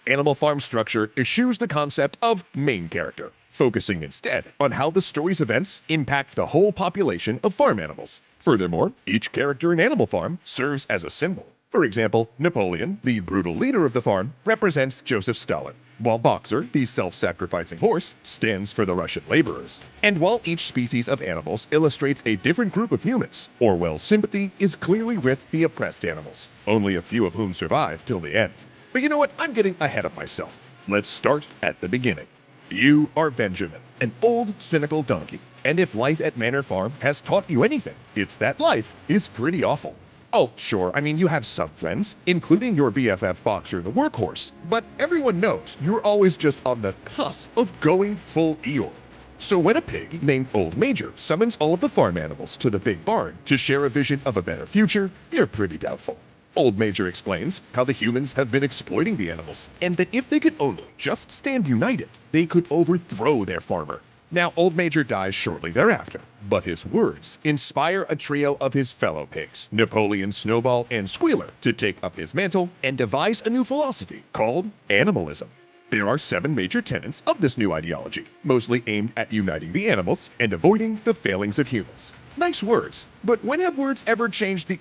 Animal Farm's structure eschews the concept of main character, focusing instead on how the story's events impact the whole population of farm animals. Furthermore, each character in Animal Farm serves as a symbol. For example, Napoleon, the brutal leader of the farm, represents Joseph Stalin, while Boxer, the self-sacrificing horse, stands for the Russian laborers. And while each species of animals illustrates a different group of humans, Orwell's sympathy is clearly with the oppressed animals, only a few of whom survive till the end. But you know what? I'm getting ahead of myself. Let's start at the beginning. You are Benjamin, an old, cynical donkey. And if life at Manor Farm has taught you anything, it's that life is pretty awful. Oh, sure, I mean, you have some friends, including your BFF Boxer the workhorse, but everyone knows you're always just on the cusp of going full Eeyore. So when a pig named Old Major summons all of the farm animals to the big barn to share a vision of a better future, you're pretty doubtful. Old Major explains how the humans have been exploiting the animals, and that if they could only just stand united, they could overthrow their farmer. Now, Old Major dies shortly thereafter, but his words inspire a trio of his fellow pigs, Napoleon, Snowball, and Squealer, to take up his mantle and devise a new philosophy called animalism. There are 7 major tenets of this new ideology, mostly aimed at uniting the animals and avoiding the failings of humans. Nice words, but when have words ever changed the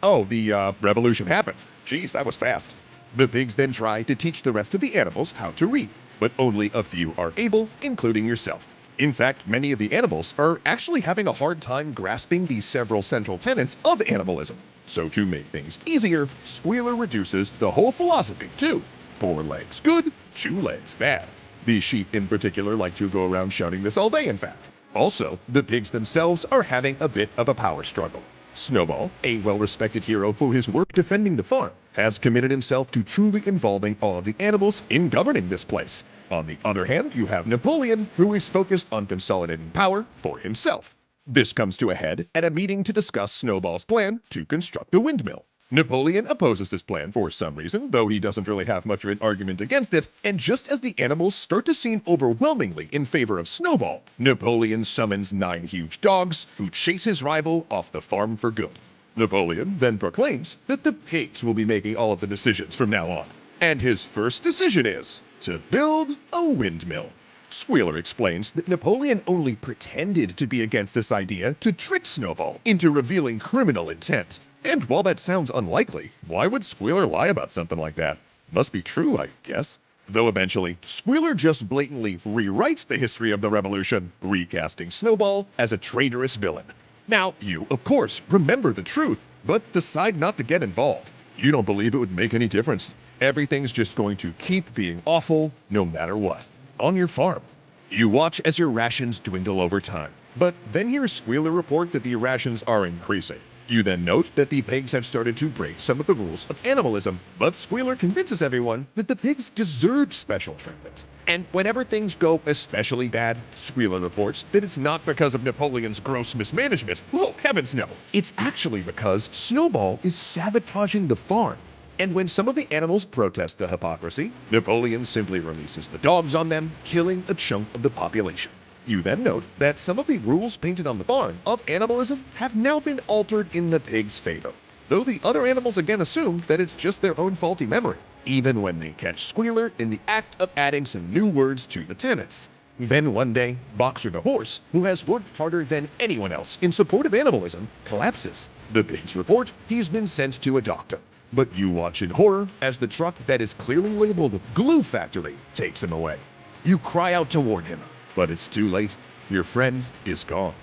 revolution happened? Geez, that was fast. The pigs then try to teach the rest of the animals how to read, but only a few are able, including yourself. In fact, many of the animals are actually having a hard time grasping the several central tenets of animalism. So to make things easier, Squealer reduces the whole philosophy to 4 legs good, 2 legs bad. The sheep in particular like to go around shouting this all day, in fact. Also, the pigs themselves are having a bit of a power struggle. Snowball, a well-respected hero for his work defending the farm, has committed himself to truly involving all of the animals in governing this place. On the other hand, you have Napoleon, who is focused on consolidating power for himself. This comes to a head at a meeting to discuss Snowball's plan to construct a windmill. Napoleon opposes this plan for some reason, though he doesn't really have much of an argument against it, and just as the animals start to seem overwhelmingly in favor of Snowball, Napoleon summons 9 huge dogs who chase his rival off the farm for good. Napoleon then proclaims that the pigs will be making all of the decisions from now on, and his first decision is to build a windmill. Squealer explains that Napoleon only pretended to be against this idea to trick Snowball into revealing criminal intent. And while that sounds unlikely, why would Squealer lie about something like that? Must be true, I guess. Though eventually, Squealer just blatantly rewrites the history of the revolution, recasting Snowball as a traitorous villain. Now, you, of course, remember the truth, but decide not to get involved. You don't believe it would make any difference. Everything's just going to keep being awful, no matter what. On your farm. You watch as your rations dwindle over time, but then hear Squealer report that the rations are increasing. You then note that the pigs have started to break some of the rules of animalism, but Squealer convinces everyone that the pigs deserve special treatment. And whenever things go especially bad, Squealer reports that it's not because of Napoleon's gross mismanagement. Oh, heavens no. It's actually because Snowball is sabotaging the farm. And when some of the animals protest the hypocrisy, Napoleon simply releases the dogs on them, killing a chunk of the population. You then note that some of the rules painted on the barn of animalism have now been altered in the pig's favor, though the other animals again assume that it's just their own faulty memory, even when they catch Squealer in the act of adding some new words to the tenets. Then one day, Boxer the horse, who has worked harder than anyone else in support of animalism, collapses. The pigs report he's been sent to a doctor, but you watch in horror as the truck that is clearly labeled Glue Factory takes him away. You cry out to warn him, but it's too late. Your friend is gone.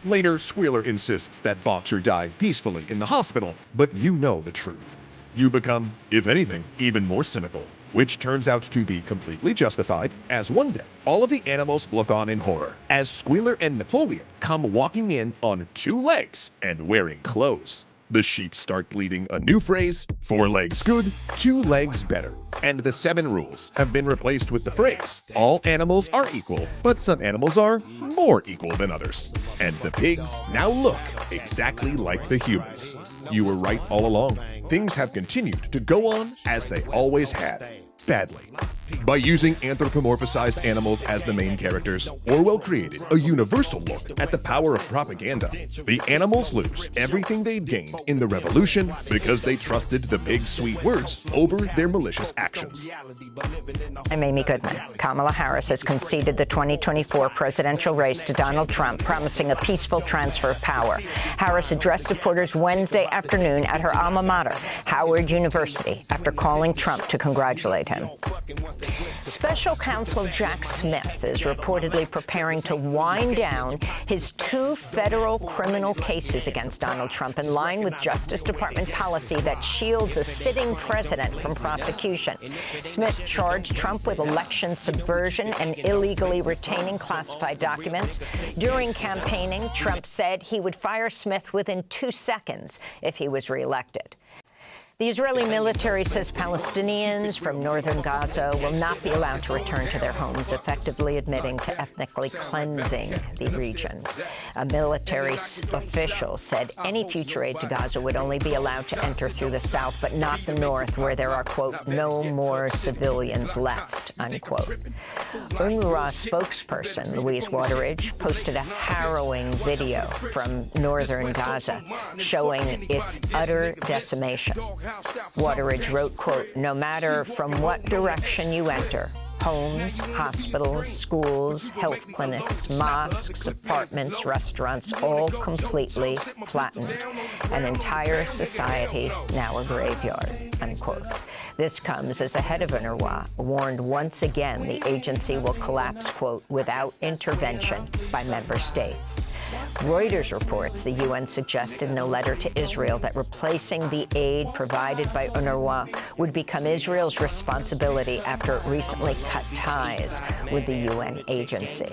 Later, Squealer insists that Boxer died peacefully in the hospital, but you know the truth. You become, if anything, even more cynical, which turns out to be completely justified, as one day, all of the animals look on in horror as Squealer and Napoleon come walking in on 2 legs and wearing clothes. The sheep start bleating a new phrase, 4 legs good, 2 legs better. And the 7 rules have been replaced with the phrase, all animals are equal, but some animals are more equal than others. And the pigs now look exactly like the humans. You were right all along. Things have continued to go on as they always had. Badly. By using anthropomorphized animals as the main characters, Orwell created a universal look at the power of propaganda. The animals lose everything they'd gained in the revolution because they trusted the pig's sweet words over their malicious actions. I'm Amy Goodman. Kamala Harris has conceded the 2024 presidential race to Donald Trump, promising a peaceful transfer of power. Harris addressed supporters Wednesday afternoon at her alma mater, Howard University, after calling Trump to congratulate him. Special counsel Jack Smith is reportedly preparing to wind down his 2 federal criminal cases against Donald Trump in line with Justice Department policy that shields a sitting president from prosecution. Smith charged Trump with election subversion and illegally retaining classified documents. During campaigning, Trump said he would fire Smith within 2 seconds if he was reelected. The Israeli military says Palestinians from northern Gaza will not be allowed to return to their homes, effectively admitting to ethnically cleansing the region. A military official said any future aid to Gaza would only be allowed to enter through the south, but not the north, where there are, quote, no more civilians left, unquote. UNRWA spokesperson Louise Wateridge posted a harrowing video from northern Gaza showing its utter decimation. Wateridge wrote, quote, no matter from what direction you enter, homes, hospitals, schools, health clinics, mosques, apartments, restaurants, all completely flattened. An entire society now a graveyard, unquote. This comes as the head of UNRWA warned once again the agency will collapse, quote, without intervention by member states. Reuters reports the UN suggested in a letter to Israel that replacing the aid provided by UNRWA would become Israel's responsibility after it recently cut ties with the UN agency.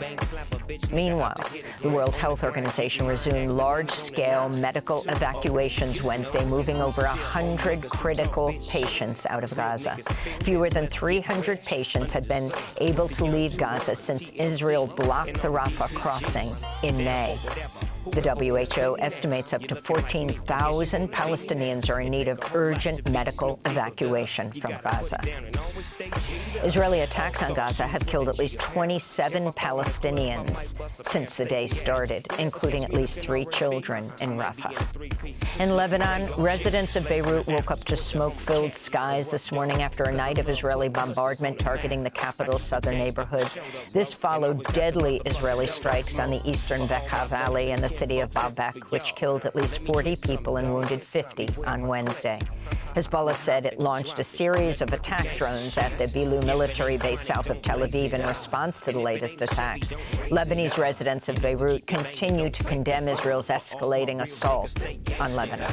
Meanwhile, the World Health Organization resumed large-scale medical evacuations Wednesday, moving over 100 critical patients out of Gaza. Fewer than 300 patients had been able to leave Gaza since Israel blocked the Rafah crossing in May. The WHO estimates up to 14,000 Palestinians are in need of urgent medical evacuation from Gaza. Israeli attacks on Gaza have killed at least 27 Palestinians since the day started, including at least 3 children in Rafah. In Lebanon, residents of Beirut woke up to smoke-filled skies this morning after a night of Israeli bombardment targeting the capital's southern neighborhoods. This followed deadly Israeli strikes on the eastern Bekaa Valley and the city of Baalbek, which killed at least 40 people and wounded 50 on Wednesday. Hezbollah said it launched a series of attack drones at the Bilu military base south of Tel Aviv in response to the latest attacks. Lebanese residents of Beirut continue to condemn Israel's escalating assault on Lebanon.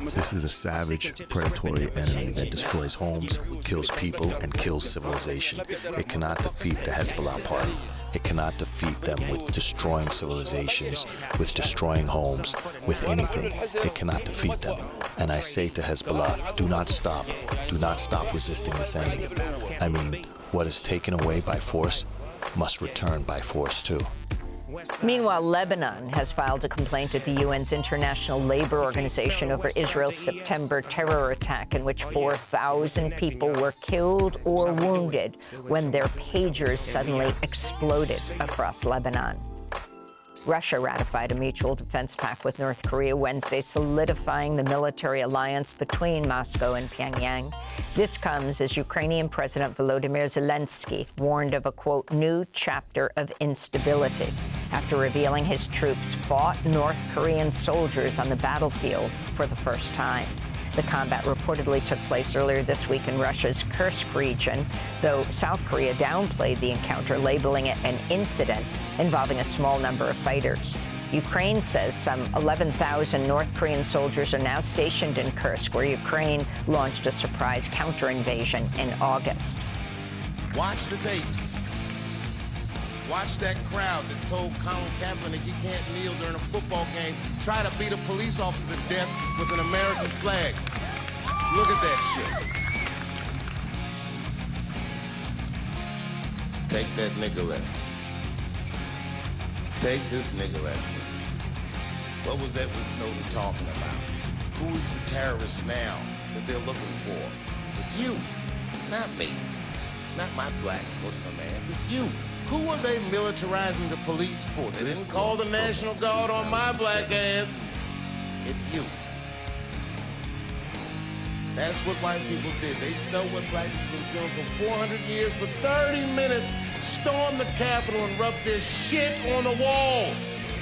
This is a savage, predatory enemy that destroys homes, kills people, and kills civilization. It cannot defeat the Hezbollah party. It cannot defeat them with destroying civilizations, with destroying homes, with anything. It cannot defeat them. And I say to Hezbollah, do not stop. Do not stop resisting this enemy. I mean, what is taken away by force must return by force too. Meanwhile, Lebanon has filed a complaint at the UN's International Labor Organization over Israel's September terror attack, in which 4,000 people were killed or wounded when their pagers suddenly exploded across Lebanon. Russia ratified a mutual defense pact with North Korea Wednesday, solidifying the military alliance between Moscow and Pyongyang. This comes as Ukrainian President Volodymyr Zelensky warned of a, quote, new chapter of instability after revealing his troops fought North Korean soldiers on the battlefield for the first time. The combat reportedly took place earlier this week in Russia's Kursk region, though South Korea downplayed the encounter, labeling it an incident involving a small number of fighters. Ukraine says some 11,000 North Korean soldiers are now stationed in Kursk, where Ukraine launched a surprise counter-invasion in August. Watch the tapes. Watch that crowd that told Colin Kaepernick he can't kneel during a football game, try to beat a police officer to death with an American flag. Look at that shit. Take that nigga lesson. Take this nigga lesson. What was Edward Snowden talking about? Who is the terrorist now that they're looking for? It's you, not me. Not my black Muslim ass, it's you. Who are they militarizing the police for? They didn't call the National Guard on my black ass. It's you. That's what white people did. They felt what black people have done for 400 years. For 30 minutes, stormed the Capitol and rubbed their shit on the walls.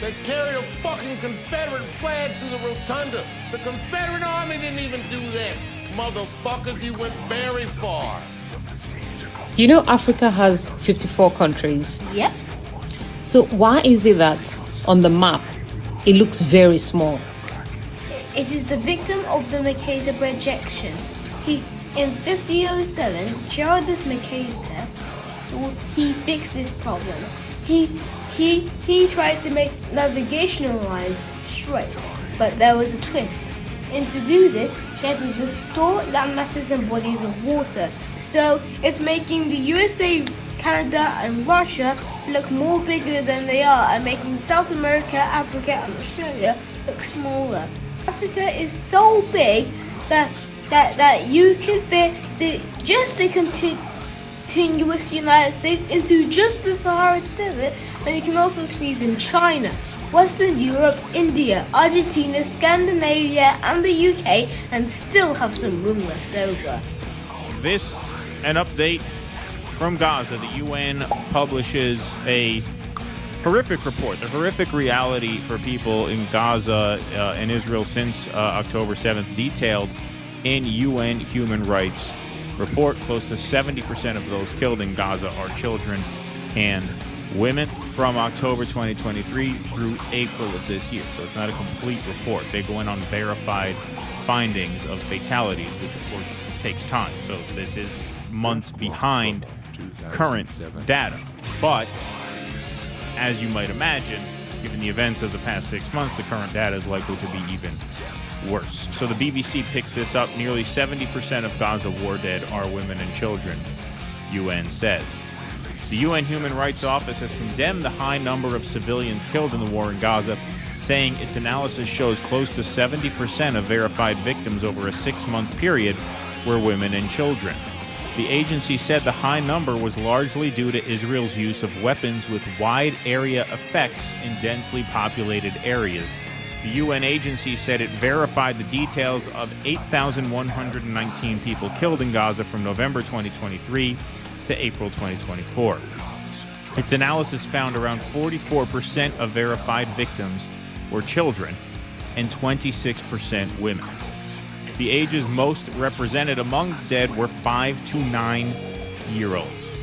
They carried a fucking Confederate flag through the rotunda. The Confederate Army didn't even do that. Motherfuckers, you went very far. You know, Africa has 54 countries. Yep. So why is it that on the map, it looks very small? It is the victim of the Mercator projection. In 5007, Gerardus Mercator, he fixed this problem. He tried to make navigational lines straight, but there was a twist. And to do this, he had to restore landmasses and bodies of water. So it's making the USA, Canada, and Russia look more bigger than they are, and making South America, Africa, and Australia look smaller. Africa is so big that you can fit the contiguous United States into just the Sahara Desert, and you can also squeeze in China, Western Europe, India, Argentina, Scandinavia, and the UK, and still have some room left over. This, an update from Gaza. The UN publishes a horrific report, the horrific reality for people in Gaza and Israel since October 7th, detailed in UN Human Rights report. Close to 70% of those killed in Gaza are children and women from October 2023 through April of this year. So it's not a complete report. They go in on verified findings of fatalities, which of course takes time. So this is months behind current data. But as you might imagine, given the events of the past 6 months, the current data is likely to be even worse. So the BBC picks this up. Nearly 70% of Gaza war dead are women and children, UN says. The UN Human Rights Office has condemned the high number of civilians killed in the war in Gaza, saying its analysis shows close to 70% of verified victims over a 6-month period were women and children. The agency said the high number was largely due to Israel's use of weapons with wide area effects in densely populated areas. The UN agency said it verified the details of 8,119 people killed in Gaza from November 2023 to April 2024. Its analysis found around 44% of verified victims were children and 26% women. The ages most represented among the dead were 5 to 9-year-olds.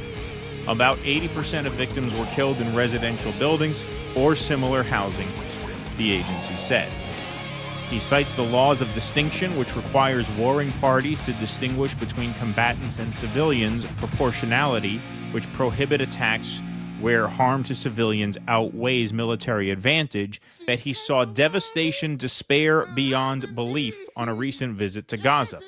About 80% of victims were killed in residential buildings or similar housing, the agency said. He cites the laws of distinction, which requires warring parties to distinguish between combatants and civilians, proportionality, which prohibit attacks where harm to civilians outweighs military advantage, that he saw devastation, despair beyond belief on a recent visit to Gaza.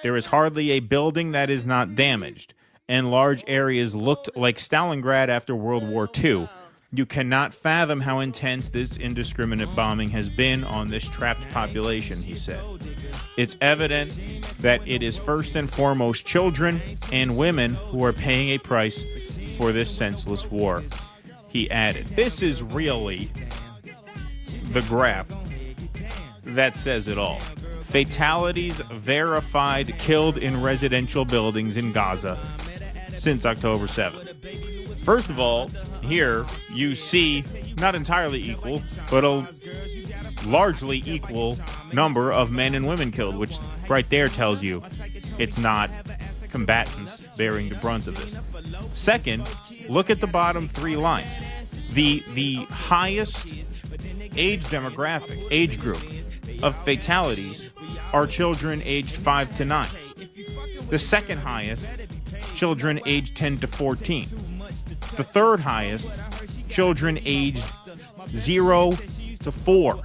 There is hardly a building that is not damaged, and large areas looked like Stalingrad after World War II. You cannot fathom how intense this indiscriminate bombing has been on this trapped population, he said. It's evident that it is first and foremost children and women who are paying a price for this senseless war, he added. This is really the graph that says it all. Fatalities verified killed in residential buildings in Gaza since October 7th. First of all, here you see not entirely equal, but a largely equal number of men and women killed, which right there tells you it's not combatants bearing the brunt of this. Second, look at the bottom 3 lines. The highest age demographic, age group of fatalities are children aged 5 to 9. The second highest, children aged 10 to 14. The third highest, children aged 0 to 4.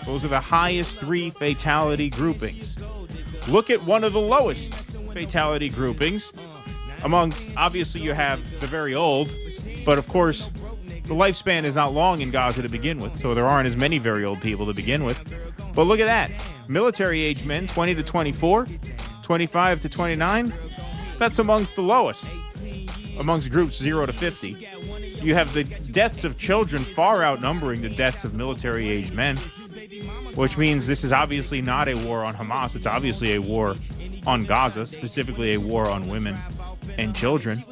Those are the highest 3 fatality groupings. Look at one of the lowest fatality groupings. Amongst, obviously, you have the very old, but of course, the lifespan is not long in Gaza to begin with, so there aren't as many very old people to begin with. But look at that. Military-age men, 20 to 24, 25 to 29, that's amongst the lowest. Amongst groups 0 to 50. You have the deaths of children far outnumbering the deaths of military-aged men, which means this is obviously not a war on Hamas. It's obviously a war on Gaza, specifically a war on women and children.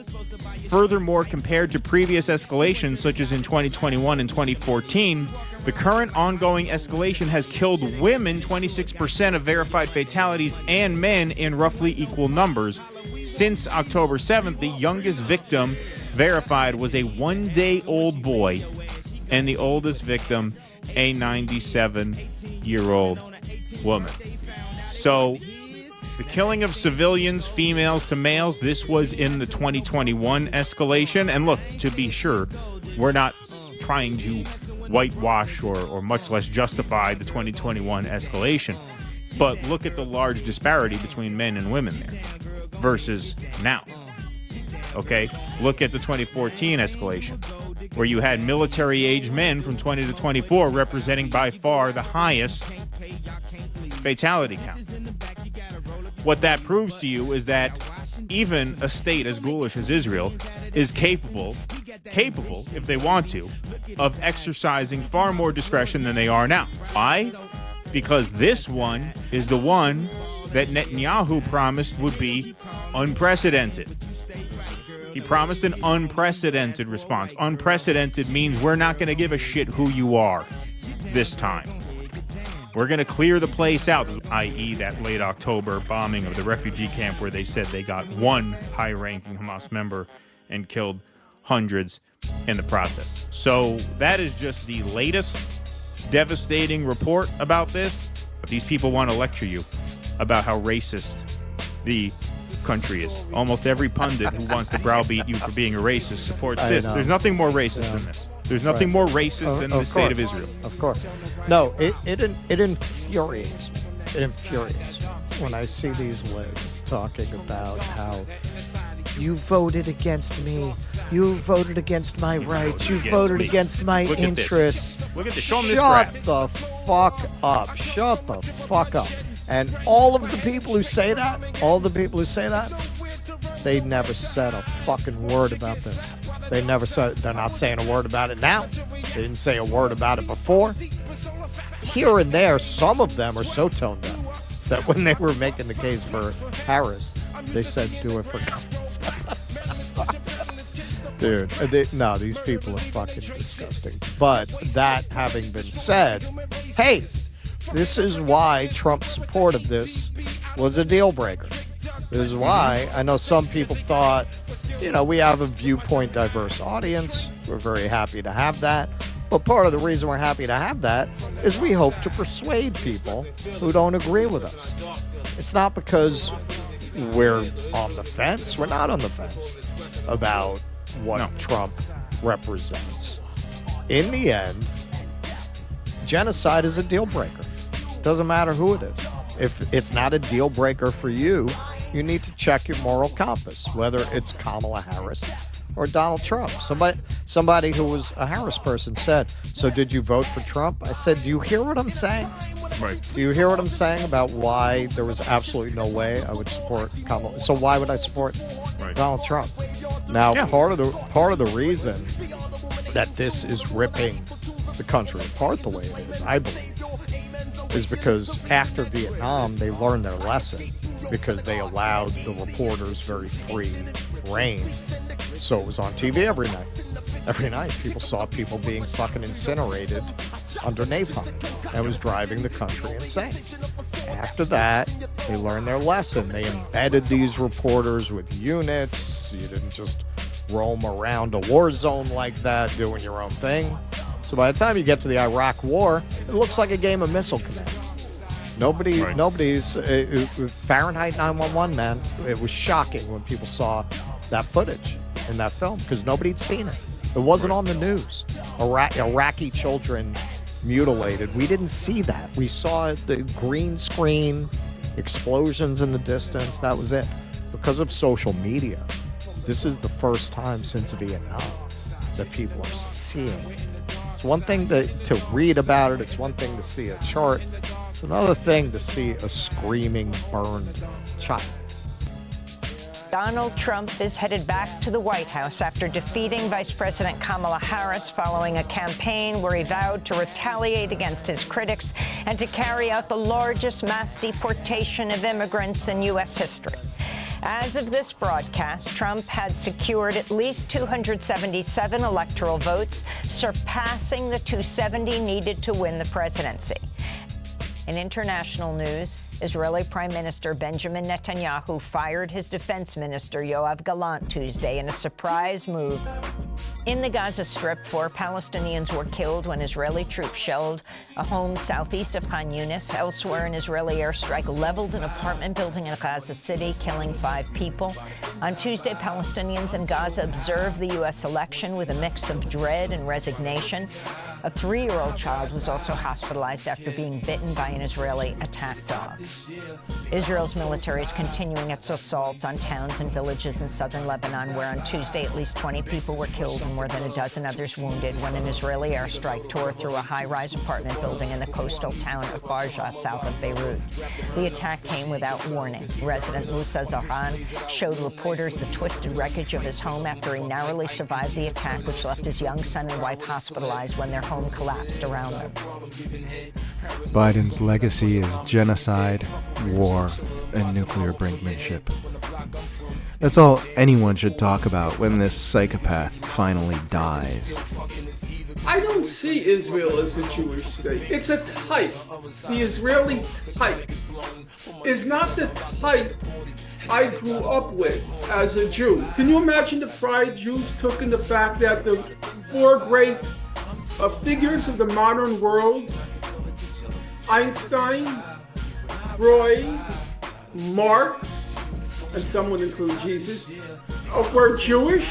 Furthermore, compared to previous escalations, such as in 2021 and 2014, the current ongoing escalation has killed women 26% of verified fatalities and men in roughly equal numbers. Since October 7th, the youngest victim verified was a 1-day-old boy, and the oldest victim, a 97-year-old woman. So, the killing of civilians, females to males, this was in the 2021 escalation. And look, to be sure, we're not trying to whitewash or much less justify the 2021 escalation. But look at the large disparity between men and women there versus now. Okay? Look at the 2014 escalation, where you had military-aged men from 20 to 24 representing by far the highest fatality count. What that proves to you is that even a state as ghoulish as Israel is capable, if they want to, of exercising far more discretion than they are now. Why? Because this one is the one that Netanyahu promised would be unprecedented. He promised an unprecedented response. Unprecedented means we're not going to give a shit who you are this time. We're going to clear the place out, i.e. that late October bombing of the refugee camp where they said they got one high-ranking Hamas member and killed hundreds in the process. So that is just the latest devastating report about this. But these people want to lecture you about how racist the country is. Almost every pundit who wants to browbeat you for being a racist supports this. There's nothing more racist than this. There's nothing more racist than the state of Israel. Of course. No, it infuriates me. It infuriates me when I see these libs talking about how you voted against me, you voted against my rights, you voted against my interests. Look at this. Show them this graph. Shut the fuck up. Shut the fuck up. And all of the people who say that, they never said a fucking word about this. They never said, they're not saying a word about it now. They didn't say a word about it before. Here and there, some of them are so toned down that when they were making the case for Harris, they said, do it for God's sake. Dude, these people are fucking disgusting. But that having been said, hey, this is why Trump's support of this was a deal breaker. This is why I know some people thought, we have a viewpoint diverse audience. We're very happy to have that. But part of the reason we're happy to have that is we hope to persuade people who don't agree with us. It's not because we're on the fence. We're not on the fence about what Trump represents. In the end, genocide is a deal breaker. Doesn't matter who it is. If it's not a deal breaker for you, you need to check your moral compass, whether it's Kamala Harris or Donald Trump. Somebody who was a Harris person said, so did you vote for Trump? I said, do you hear what I'm saying? Right. Do you hear what I'm saying about why there was absolutely no way I would support Kamala? So why would I support Donald Trump? Now, part of the reason that this is ripping the country apart the way it is, I believe, is because after Vietnam, they learned their lesson because they allowed the reporters very free reign. So it was on TV every night. Every night, people saw people being fucking incinerated under napalm. That was driving the country insane. After that, they learned their lesson. They embedded these reporters with units. You didn't just roam around a war zone like that, doing your own thing. So by the time you get to the Iraq War, it looks like a game of Missile Command. Nobody's Fahrenheit 9/11, man. It was shocking when people saw that footage in that film because nobody'd seen it. It wasn't on the news. Iraqi children mutilated. We didn't see that. We saw the green screen, explosions in the distance. That was it. Because of social media, this is the first time since Vietnam that people are seeing it. It's one thing to read about it. It's one thing to see a chart. It's another thing to see a screaming, burned child. Donald Trump is headed back to the White House after defeating Vice President Kamala Harris following a campaign where he vowed to retaliate against his critics and to carry out the largest mass deportation of immigrants in U.S. history. As of this broadcast, Trump had secured at least 277 electoral votes, surpassing the 270 needed to win the presidency. In international news, Israeli Prime Minister Benjamin Netanyahu fired his defense minister Yoav Gallant Tuesday in a surprise move. In the Gaza Strip, 4 Palestinians were killed when Israeli troops shelled a home southeast of Khan Yunis. Elsewhere, an Israeli airstrike leveled an apartment building in Gaza City, killing 5 people. On Tuesday, Palestinians in Gaza observed the U.S. election with a mix of dread and resignation. A 3-year-old child was also hospitalized after being bitten by an Israeli attack dog. Israel's military is continuing its assault on towns and villages in southern Lebanon, where on Tuesday at least 20 people were killed and more than a dozen others wounded when an Israeli airstrike tore through a high-rise apartment building in the coastal town of Barja, south of Beirut. The attack came without warning. Resident Musa Zahan showed reporters the twisted wreckage of his home after he narrowly survived the attack, which left his young son and wife hospitalized when their home collapsed around them. Biden's legacy is genocide, war, and nuclear brinkmanship. That's all anyone should talk about when this psychopath finally dies. I don't see Israel as a Jewish state. It's a type. The Israeli type is not the type I grew up with as a Jew. Can you imagine the pride Jews took in the fact that the four great figures of the modern world, Einstein, Freud, Marx, and some would include Jesus, were Jewish?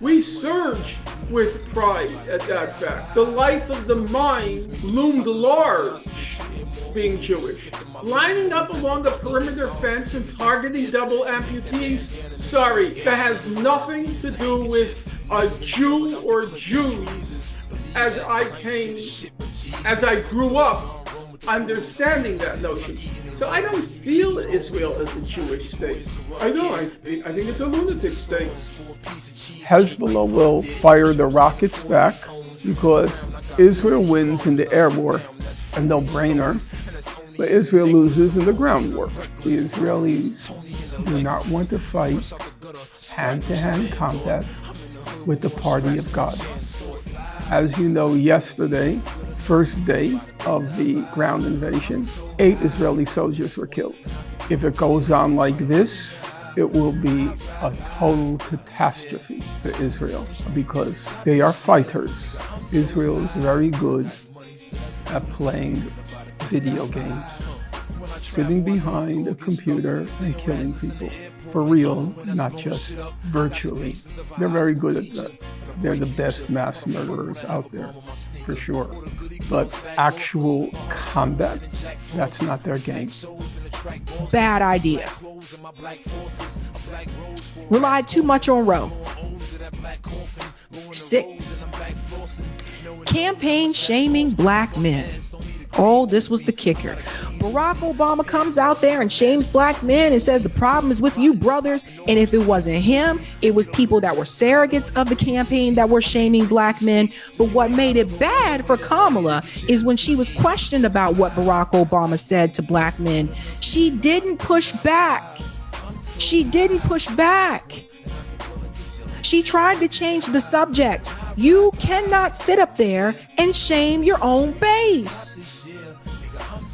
We surged with pride at that fact. The life of the mind loomed large, being Jewish. Lining up along a perimeter fence and targeting double amputees, sorry, that has nothing to do with a Jew or Jews as I grew up understanding that notion. So I don't feel Israel as a Jewish state. I don't. I think it's a lunatic state. Hezbollah will fire the rockets back because Israel wins in the air war, a no-brainer, but Israel loses in the ground war. The Israelis do not want to fight hand-to-hand combat with the party of God. As you know, yesterday, first day of the ground invasion, 8 Israeli soldiers were killed. If it goes on like this, it will be a total catastrophe for Israel because they are fighters. Israel is very good at playing video games, sitting behind a computer and killing people. For real, not just virtually. They're very good at that. They're the best mass murderers out there, for sure. But actual combat, that's not their game. Bad idea. Relied too much on Roe. 6. Campaign shaming black men. Oh, this was the kicker. Barack Obama comes out there and shames black men and says the problem is with you brothers. And if it wasn't him, it was people that were surrogates of the campaign that were shaming black men. But what made it bad for Kamala is when she was questioned about what Barack Obama said to black men, she didn't push back. She didn't push back. She tried to change the subject. You cannot sit up there and shame your own base.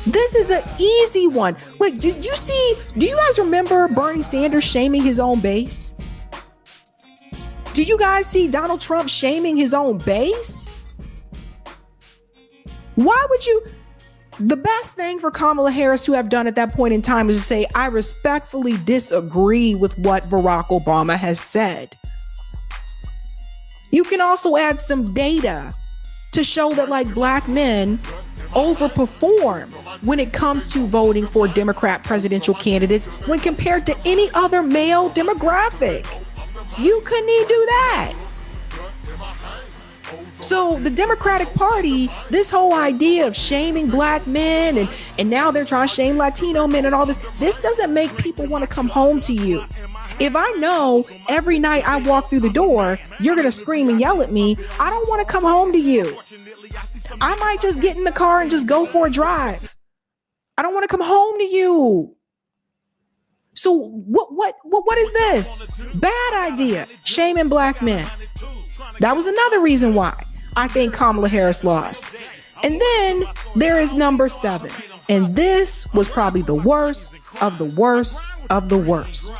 This is an easy one. Like, do you guys remember Bernie Sanders shaming his own base? Do you guys see Donald Trump shaming his own base? Why would you? The best thing for Kamala Harris to have done at that point in time is to say, I respectfully disagree with what Barack Obama has said. You can also add some data to show that like black men overperform when it comes to voting for Democrat presidential candidates when compared to any other male demographic. You couldn't even do that. So the Democratic Party, this whole idea of shaming black men and now they're trying to shame Latino men and all this doesn't make people want to come home to you. If I know every night I walk through the door, you're going to scream and yell at me, I don't want to come home to you. I might just get in the car and just go for a drive. I don't want to come home to you. So what is this? Bad idea. Shaming black men. That was another reason why I think Kamala Harris lost. And then there is number 7. And this was probably the worst of the worst of the worst.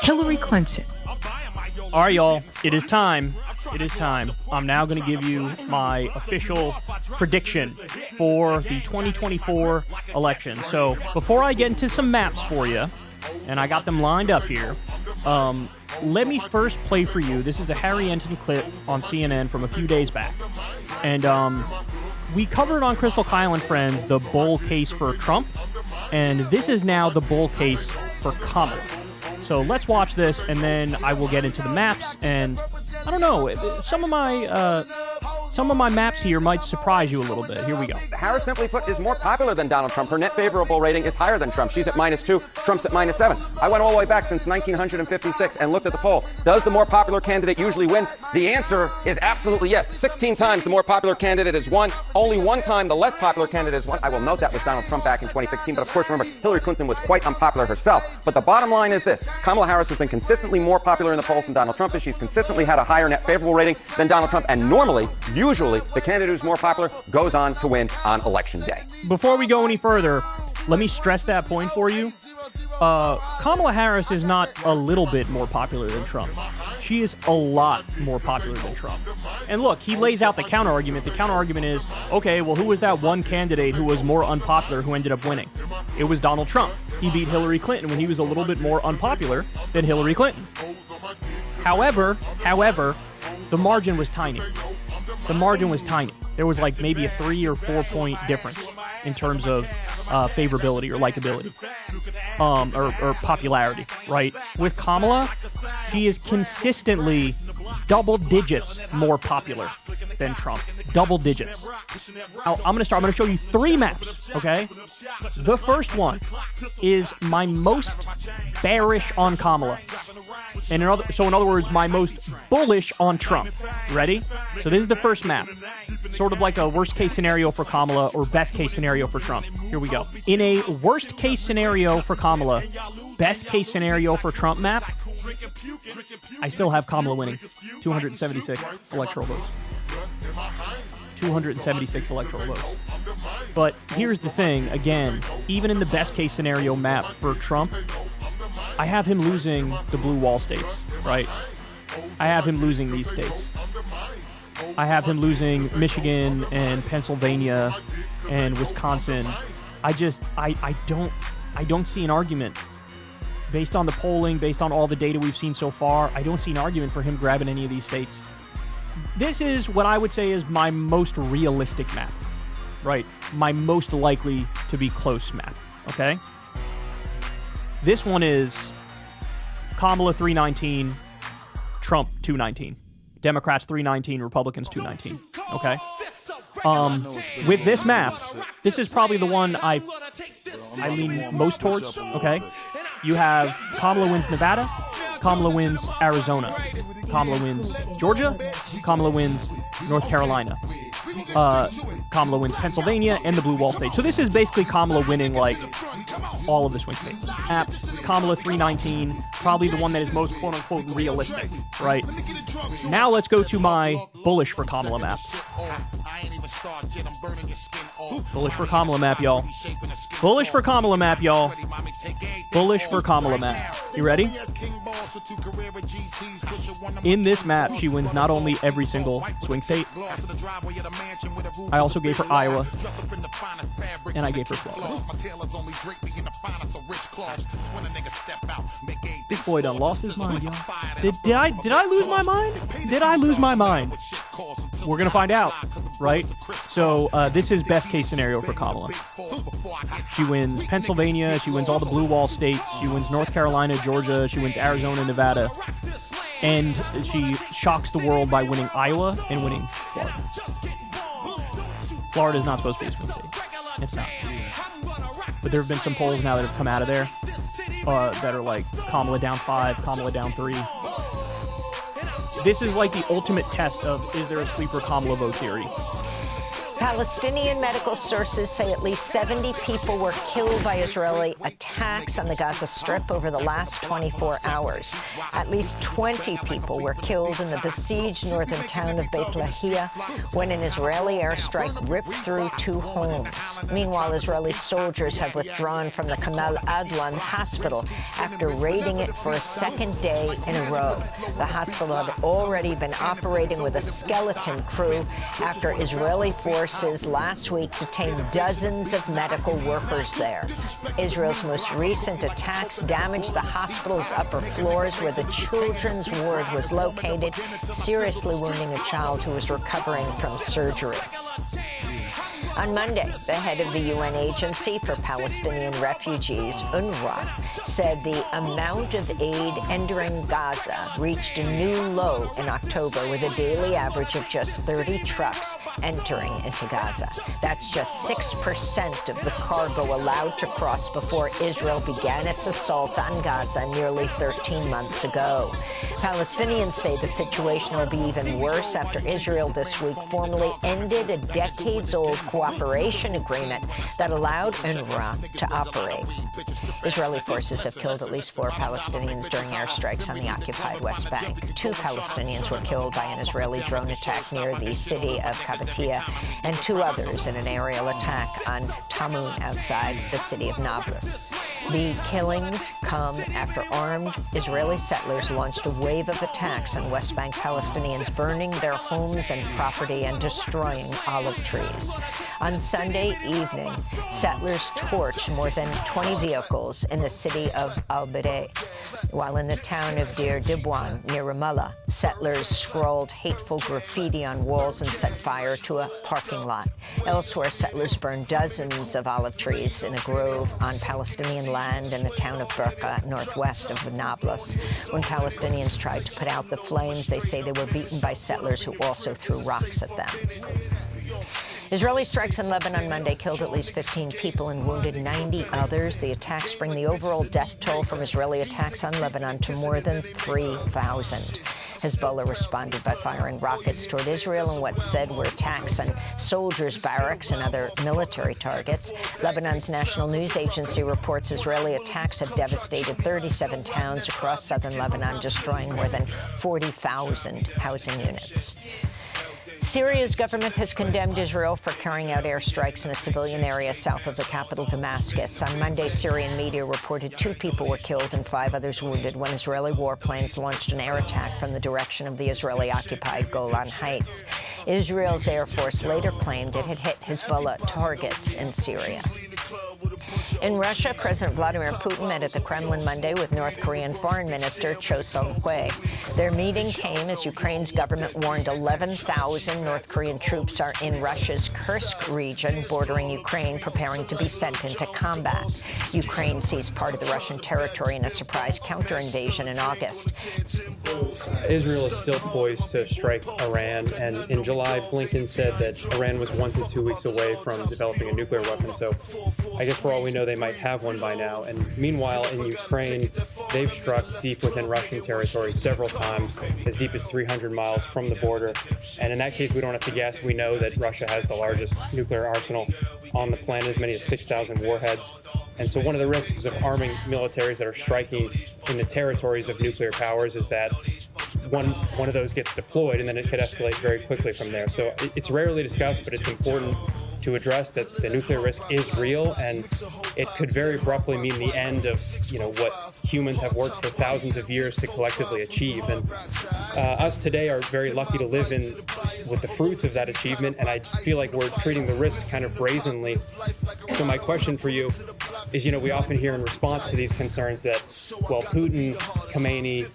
Hillary Clinton. All right, y'all. It is time. It is time. I'm now going to give you my official prediction for the 2024 election. So before I get into some maps for you, and I got them lined up here, let me first play for you. This is a Harry Ensign clip on CNN from a few days back. And we covered on Crystal Kyle and Friends the bull case for Trump. And this is now the bull case for Kamala. So let's watch this, and then I will get into the maps. And I don't know, some of my maps here might surprise you a little bit. Here we go. Harris, simply put, is more popular than Donald Trump. Her net favorable rating is higher than Trump. She's at -2. Trump's at -7. I went all the way back since 1956 and looked at the poll. Does the more popular candidate usually win? The answer is absolutely yes. 16 times the more popular candidate has won. Only 1 time the less popular candidate has won. I will note that was Donald Trump back in 2016. But of course, remember, Hillary Clinton was quite unpopular herself. But the bottom line is this. Kamala Harris has been consistently more popular in the polls than Donald Trump is. She's consistently had a higher net favorable rating than Donald Trump. And normally, usually, the candidate who's more popular goes on to win on election day. Before we go any further, let me stress that point for you. Kamala Harris is not a little bit more popular than Trump. She is a lot more popular than Trump. And look, he lays out the counter-argument. The counter-argument is, okay, well, who was that one candidate who was more unpopular who ended up winning? It was Donald Trump. He beat Hillary Clinton when he was a little bit more unpopular than Hillary Clinton. However, the margin was tiny. The margin was tiny. There was like maybe a 3 or 4 point difference in terms of favorability or likability, or popularity, right? With Kamala, she is consistently double digits more popular than Trump. Double digits. I'm going to show you 3 maps, okay? The first one is my most bearish on Kamala. And in other words, my most bullish on Trump. Ready? So this is the first map. Sort of like a worst case scenario for Kamala or best case scenario for Trump. Here we go. In a worst case scenario for Kamala, best case scenario for Trump map, I still have Kamala winning. 276 electoral votes. 276 electoral votes. But here's the thing, again, even in the best case scenario map for Trump, I have him losing the blue wall states, right? I have him losing these states. I have him losing Michigan and Pennsylvania and Wisconsin. I don't see an argument. Based on the polling, based on all the data we've seen so far, I don't see an argument for him grabbing any of these states. This is what I would say is my most realistic map, right? My most likely to be close map, okay? This one is Kamala 319, Trump 219. Democrats 319, Republicans 219, okay? With this map, this is probably the one I lean most towards, okay? You have Kamala wins Nevada, Kamala wins Arizona, Kamala wins Georgia, Kamala wins North Carolina, Kamala wins Pennsylvania, and the blue wall state. So this is basically Kamala winning, like, all of the swing states. Kamala 319, probably the one that is most quote-unquote realistic, right? Now let's go to my bullish for Kamala map. Bullish for Kamala map, y'all. Bullish for Kamala map, y'all. Bullish for Kamala map. You ready? In this map, she wins not only every single swing state, I also gave her Iowa, and I gave her Florida. This boy done lost his mind, y'all. Did I lose my mind? Did I lose my mind? We're gonna find out, right? So this is best case scenario for Kamala. She wins Pennsylvania, she wins all the blue wall states, she wins North Carolina, Georgia, she wins Arizona, Nevada, and she shocks the world by winning Iowa and winning Florida. Florida is not supposed to be a swing state. It's not. But there have been some polls now that have come out of there that are like Kamala down 5, Kamala down 3. This is like the ultimate test of, is there a sleeper Kamala vote theory? Palestinian medical sources say at least 70 people were killed by Israeli attacks on the Gaza Strip over the last 24 hours. At least 20 people were killed in the besieged northern town of Beit Lahia when an Israeli airstrike ripped through 2 homes. Meanwhile, Israeli soldiers have withdrawn from the Kamal Adlan hospital after raiding it for a second day in a row. The hospital had already been operating with a skeleton crew after Israeli forces last week detained dozens of medical workers there. Israel's most recent attacks damaged the hospital's upper floors where the children's ward was located, seriously wounding a child who was recovering from surgery. On Monday, the head of the UN Agency for Palestinian Refugees, UNRWA, said the amount of aid entering Gaza reached a new low in October with a daily average of just 30 trucks entering into Gaza. That's just 6% of the cargo allowed to cross before Israel began its assault on Gaza nearly 13 months ago. Palestinians say the situation will be even worse after Israel this week formally ended a decades-old cooperation agreement that allowed UNRWA to operate. Israeli forces have killed at least 4 Palestinians during airstrikes on the occupied West Bank. 2 Palestinians were killed by an Israeli drone attack near the city of Kabatia, and 2 others in an aerial attack on Tamun outside the city of Nablus. The killings come after armed Israeli settlers launched a wave of attacks on West Bank Palestinians, burning their homes and property and destroying olive trees. On Sunday evening, settlers torched more than 20 vehicles in the city of Al-Badeh, while in the town of Deir Dibwan near Ramallah, settlers scrawled hateful graffiti on walls and set fire to a parking lot. Elsewhere, settlers burned dozens of olive trees in a grove on Palestinian land in the town of Berka, northwest of Nablus. When Palestinians tried to put out the flames, they say they were beaten by settlers who also threw rocks at them. Israeli strikes in Lebanon Monday killed at least 15 people and wounded 90 others. The attacks bring the overall death toll from Israeli attacks on Lebanon to more than 3,000. Hezbollah responded by firing rockets toward Israel in what said were attacks on soldiers' barracks and other military targets. Lebanon's national news agency reports Israeli attacks have devastated 37 towns across southern Lebanon, destroying more than 40,000 housing units. Syria's government has condemned Israel for carrying out airstrikes in a civilian area south of the capital, Damascus. On Monday, Syrian media reported 2 people were killed and 5 others wounded when Israeli warplanes launched an air attack from the direction of the Israeli-occupied Golan Heights. Israel's Air Force later claimed it had hit Hezbollah targets in Syria. In Russia, President Vladimir Putin met at the Kremlin Monday with North Korean Foreign Minister Cho Sung-hui. Their meeting came as Ukraine's government warned 11,000 North Korean troops are in Russia's Kursk region bordering Ukraine, preparing to be sent into combat. Ukraine seized part of the Russian territory in a surprise counter-invasion in August. Israel is still poised to strike Iran, and in July, Blinken said that Iran was 1 to 2 weeks away from developing a nuclear weapon, so I guess for all we know, they might have one by now. And meanwhile, in Ukraine, they've struck deep within Russian territory several times, as deep as 300 miles from the border. And in that case, we don't have to guess. We know that Russia has the largest nuclear arsenal on the planet, as many as 6,000 warheads. And so one of the risks of arming militaries that are striking in the territories of nuclear powers is that one of those gets deployed, and then it could escalate very quickly from there. So it's rarely discussed, but it's important to address that the nuclear risk is real, and it could very abruptly mean the end of, what humans have worked for thousands of years to collectively achieve. And us today are very lucky to live with the fruits of that achievement, and I feel like we're treating the risks kind of brazenly. So my question for you is, we often hear in response to these concerns that, well, Putin, Khomeini,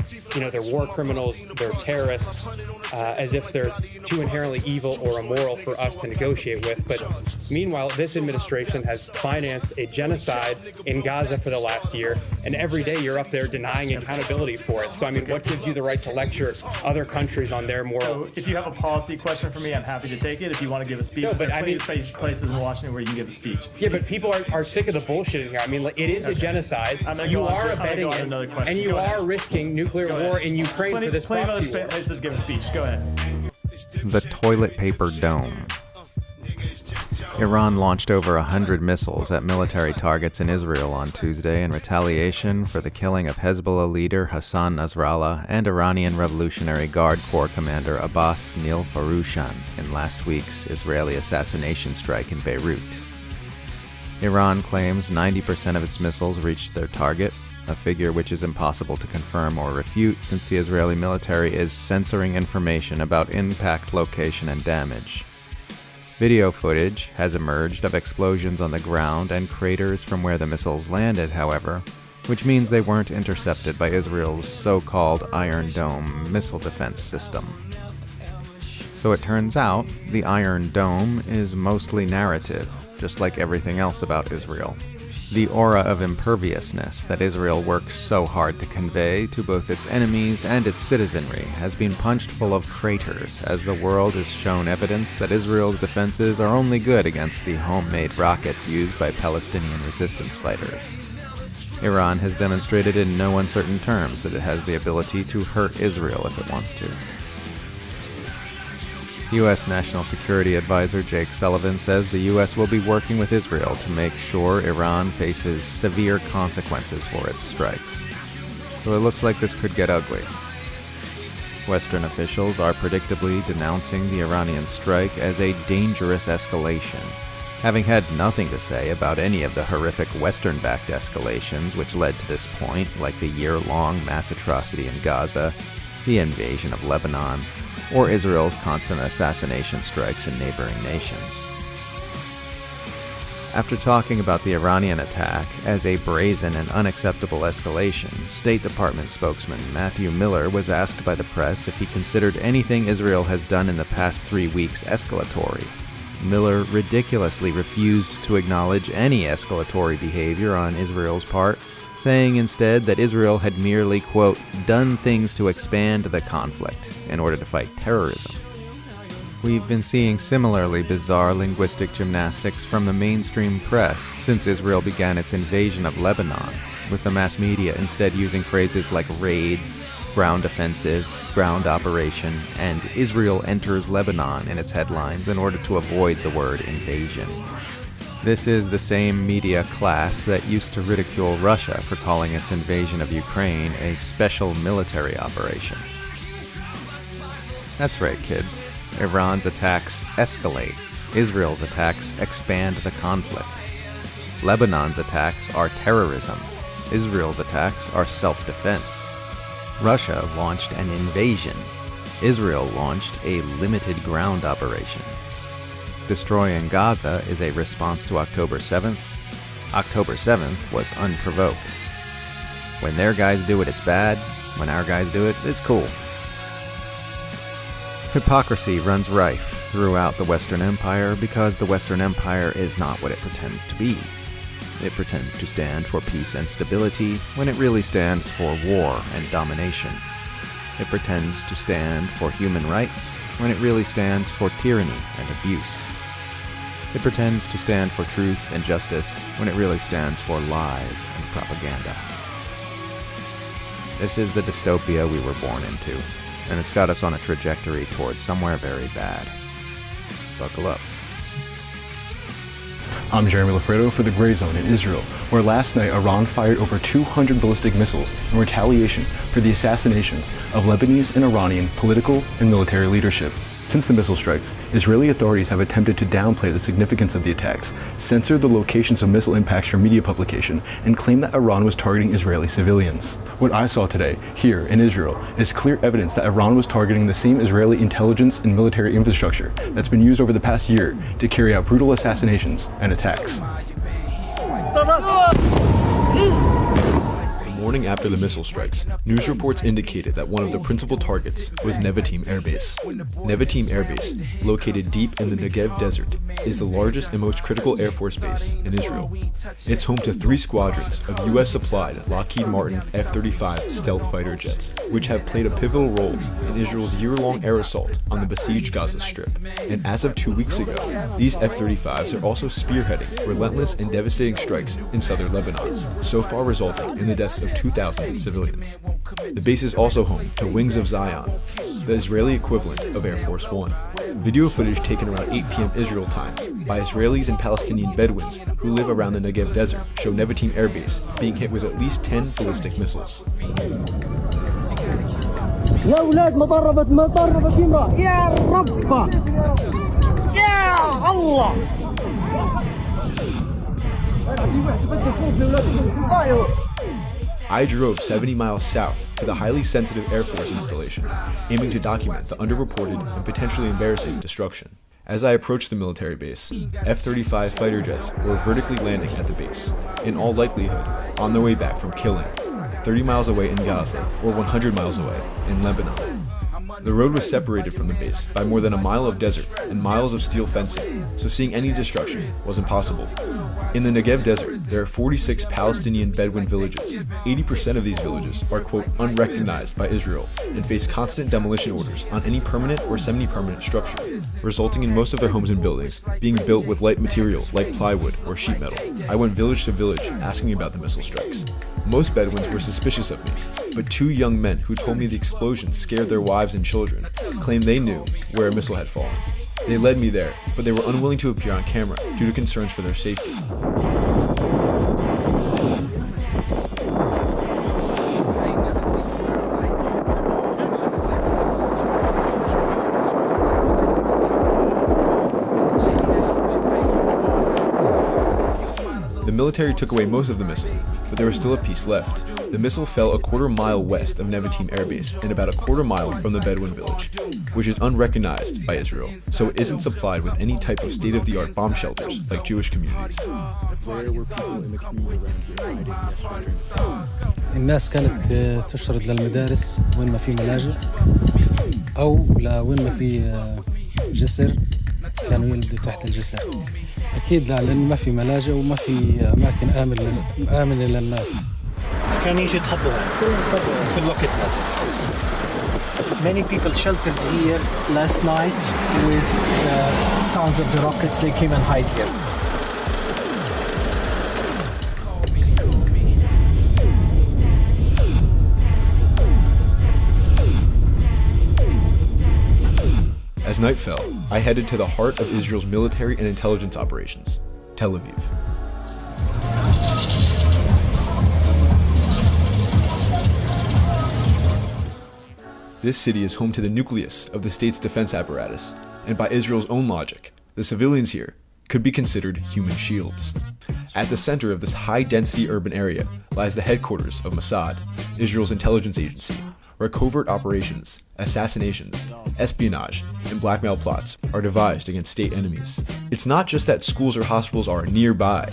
they're war criminals, they're terrorists, as if they're too inherently evil or immoral for us to negotiate with. But meanwhile, this administration has financed a genocide in Gaza for the last year, and every day you're up there denying accountability for it. So, what gives you the right to lecture other countries on their moral? So, if you have a policy question for me, I'm happy to take it. If you want to give a speech, no, but there are places in Washington where you can give a speech. Yeah, but people are sick of the bullshit here. It is a genocide. You are abetting it, and you are risking nuclear war in Ukraine for this proxy war. Plenty of other places to give a speech. Go ahead. The toilet paper dome. Iran launched over 100 missiles at military targets in Israel on Tuesday in retaliation for the killing of Hezbollah leader Hassan Nasrallah and Iranian Revolutionary Guard Corps commander Abbas Nilfarushan in last week's Israeli assassination strike in Beirut. Iran claims 90% of its missiles reached their target, a figure which is impossible to confirm or refute since the Israeli military is censoring information about impact location and damage. Video footage has emerged of explosions on the ground and craters from where the missiles landed, however, which means they weren't intercepted by Israel's so-called Iron Dome missile defense system. So it turns out the Iron Dome is mostly narrative, just like everything else about Israel. The aura of imperviousness that Israel works so hard to convey to both its enemies and its citizenry has been punched full of craters as the world is shown evidence that Israel's defenses are only good against the homemade rockets used by Palestinian resistance fighters. Iran has demonstrated in no uncertain terms that it has the ability to hurt Israel if it wants to. U.S. National Security Advisor Jake Sullivan says the U.S. will be working with Israel to make sure Iran faces severe consequences for its strikes. So it looks like this could get ugly. Western officials are predictably denouncing the Iranian strike as a dangerous escalation, Having had nothing to say about any of the horrific Western-backed escalations which led to this point, like the year-long mass atrocity in Gaza, the invasion of Lebanon, or Israel's constant assassination strikes in neighboring nations. After talking about the Iranian attack as a brazen and unacceptable escalation, State Department spokesman Matthew Miller was asked by the press if he considered anything Israel has done in the past 3 weeks escalatory. Miller ridiculously refused to acknowledge any escalatory behavior on Israel's part, saying instead that Israel had merely, quote, done things to expand the conflict in order to fight terrorism. We've been seeing similarly bizarre linguistic gymnastics from the mainstream press since Israel began its invasion of Lebanon, with the mass media instead using phrases like raids, ground offensive, ground operation, and Israel enters Lebanon in its headlines in order to avoid the word invasion. This is the same media class that used to ridicule Russia for calling its invasion of Ukraine a special military operation. That's right, kids. Iran's attacks escalate. Israel's attacks expand the conflict. Lebanon's attacks are terrorism. Israel's attacks are self-defense. Russia launched an invasion. Israel launched a limited ground operation. Destroying Gaza is a response to October 7th. October 7th was unprovoked. When their guys do it, it's bad. When our guys do it, it's cool. Hypocrisy runs rife throughout the Western Empire because the Western Empire is not what it pretends to be. It pretends to stand for peace and stability when it really stands for war and domination. It pretends to stand for human rights when it really stands for tyranny and abuse. It pretends to stand for truth and justice when it really stands for lies and propaganda. This is the dystopia we were born into, and it's got us on a trajectory towards somewhere very bad. Buckle up. I'm Jeremy Lafredo for the Gray Zone in Israel, where last night Iran fired over 200 ballistic missiles in retaliation for the assassinations of Lebanese and Iranian political and military leadership. Since the missile strikes, Israeli authorities have attempted to downplay the significance of the attacks, censor the locations of missile impacts from media publication, and claim that Iran was targeting Israeli civilians. What I saw today, here in Israel, is clear evidence that Iran was targeting the same Israeli intelligence and military infrastructure that's been used over the past year to carry out brutal assassinations and attacks. The morning after the missile strikes, news reports indicated that one of the principal targets was Nevatim Air Base. Nevatim Air Base, located deep in the Negev Desert, is the largest and most critical Air Force base in Israel. It's home to 3 squadrons of U.S.-supplied Lockheed Martin F-35 stealth fighter jets, which have played a pivotal role in Israel's year-long air assault on the besieged Gaza Strip. And as of 2 weeks ago, these F-35s are also spearheading relentless and devastating strikes in southern Lebanon, so far resulting in the deaths of 2,000 civilians. The base is also home to Wings of Zion, the Israeli equivalent of Air Force One. Video footage taken around 8 p.m. Israel time by Israelis and Palestinian Bedouins who live around the Negev Desert show Nevatim Air Base being hit with at least 10 ballistic missiles. يا أولاد مطربة يمرأ يا رب يا الله I drove 70 miles south to the highly sensitive Air Force installation, aiming to document the underreported and potentially embarrassing destruction. As I approached the military base, F-35 fighter jets were vertically landing at the base, in all likelihood on their way back from killing, 30 miles away in Gaza or 100 miles away in Lebanon. The road was separated from the base by more than a mile of desert and miles of steel fencing, so seeing any destruction was impossible. In the Negev Desert, there are 46 Palestinian Bedouin villages. 80% of these villages are, quote, unrecognized by Israel and face constant demolition orders on any permanent or semi-permanent structure, resulting in most of their homes and buildings being built with light material like plywood or sheet metal. I went village to village asking about the missile strikes. Most Bedouins were suspicious of me, but 2 young men who told me the explosions scared their wives and children claimed they knew where a missile had fallen. They led me there, but they were unwilling to appear on camera due to concerns for their safety. military took away most of the missile, but there was still a piece left. The missile fell a quarter-mile west of Nevatim Air Base and about a quarter-mile from the Bedouin village, which is unrecognized by Israel, so it isn't supplied with any type of state-of-the-art bomb shelters like Jewish communities. الناس كانت تشرد للمدارس وين ما في ملاجئ أو لوين ما في جسر كانوا يلبدوا تحت الجسر. أكيد لأن ما في ملاجئ وما في أماكن آمنة للناس. كان يجي يتخبوا في الوقت هذا. Many people sheltered here last night with the sounds of the rockets. They came and hide here. As night fell, I headed to the heart of Israel's military and intelligence operations, Tel Aviv. This city is home to the nucleus of the state's defense apparatus, and by Israel's own logic, the civilians here could be considered human shields. At the center of this high-density urban area lies the headquarters of Mossad, Israel's intelligence agency, where covert operations, assassinations, espionage, and blackmail plots are devised against state enemies. It's not just that schools or hospitals are nearby.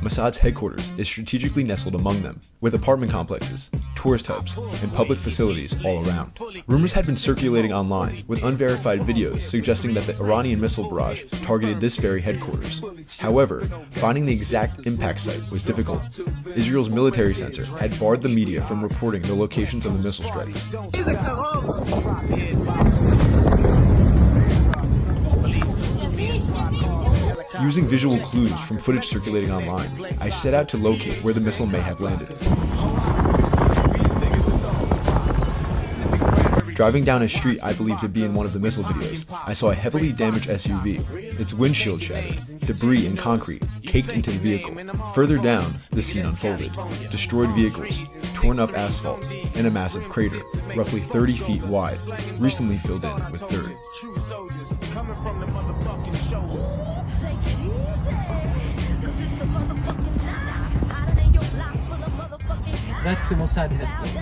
Mossad's headquarters is strategically nestled among them, with apartment complexes, tourist hubs, and public facilities all around. Rumors had been circulating online, with unverified videos suggesting that the Iranian missile barrage targeted this very headquarters. However, finding the exact impact site was difficult. Israel's military censor had barred the media from reporting the locations of the missile strikes. Using visual clues from footage circulating online, I set out to locate where the missile may have landed. Driving down a street I believed to be in one of the missile videos, I saw a heavily damaged SUV, its windshield shattered, debris and concrete caked into the vehicle. Further down, the scene unfolded. Destroyed vehicles, torn up asphalt, and a massive crater, roughly 30 feet wide, recently filled in with dirt. That's the Mossad headquarters.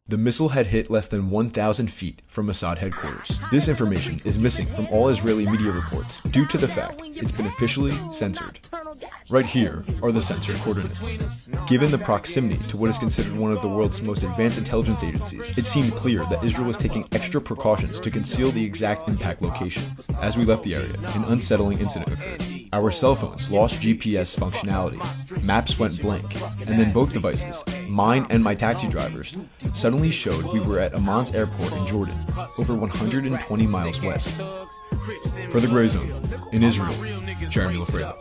The missile had hit less than 1,000 feet from Mossad headquarters. This information is missing from all Israeli media reports due to the fact it's been officially censored. Right here are the censored coordinates. Given the proximity to what is considered one of the world's most advanced intelligence agencies, it seemed clear that Israel was taking extra precautions to conceal the exact impact location. As we left the area, an unsettling incident occurred. Our cell phones lost GPS functionality, maps went blank, and then both devices, mine and my taxi driver's, suddenly showed we were at Amman's airport in Jordan, over 120 miles west. For the Gray Zone, in Israel, Jeremy Lafredo.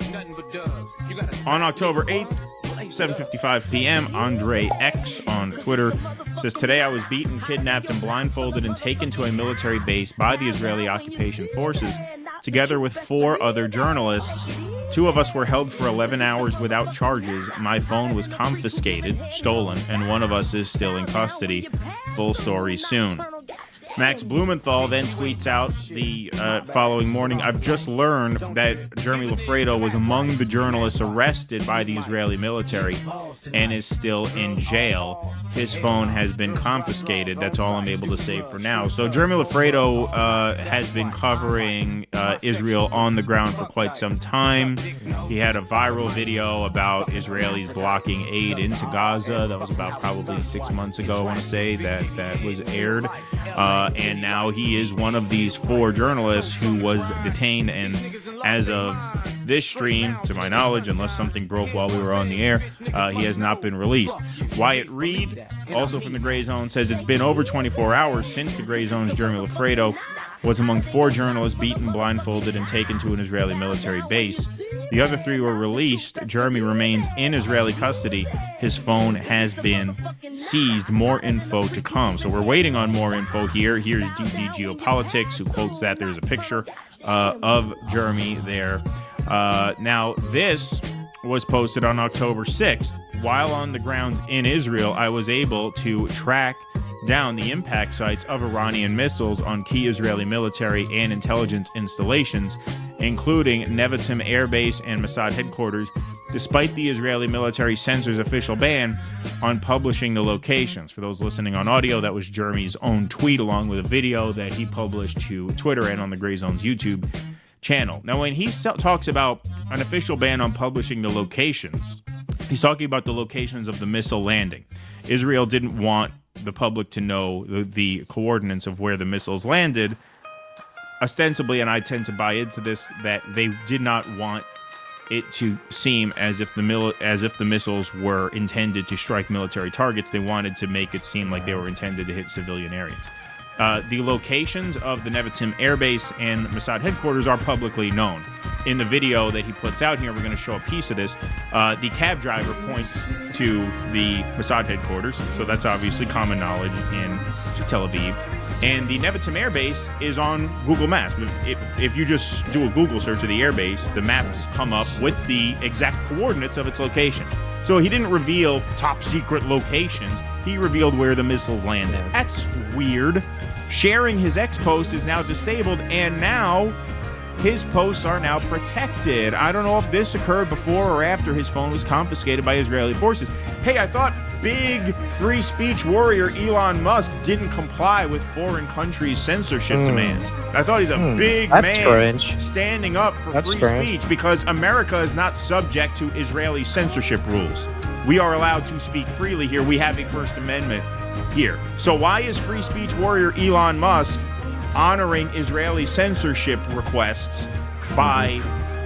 On October 8th, 7:55 p.m., Andre X on Twitter says, "Today I was beaten, kidnapped, and blindfolded and taken to a military base by the Israeli occupation forces, together with 4 other journalists. 2 of us were held for 11 hours without charges. My phone was confiscated, stolen, and 1 of us is still in custody. Full story soon." Max Blumenthal then tweets out the following morning, "I've just learned that Jeremy Lafredo was among the journalists arrested by the Israeli military and is still in jail. His phone has been confiscated. That's all I'm able to say for now." So Jeremy Lafredo has been covering Israel on the ground for quite some time. He had a viral video about Israelis blocking aid into Gaza. That was about probably 6 months ago, I want to say, that was aired. And now he is one of these 4 journalists who was detained, and as of this stream, to my knowledge, unless something broke while we were on the air, he has not been released. Wyatt Reed, also from the Gray Zone, says it's been over 24 hours since the Gray Zone's Jeremy Lafredo was among 4 journalists beaten, blindfolded, and taken to an Israeli military base. The other 3 were released. Jeremy remains in Israeli custody. His phone has been seized. More info to come. So we're waiting on more info here. Here's DD Geopolitics, who quotes that. There's a picture of Jeremy there. Now, this was posted on October 6th. While on the ground in Israel, I was able to track down the impact sites of Iranian missiles on key Israeli military and intelligence installations including Nevatim Air Base and Mossad headquarters, despite the Israeli military censor's official ban on publishing the locations. For those listening on audio, that was Jeremy's own tweet along with a video that he published to Twitter and on the Gray Zone's YouTube channel. Now, when he talks about an official ban on publishing the locations, he's talking about the locations of the missile landing. Israel didn't want the public to know the coordinates of where the missiles landed, ostensibly, and I tend to buy into this, that they did not want it to seem as if the missiles were intended to strike military targets. They wanted to make it seem like they were intended to hit civilian areas. The locations of the Nevatim Air Base and Mossad headquarters are publicly known. In the video that he puts out here, we're going to show a piece of this. The cab driver points to the Mossad headquarters, so that's obviously common knowledge in Tel Aviv. And the Nevatim Air Base is on Google Maps. If you just do a Google search of the air base, the maps come up with the exact coordinates of its location. So he didn't reveal top secret locations. He revealed where the missiles landed. That's weird. Sharing his X post is now disabled, and now his posts are now protected. I don't know if this occurred before or after his phone was confiscated by Israeli forces. Hey, I thought big free speech warrior Elon Musk didn't comply with foreign countries' censorship demands. I thought he's a big man standing up for free speech, because America is not subject to Israeli censorship rules. We are allowed to speak freely here. We have a First Amendment here. So why is free speech warrior Elon Musk honoring Israeli censorship requests by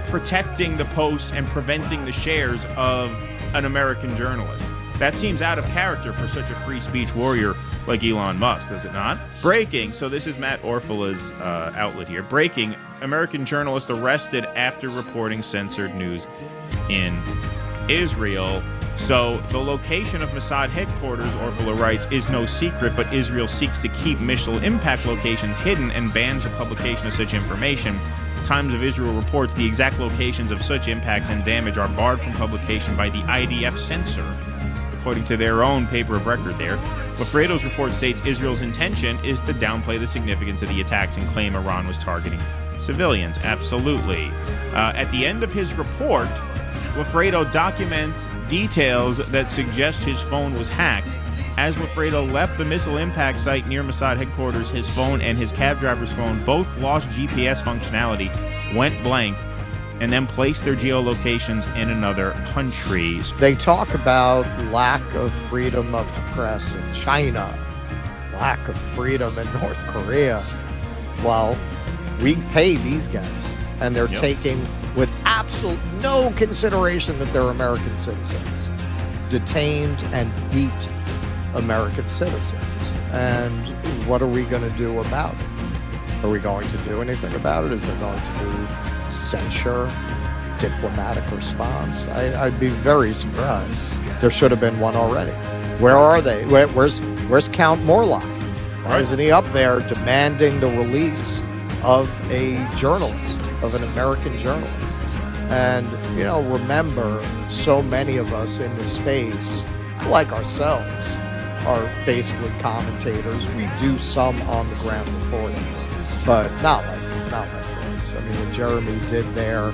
protecting the posts and preventing the shares of an American journalist? That seems out of character for such a free speech warrior like Elon Musk, does it not? Breaking, so this is Matt Orfala's outlet here. Breaking, American journalist arrested after reporting censored news in Israel. So the location of Mossad headquarters, Orfala writes, is no secret, but Israel seeks to keep missile impact locations hidden and bans the publication of such information. Times of Israel reports the exact locations of such impacts and damage are barred from publication by the IDF censor, according to their own paper of record there. Lafredo's report states Israel's intention is to downplay the significance of the attacks and claim Iran was targeting civilians. Absolutely. At the end of his report, Lafredo documents details that suggest his phone was hacked. As Lafredo left the missile impact site near Mossad headquarters, his phone and his cab driver's phone both lost GPS functionality, went blank, and then placed their geolocations in another country. They talk about lack of freedom of the press in China, lack of freedom in North Korea. Well, we pay these guys, and they're taking, with absolute no consideration that they're American citizens, detained and beat American citizens. And what are we going to do about it? Are we going to do anything about it? Is there going to be censure, diplomatic response? I'd be very surprised. There should have been one already. Where are they? Where's Count Morlock? Why isn't he up there demanding the release of a journalist, of an American journalist? And, you know, remember, so many of us in the space, like ourselves, are basically commentators. We do some on the ground reporting, but not like this. I mean, what Jeremy did there,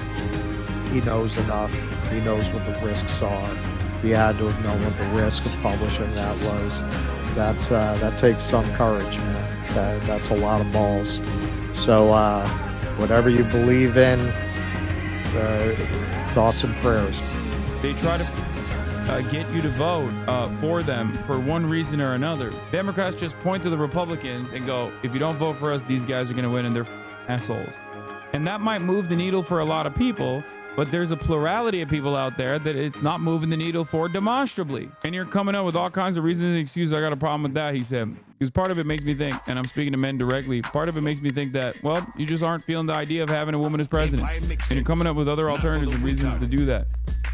he knows enough. He knows what the risks are. He had to have known what the risk of publishing that was. That takes some courage, man. That's a lot of balls. So, whatever you believe in, thoughts and prayers. They try to get you to vote for them for one reason or another. Democrats just point to the Republicans and go, if you don't vote for us, these guys are going to win, and they're assholes. And that might move the needle for a lot of people, but there's a plurality of people out there that it's not moving the needle for demonstrably. And you're coming up with all kinds of reasons and excuses. I got a problem with that, he said. Because part of it makes me think, and I'm speaking to men directly, part of it makes me think that, well, you just aren't feeling the idea of having a woman as president. And you're coming up with other alternatives and reasons to do that.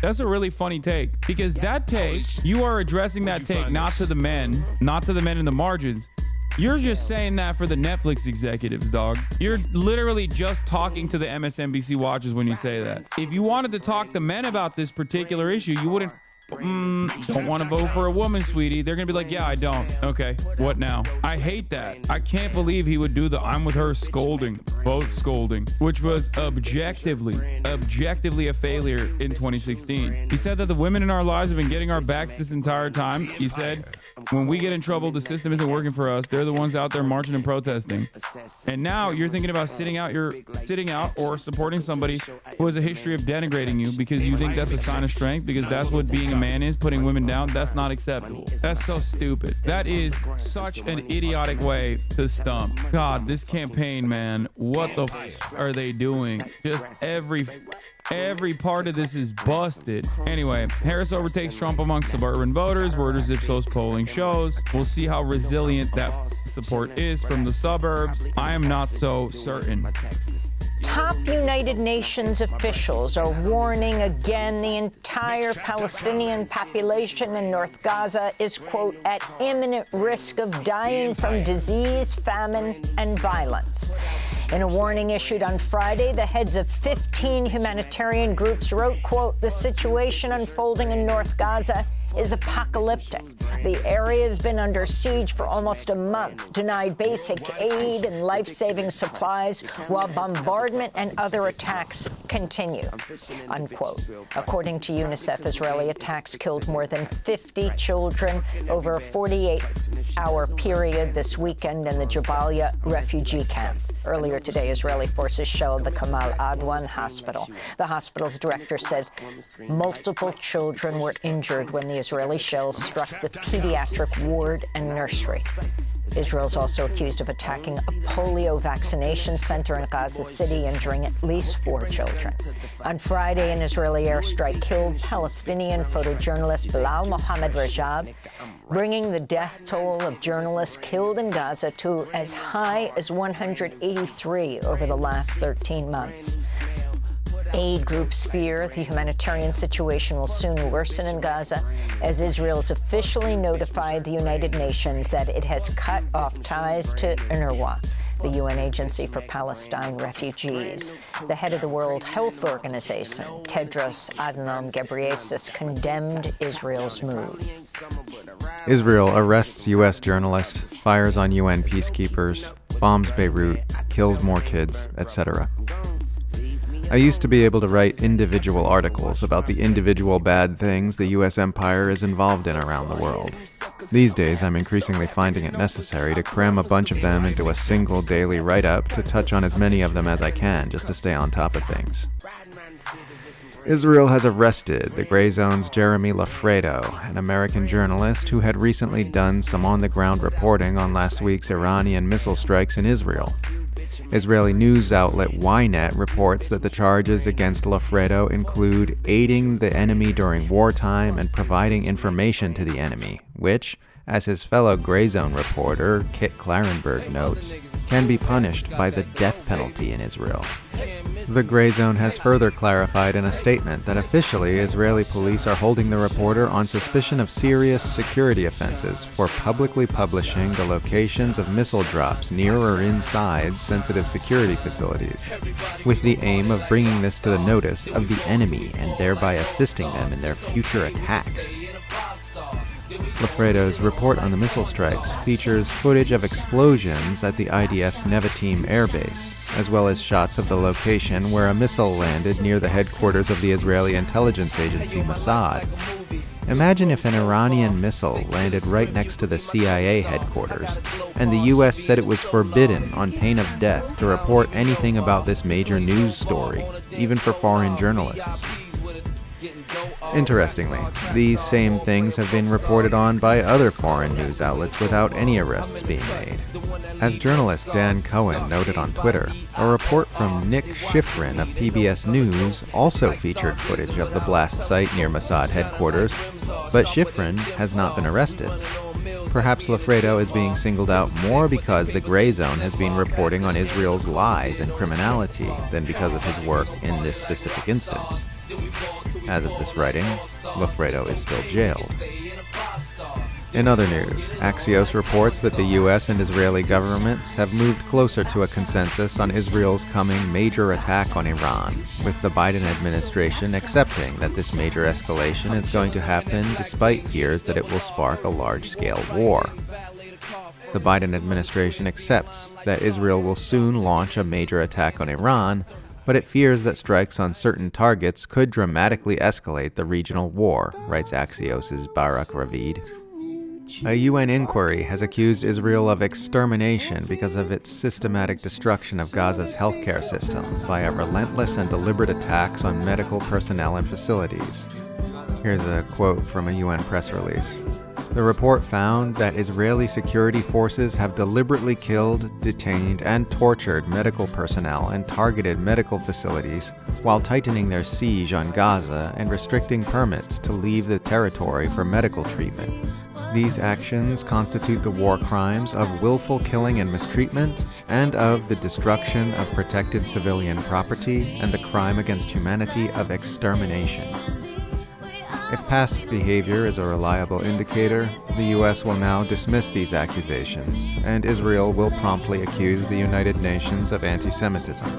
That's a really funny take. Because that take, you are addressing that take not to the men in the margins. You're just saying that for the Netflix executives, dog. You're literally just talking to the MSNBC watchers when you say that. If you wanted to talk to men about this particular issue, you wouldn't don't want to vote for a woman, sweetie. They're going to be like, yeah, I don't. Okay, what now? I hate that. I can't believe he would do the I'm with her scolding, vote scolding, which was objectively a failure in 2016. He said that the women in our lives have been getting our backs this entire time. He said, when we get in trouble, the system isn't working for us. They're the ones out there marching and protesting. And now you're thinking about sitting out or supporting somebody who has a history of denigrating you because you think that's a sign of strength, because that's what being a man is, putting women down. That's not acceptable. That's so stupid. That is such an idiotic way to stump. God, this campaign, man, what the are they doing? Just every part of this is busted. Anyway, Harris overtakes Trump among suburban voters. Reuters Ipsos polling shows. We'll see how resilient that support is from the suburbs. I am not so certain. Top United Nations officials are warning again the entire Palestinian population in North Gaza is, quote, at imminent risk of dying from disease, famine, and violence. In a warning issued on Friday, the heads of 15 humanitarian groups wrote, quote, the situation unfolding in North Gaza is apocalyptic. The area has been under siege for almost a month, denied basic aid and life-saving supplies, while bombardment and other attacks continue, unquote. According to UNICEF, Israeli attacks killed more than 50 children over a 48-hour period this weekend in the Jabalia refugee camp. Earlier today, Israeli forces shelled the Kamal Adwan hospital. The hospital's director said multiple children were injured when the Israeli shells struck the pediatric ward and nursery. Israel's also accused of attacking a polio vaccination center in Gaza City, injuring at least 4 children. On Friday, an Israeli airstrike killed Palestinian photojournalist Bilal Mohammed Rajab, bringing the death toll of journalists killed in Gaza to as high as 183 over the last 13 months. Aid groups fear the humanitarian situation will soon worsen in Gaza, as Israel has officially notified the United Nations that it has cut off ties to UNRWA, the UN Agency for Palestine Refugees. The head of the World Health Organization, Tedros Adhanom Ghebreyesus, condemned Israel's move. Israel arrests U.S. journalist, fires on UN peacekeepers, bombs Beirut, kills more kids, etc. I used to be able to write individual articles about the individual bad things the U.S. empire is involved in around the world. These days, I'm increasingly finding it necessary to cram a bunch of them into a single daily write-up to touch on as many of them as I can just to stay on top of things. Israel has arrested the Gray Zone's Jeremy Lafredo, an American journalist who had recently done some on-the-ground reporting on last week's Iranian missile strikes in Israel. Israeli news outlet Ynet reports that the charges against Lafredo include aiding the enemy during wartime and providing information to the enemy, which, as his fellow Gray Zone reporter Kit Klarenberg notes, can be punished by the death penalty in Israel. The Gray Zone has further clarified in a statement that officially Israeli police are holding the reporter on suspicion of serious security offenses for publicly publishing the locations of missile drops near or inside sensitive security facilities, with the aim of bringing this to the notice of the enemy and thereby assisting them in their future attacks. Lafredo's report on the missile strikes features footage of explosions at the IDF's Nevatim air base, as well as shots of the location where a missile landed near the headquarters of the Israeli intelligence agency Mossad. Imagine if an Iranian missile landed right next to the CIA headquarters, and the US said it was forbidden on pain of death to report anything about this major news story, even for foreign journalists. Interestingly, these same things have been reported on by other foreign news outlets without any arrests being made. As journalist Dan Cohen noted on Twitter, a report from Nick Schifrin of PBS News also featured footage of the blast site near Mossad headquarters, but Schifrin has not been arrested. Perhaps Lafredo is being singled out more because the Gray Zone has been reporting on Israel's lies and criminality than because of his work in this specific instance. As of this writing, Lafredo is still jailed. In other news, Axios reports that the U.S. and Israeli governments have moved closer to a consensus on Israel's coming major attack on Iran, with the Biden administration accepting that this major escalation is going to happen despite fears that it will spark a large-scale war. The Biden administration accepts that Israel will soon launch a major attack on Iran, but it fears that strikes on certain targets could dramatically escalate the regional war, writes Axios' Barak Ravid. A UN inquiry has accused Israel of extermination because of its systematic destruction of Gaza's healthcare system via relentless and deliberate attacks on medical personnel and facilities. Here's a quote from a UN press release. The report found that Israeli security forces have deliberately killed, detained, and tortured medical personnel and targeted medical facilities while tightening their siege on Gaza and restricting permits to leave the territory for medical treatment. These actions constitute the war crimes of willful killing and mistreatment, and of the destruction of protected civilian property and the crime against humanity of extermination. If past behavior is a reliable indicator, the U.S. will now dismiss these accusations, and Israel will promptly accuse the United Nations of anti-Semitism.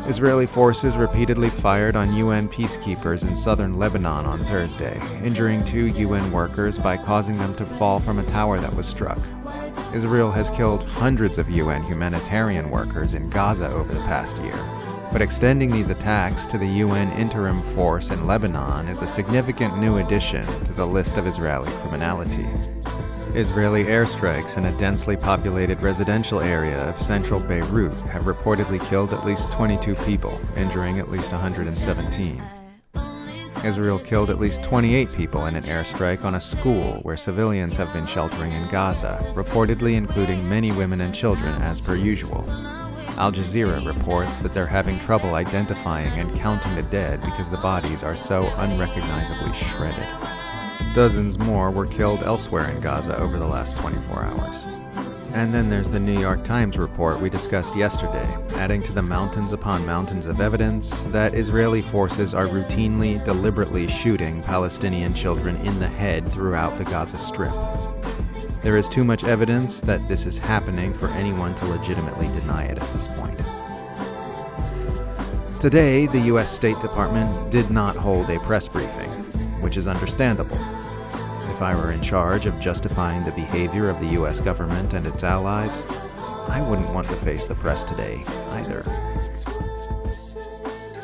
Israeli forces repeatedly fired on UN peacekeepers in southern Lebanon on Thursday, injuring 2 UN workers by causing them to fall from a tower that was struck. Israel has killed hundreds of UN humanitarian workers in Gaza over the past year, but extending these attacks to the UN interim force in Lebanon is a significant new addition to the list of Israeli criminality. Israeli airstrikes in a densely populated residential area of central Beirut have reportedly killed at least 22 people, injuring at least 117. Israel killed at least 28 people in an airstrike on a school where civilians have been sheltering in Gaza, reportedly including many women and children as per usual. Al Jazeera reports that they're having trouble identifying and counting the dead because the bodies are so unrecognizably shredded. Dozens more were killed elsewhere in Gaza over the last 24 hours. And then there's the New York Times report we discussed yesterday, adding to the mountains upon mountains of evidence that Israeli forces are routinely, deliberately shooting Palestinian children in the head throughout the Gaza Strip. There is too much evidence that this is happening for anyone to legitimately deny it at this point. Today, the U.S. State Department did not hold a press briefing, which is understandable. If I were in charge of justifying the behavior of the U.S. government and its allies, I wouldn't want to face the press today either.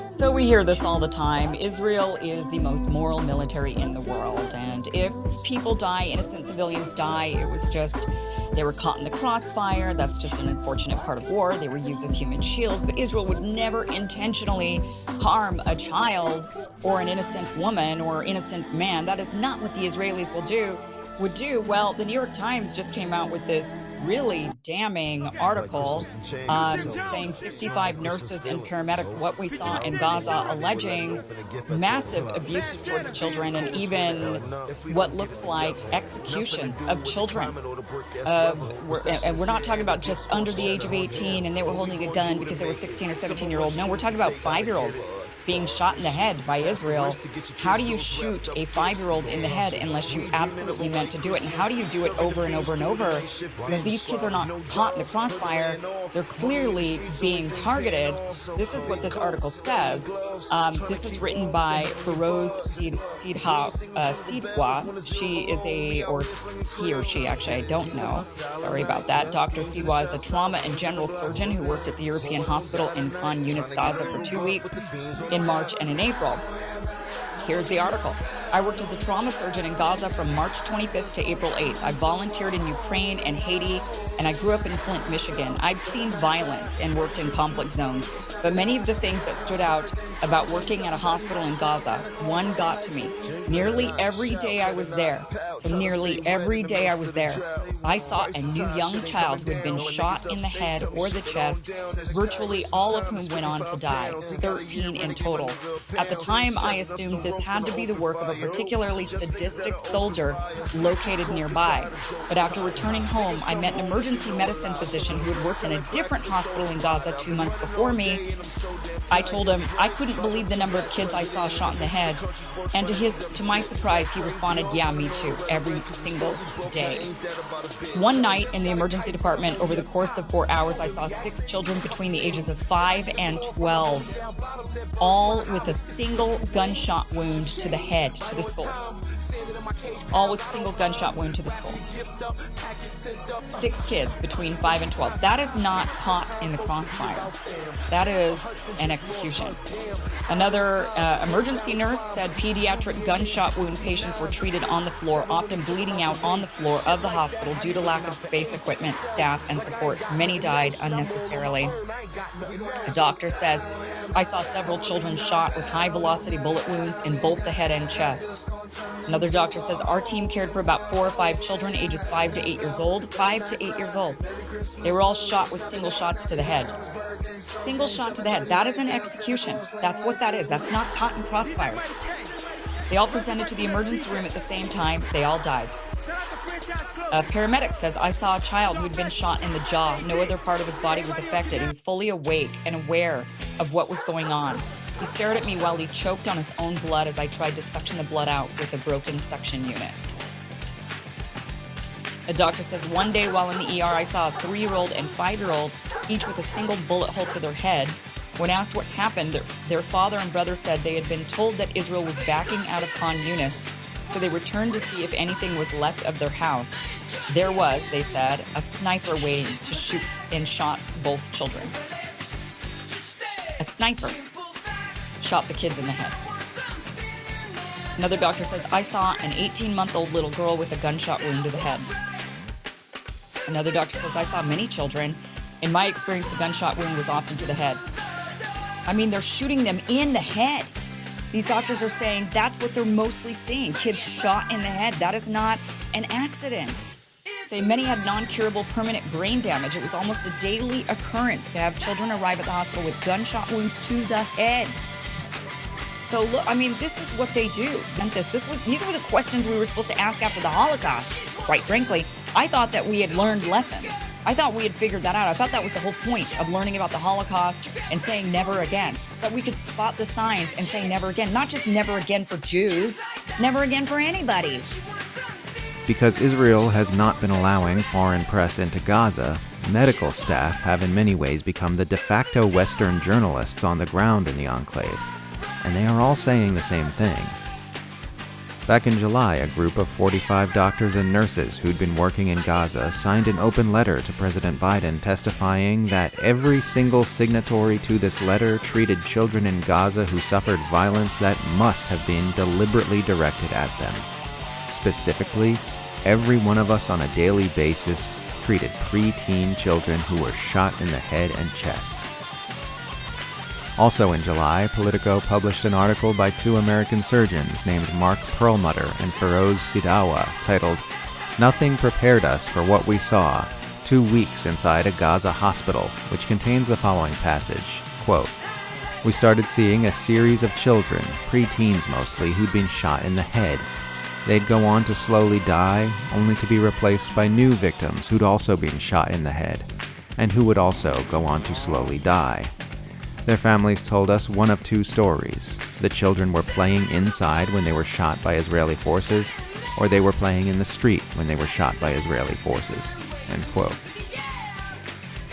So we hear this all the time. Israel is the most moral military in the world. And if people die, innocent civilians die, it was just, they were caught in the crossfire. That's just an unfortunate part of war. They were used as human shields. But Israel would never intentionally harm a child or an innocent woman or innocent man. That is not what the Israelis would do. Well, the New York Times just came out with this really damning article saying 65 nurses and paramedics, what we saw in Gaza, alleging massive abuses towards children and even what looks like executions of children. And we're not talking about just under the age of 18 and they were holding a gun because they were 16 or 17-year-old. No, we're talking about 5-year-olds being shot in the head by Israel. How do you shoot a 5-year-old in the head unless you absolutely meant to do it? And how do you do it over and over and over? Because these kids are not caught in the crossfire. They're clearly being targeted. This is what this article says. This is written by Feroz Sidwa. She is or he or she, actually, I don't know. Sorry about that. Dr. Sidwa is a trauma and general surgeon who worked at the European Hospital in Khan Yunis, Gaza for 2 weeks. In March and in April. Here's the article. I worked as a trauma surgeon in Gaza from March 25th to April 8th. I volunteered in Ukraine and Haiti, and I grew up in Flint, Michigan. I've seen violence and worked in conflict zones, but many of the things that stood out about working at a hospital in Gaza, one got to me. Nearly every day I was there, I saw a new young child who had been shot in the head or the chest, virtually all of whom went on to die, 13 in total. At the time, I assumed this had to be the work of a particularly sadistic soldier located nearby. But after returning home, I met an emergency medicine physician who had worked in a different hospital in Gaza 2 months before me. I told him I couldn't couldn't believe the number of kids I saw shot in the head. And to my surprise, he responded, yeah, me too, every single day. One night in the emergency department, over the course of 4 hours, I saw 6 children between the ages of 5 and 12, all with a single gunshot wound to the head, to the skull. All with single gunshot wound to the skull. 6 kids between 5 and 12. That is not caught in the crossfire. That is an execution. Another emergency nurse said pediatric gunshot wound patients were treated on the floor, often bleeding out on the floor of the hospital due to lack of space, equipment, staff, and support. Many died unnecessarily. A doctor says, I saw several children shot with high-velocity bullet wounds in both the head and chest. Another doctor says, our team cared for about 4 or 5 children, ages 5 to 8 years old. 5 to 8 years old. They were all shot with single shots to the head. Single shot to the head. That is an execution. That's what that is. That's not caught in crossfire. They all presented to the emergency room at the same time. They all died. A paramedic says, I saw a child who had been shot in the jaw. No other part of his body was affected. He was fully awake and aware of what was going on. He stared at me while he choked on his own blood as I tried to suction the blood out with a broken suction unit. A doctor says, one day while in the ER, I saw a 3-year-old and 5-year-old, each with a single bullet hole to their head. When asked what happened, their father and brother said they had been told that Israel was backing out of Khan Yunis, so they returned to see if anything was left of their house. There was, they said, a sniper waiting to shoot and shot both children. A sniper shot the kids in the head. Another doctor says, I saw an 18-month-old little girl with a gunshot wound to the head. Another doctor says, I saw many children. In my experience, the gunshot wound was often to the head. I mean, they're shooting them in the head. These doctors are saying that's what they're mostly seeing, kids shot in the head. That is not an accident. Say many had non-curable permanent brain damage. It was almost a daily occurrence to have children arrive at the hospital with gunshot wounds to the head. So look, I mean, this is what they do. These were the questions we were supposed to ask after the Holocaust. Quite frankly, I thought that we had learned lessons. I thought we had figured that out. I thought that was the whole point of learning about the Holocaust and saying never again. So we could spot the signs and say never again. Not just never again for Jews, never again for anybody. Because Israel has not been allowing foreign press into Gaza, medical staff have in many ways become the de facto Western journalists on the ground in the enclave. And they are all saying the same thing. Back in July, a group of 45 doctors and nurses who'd been working in Gaza signed an open letter to President Biden testifying that every single signatory to this letter treated children in Gaza who suffered violence that must have been deliberately directed at them. Specifically, every one of us on a daily basis treated preteen children who were shot in the head and chest. Also in July, Politico published an article by 2 American surgeons named Mark Perlmutter and Feroz Sidawa titled, Nothing Prepared Us for What We Saw, 2 Weeks Inside a Gaza Hospital, which contains the following passage, quote, We started seeing a series of children, preteens mostly, who'd been shot in the head. They'd go on to slowly die, only to be replaced by new victims who'd also been shot in the head, and who would also go on to slowly die. Their families told us one of 2 stories. The children were playing inside when they were shot by Israeli forces, or they were playing in the street when they were shot by Israeli forces. End quote.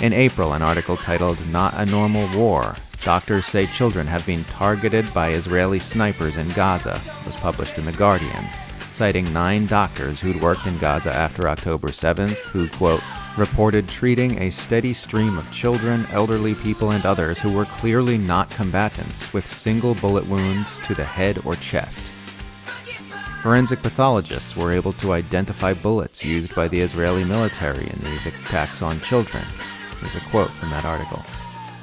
In April, an article titled Not a Normal War, Doctors Say Children Have Been Targeted by Israeli Snipers in Gaza, was published in The Guardian, citing 9 doctors who'd worked in Gaza after October 7th who, quote, reported treating a steady stream of children, elderly people, and others who were clearly not combatants with single bullet wounds to the head or chest. Forensic pathologists were able to identify bullets used by the Israeli military in these attacks on children. Here's a quote from that article.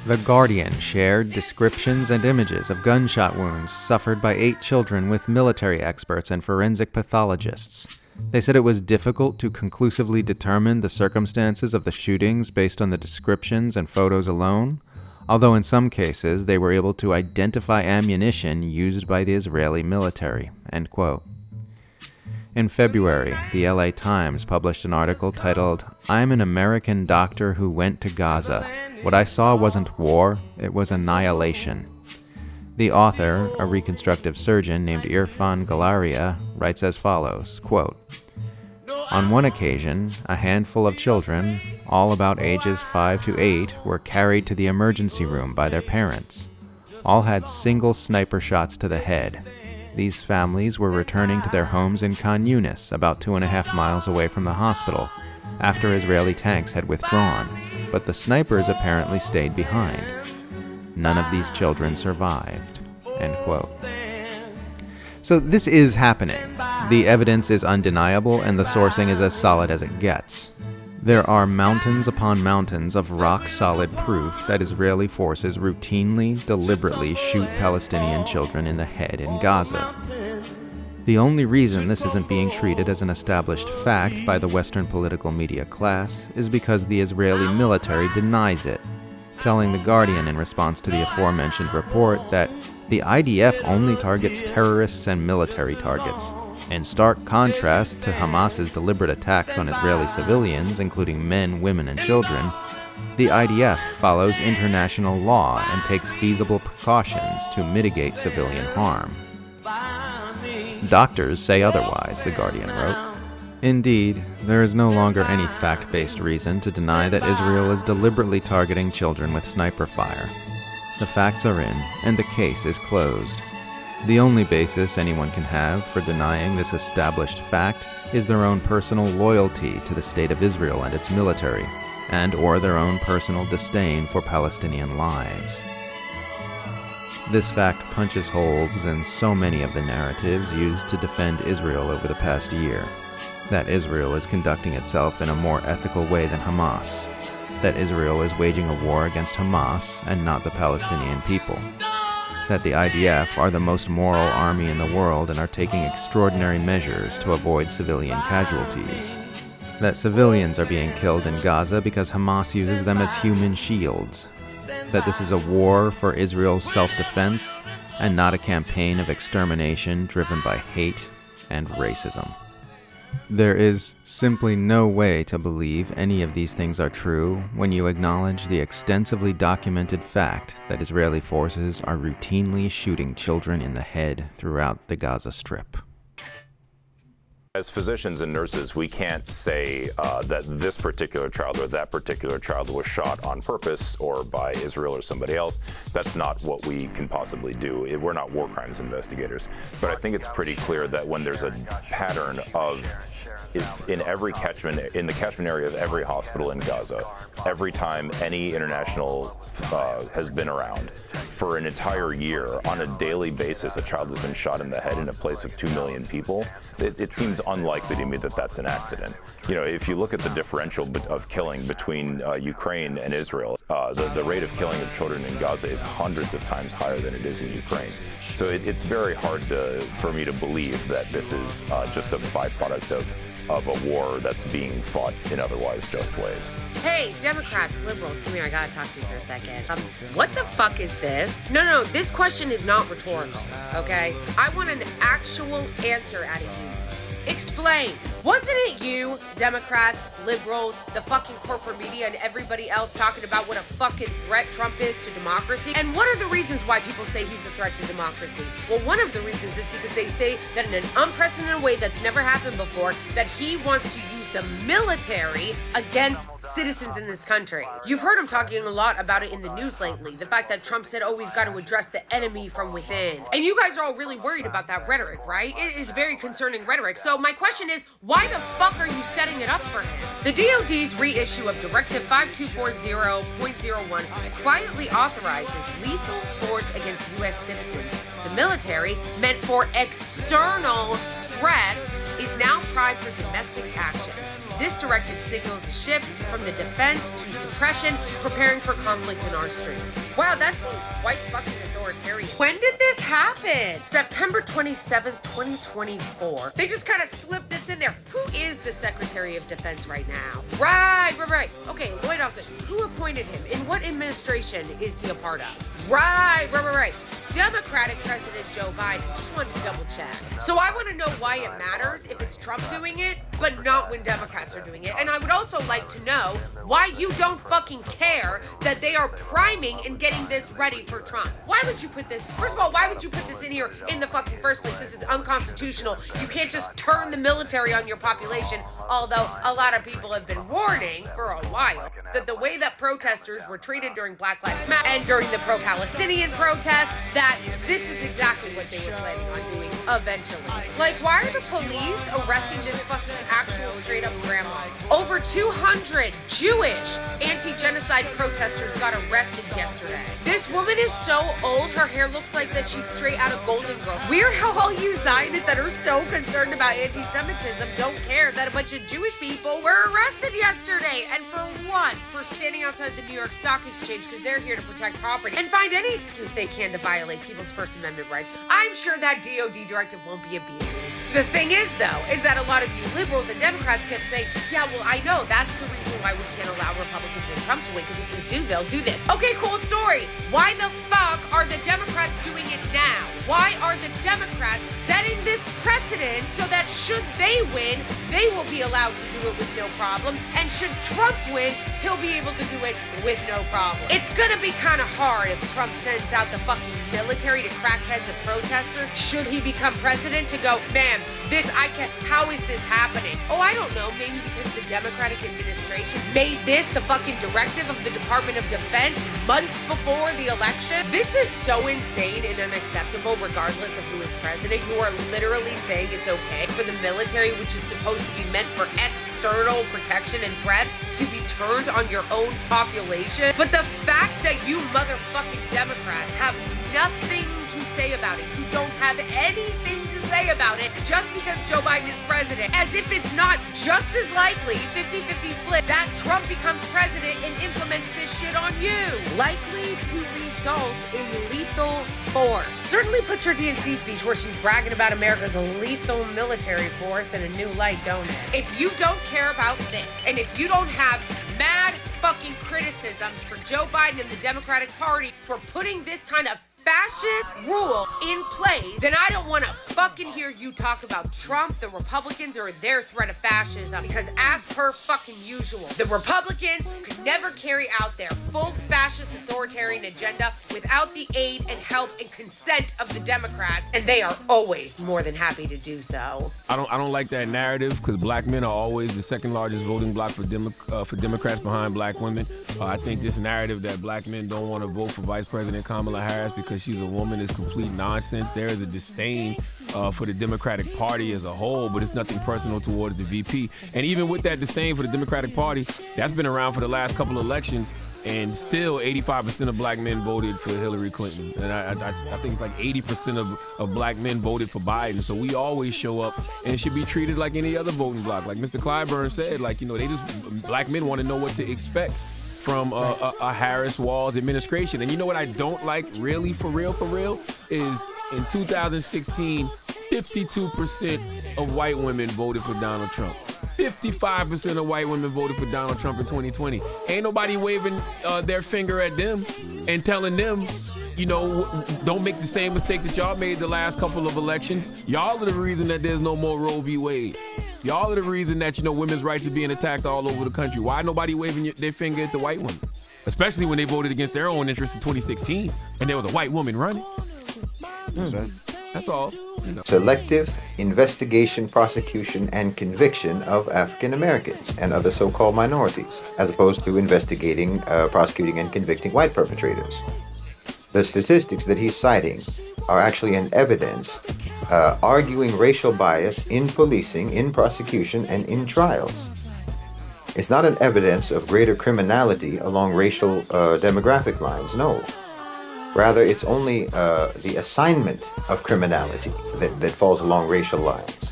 The Guardian shared descriptions and images of gunshot wounds suffered by 8 children with military experts and forensic pathologists. They said it was difficult to conclusively determine the circumstances of the shootings based on the descriptions and photos alone, although in some cases they were able to identify ammunition used by the Israeli military. End quote. In February, the LA Times published an article titled, I'm an American doctor who went to Gaza. What I saw wasn't war, it was annihilation. The author, a reconstructive surgeon named Irfan Galaria, writes as follows, quote, "On one occasion, a handful of children, all about ages 5 to 8, were carried to the emergency room by their parents. All had single sniper shots to the head. These families were returning to their homes in Khan Yunis, about 2.5 miles away from the hospital, after Israeli tanks had withdrawn, but the snipers apparently stayed behind. None of these children survived." End quote. So this is happening. The evidence is undeniable, and the sourcing is as solid as it gets. There are mountains upon mountains of rock-solid proof that Israeli forces routinely, deliberately shoot Palestinian children in the head in Gaza. The only reason this isn't being treated as an established fact by the Western political media class is because the Israeli military denies it, telling The Guardian in response to the aforementioned report that the IDF only targets terrorists and military targets. In stark contrast to Hamas's deliberate attacks on Israeli civilians, including men, women, and children, the IDF follows international law and takes feasible precautions to mitigate civilian harm. Doctors say otherwise, The Guardian wrote. Indeed, there is no longer any fact-based reason to deny that Israel is deliberately targeting children with sniper fire. The facts are in, and the case is closed. The only basis anyone can have for denying this established fact is their own personal loyalty to the State of Israel and its military, and/or their own personal disdain for Palestinian lives. This fact punches holes in so many of the narratives used to defend Israel over the past year. That Israel is conducting itself in a more ethical way than Hamas. That Israel is waging a war against Hamas and not the Palestinian people. That the IDF are the most moral army in the world and are taking extraordinary measures to avoid civilian casualties. That civilians are being killed in Gaza because Hamas uses them as human shields. That this is a war for Israel's self-defense and not a campaign of extermination driven by hate and racism. There is simply no way to believe any of these things are true when you acknowledge the extensively documented fact that Israeli forces are routinely shooting children in the head throughout the Gaza Strip. As physicians and nurses, we can't say that this particular child or that particular child was shot on purpose or by Israel or somebody else. That's not what we can possibly do. We're not war crimes investigators. But I think it's pretty clear that when there's a pattern of in the catchment area of every hospital in Gaza, every time any international has been around, for an entire year, on a daily basis, a child has been shot in the head in a place of 2 million people. It seems unlikely to me that that's an accident. You know, if you look at the differential of killing between Ukraine and Israel, the rate of killing of children in Gaza is hundreds of times higher than it is in Ukraine. So it's very hard for me to believe that this is just a byproduct of a war that's being fought in otherwise just ways. Hey, Democrats, liberals, come here, I gotta talk to you for a second. What the fuck is this? No, this question is not rhetorical, okay? I want an actual answer out of you. Explain. Wasn't it you, Democrats, liberals, the fucking corporate media, and everybody else talking about what a fucking threat Trump is to democracy? And what are the reasons why people say he's a threat to democracy? Well, one of the reasons is because they say that in an unprecedented way that's never happened before, that he wants to use the military against citizens in this country. You've heard him talking a lot about it in the news lately. The fact that Trump said, we've got to address the enemy from within. And you guys are all really worried about that rhetoric, right? It is very concerning rhetoric. So my question is, why the fuck are you setting it up for him? The DoD's reissue of Directive 5240.01 quietly authorizes lethal force against U.S. citizens. The military, meant for external threats, is now primed for domestic action. This directive signals a shift from the defense to suppression, preparing for conflict in our streets. Wow, that seems quite fucking authoritarian. When did this happen? September 27th, 2024. They just kind of slipped this in there. Who is the Secretary of Defense right now? Right. Okay, Lloyd Austin. Who appointed him? In what administration is he a part of? Right. Democratic President Joe Biden. Just wanted to double check. So I want to know why it matters if it's Trump doing it but not when Democrats are doing it. And I would also like to know why you don't fucking care that they are priming and getting this ready for Trump. Why would you put this, first of all, why would you put this in here in the fucking first place? This is unconstitutional. You can't just turn the military on your population, although a lot of people have been warning for a while that the way that protesters were treated during Black Lives Matter and during the pro-Palestinian protest, that this is exactly what they were planning on doing eventually. Like, why are the police arresting this fucking actual straight up grandma? Over 200 Jewish anti-genocide protesters got arrested yesterday. This woman is so old, her hair looks like that she's straight out of Golden Girls. Weird how all you Zionists that are so concerned about anti-Semitism don't care that a bunch of Jewish people were arrested yesterday. And for what? For standing outside the New York Stock Exchange because they're here to protect property and find any excuse they can to violate people's First Amendment rights. I'm sure that DOD directive won't be abused. The thing is, though, is that a lot of you liberals and Democrats kept saying, yeah, well, I know that's the reason why we can't allow Republicans and Trump to win, because if we do, they'll do this. Okay, cool story. Why the fuck are the Democrats doing it now? Why are the Democrats setting this precedent so that should they win, they will be allowed to do it with no problem, and should Trump win, he'll be able to do it with no problem? It's gonna be kind of hard if Trump sends out the fucking military to crack heads of protesters, should he become president, to go, man, how is this happening? Oh, I don't know, maybe because the Democratic administration made this the fucking directive of the Department of Defense months before the election. This is so insane and unacceptable regardless of who is president. You are literally saying it's okay for the military, which is supposed to be meant for external protection and threats, to be turned on your own population. But the fact that you motherfucking Democrats have nothing to say about it, you don't have anything to say about it just because Joe Biden is president, as if it's not just as likely, 50-50 split, that Trump becomes president and implements this shit on you. Likely to result in lethal force. Certainly puts her DNC speech where she's bragging about America's lethal military force in a new light, don't it? If you don't care about this, and if you don't have mad fucking criticisms for Joe Biden and the Democratic Party for putting this kind of fascist rule in place, then I don't want to fucking hear you talk about Trump, the Republicans, or their threat of fascism, because as per fucking usual, the Republicans could never carry out their full fascist authoritarian agenda without the aid and help and consent of the Democrats, and they are always more than happy to do so. I don't like that narrative, because black men are always the second largest voting bloc for Democrats behind black women. I think this narrative that black men don't want to vote for Vice President Kamala Harris because she's a woman is complete nonsense. There is a disdain for the Democratic Party as a whole, but it's nothing personal towards the VP. And even with that disdain for the Democratic Party, that's been around for the last couple of elections, and still 85% of black men voted for Hillary Clinton. And I think it's like 80% of black men voted for Biden. So we always show up, and it should be treated like any other voting bloc. Like Mr. Clyburn said, like, you know, black men want to know what to expect from a Harris-Walz administration. And you know what I don't like, really, for real, is in 2016, 52% of white women voted for Donald Trump. 55% of white women voted for Donald Trump in 2020. Ain't nobody waving their finger at them and telling them, you know, don't make the same mistake that y'all made the last couple of elections. Y'all are the reason that there's no more Roe v. Wade. Y'all are the reason that, you know, women's rights are being attacked all over the country. Why nobody waving their finger at the white women? Especially when they voted against their own interests in 2016 and there was a white woman running. That's all. You know. Selective investigation, prosecution, and conviction of African Americans and other so-called minorities, as opposed to investigating, prosecuting, and convicting white perpetrators. The statistics that he's citing are actually an evidence arguing racial bias in policing, in prosecution, and in trials. It's not an evidence of greater criminality along racial demographic lines, no. Rather, it's only the assignment of criminality that falls along racial lines.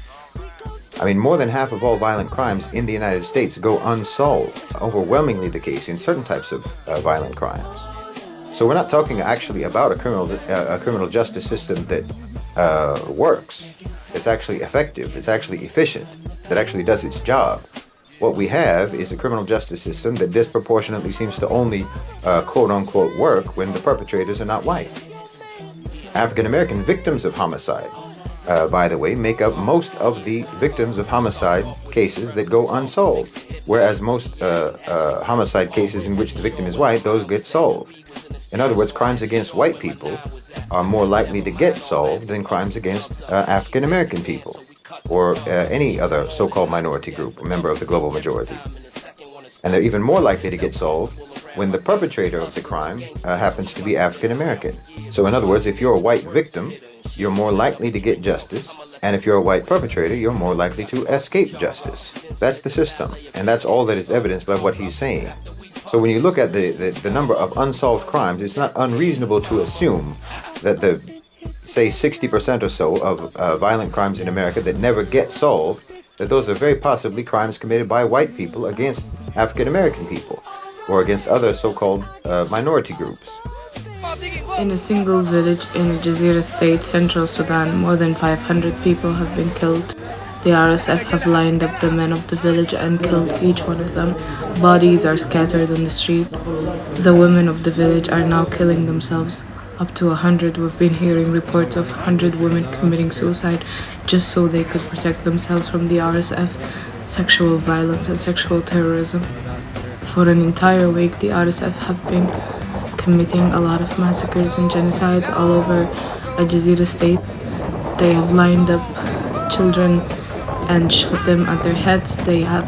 I mean, more than half of all violent crimes in the United States go unsolved, overwhelmingly the case in certain types of violent crimes. So we're not talking actually about a criminal justice system that works, that's actually effective, that's actually efficient, that actually does its job. What we have is a criminal justice system that disproportionately seems to only quote-unquote work when the perpetrators are not white. African American victims of homicide by the way, make up most of the victims of homicide cases that go unsolved. Whereas most homicide cases in which the victim is white, those get solved. In other words, crimes against white people are more likely to get solved than crimes against African American people or any other so-called minority group, a member of the global majority. And they're even more likely to get solved when the perpetrator of the crime happens to be African American. So in other words, if you're a white victim, you're more likely to get justice, and if you're a white perpetrator, you're more likely to escape justice. That's the system, and that's all that is evidenced by what he's saying. So when you look at the number of unsolved crimes, it's not unreasonable to assume that the, say, 60% or so of violent crimes in America that never get solved, that those are very possibly crimes committed by white people against African American people or against other so-called minority groups. In a single village in Jazeera State, Central Sudan, more than 500 people have been killed. The RSF have lined up the men of the village and killed each one of them. Bodies are scattered on the street. The women of the village are now killing themselves. Up to 100, we've been hearing reports of 100 women committing suicide just so they could protect themselves from the RSF, sexual violence and sexual terrorism. For an entire week, the RSF have been committing a lot of massacres and genocides all over Jazeera State. They have lined up children and shot them at their heads. They have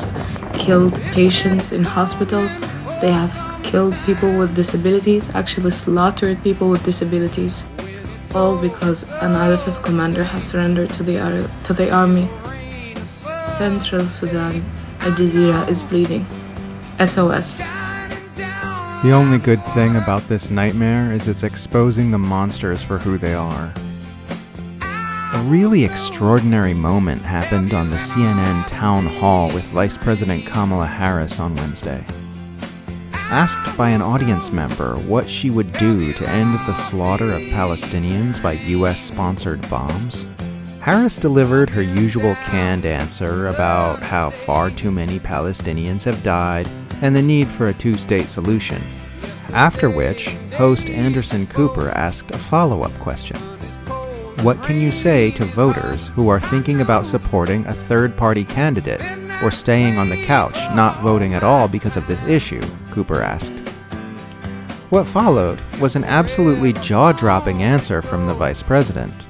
killed patients in hospitals. They have killed people with disabilities, actually slaughtered people with disabilities. All because an RSF commander has surrendered to the army. Central Sudan, Jazeera is bleeding. SOS. The only good thing about this nightmare is it's exposing the monsters for who they are. A really extraordinary moment happened on the CNN town hall with Vice President Kamala Harris on Wednesday. Asked by an audience member what she would do to end the slaughter of Palestinians by US-sponsored bombs, Harris delivered her usual canned answer about how far too many Palestinians have died and the need for a two-state solution, after which host Anderson Cooper asked a follow-up question. What can you say to voters who are thinking about supporting a third-party candidate or staying on the couch, not voting at all because of this issue? Cooper asked. What followed was an absolutely jaw-dropping answer from the vice president.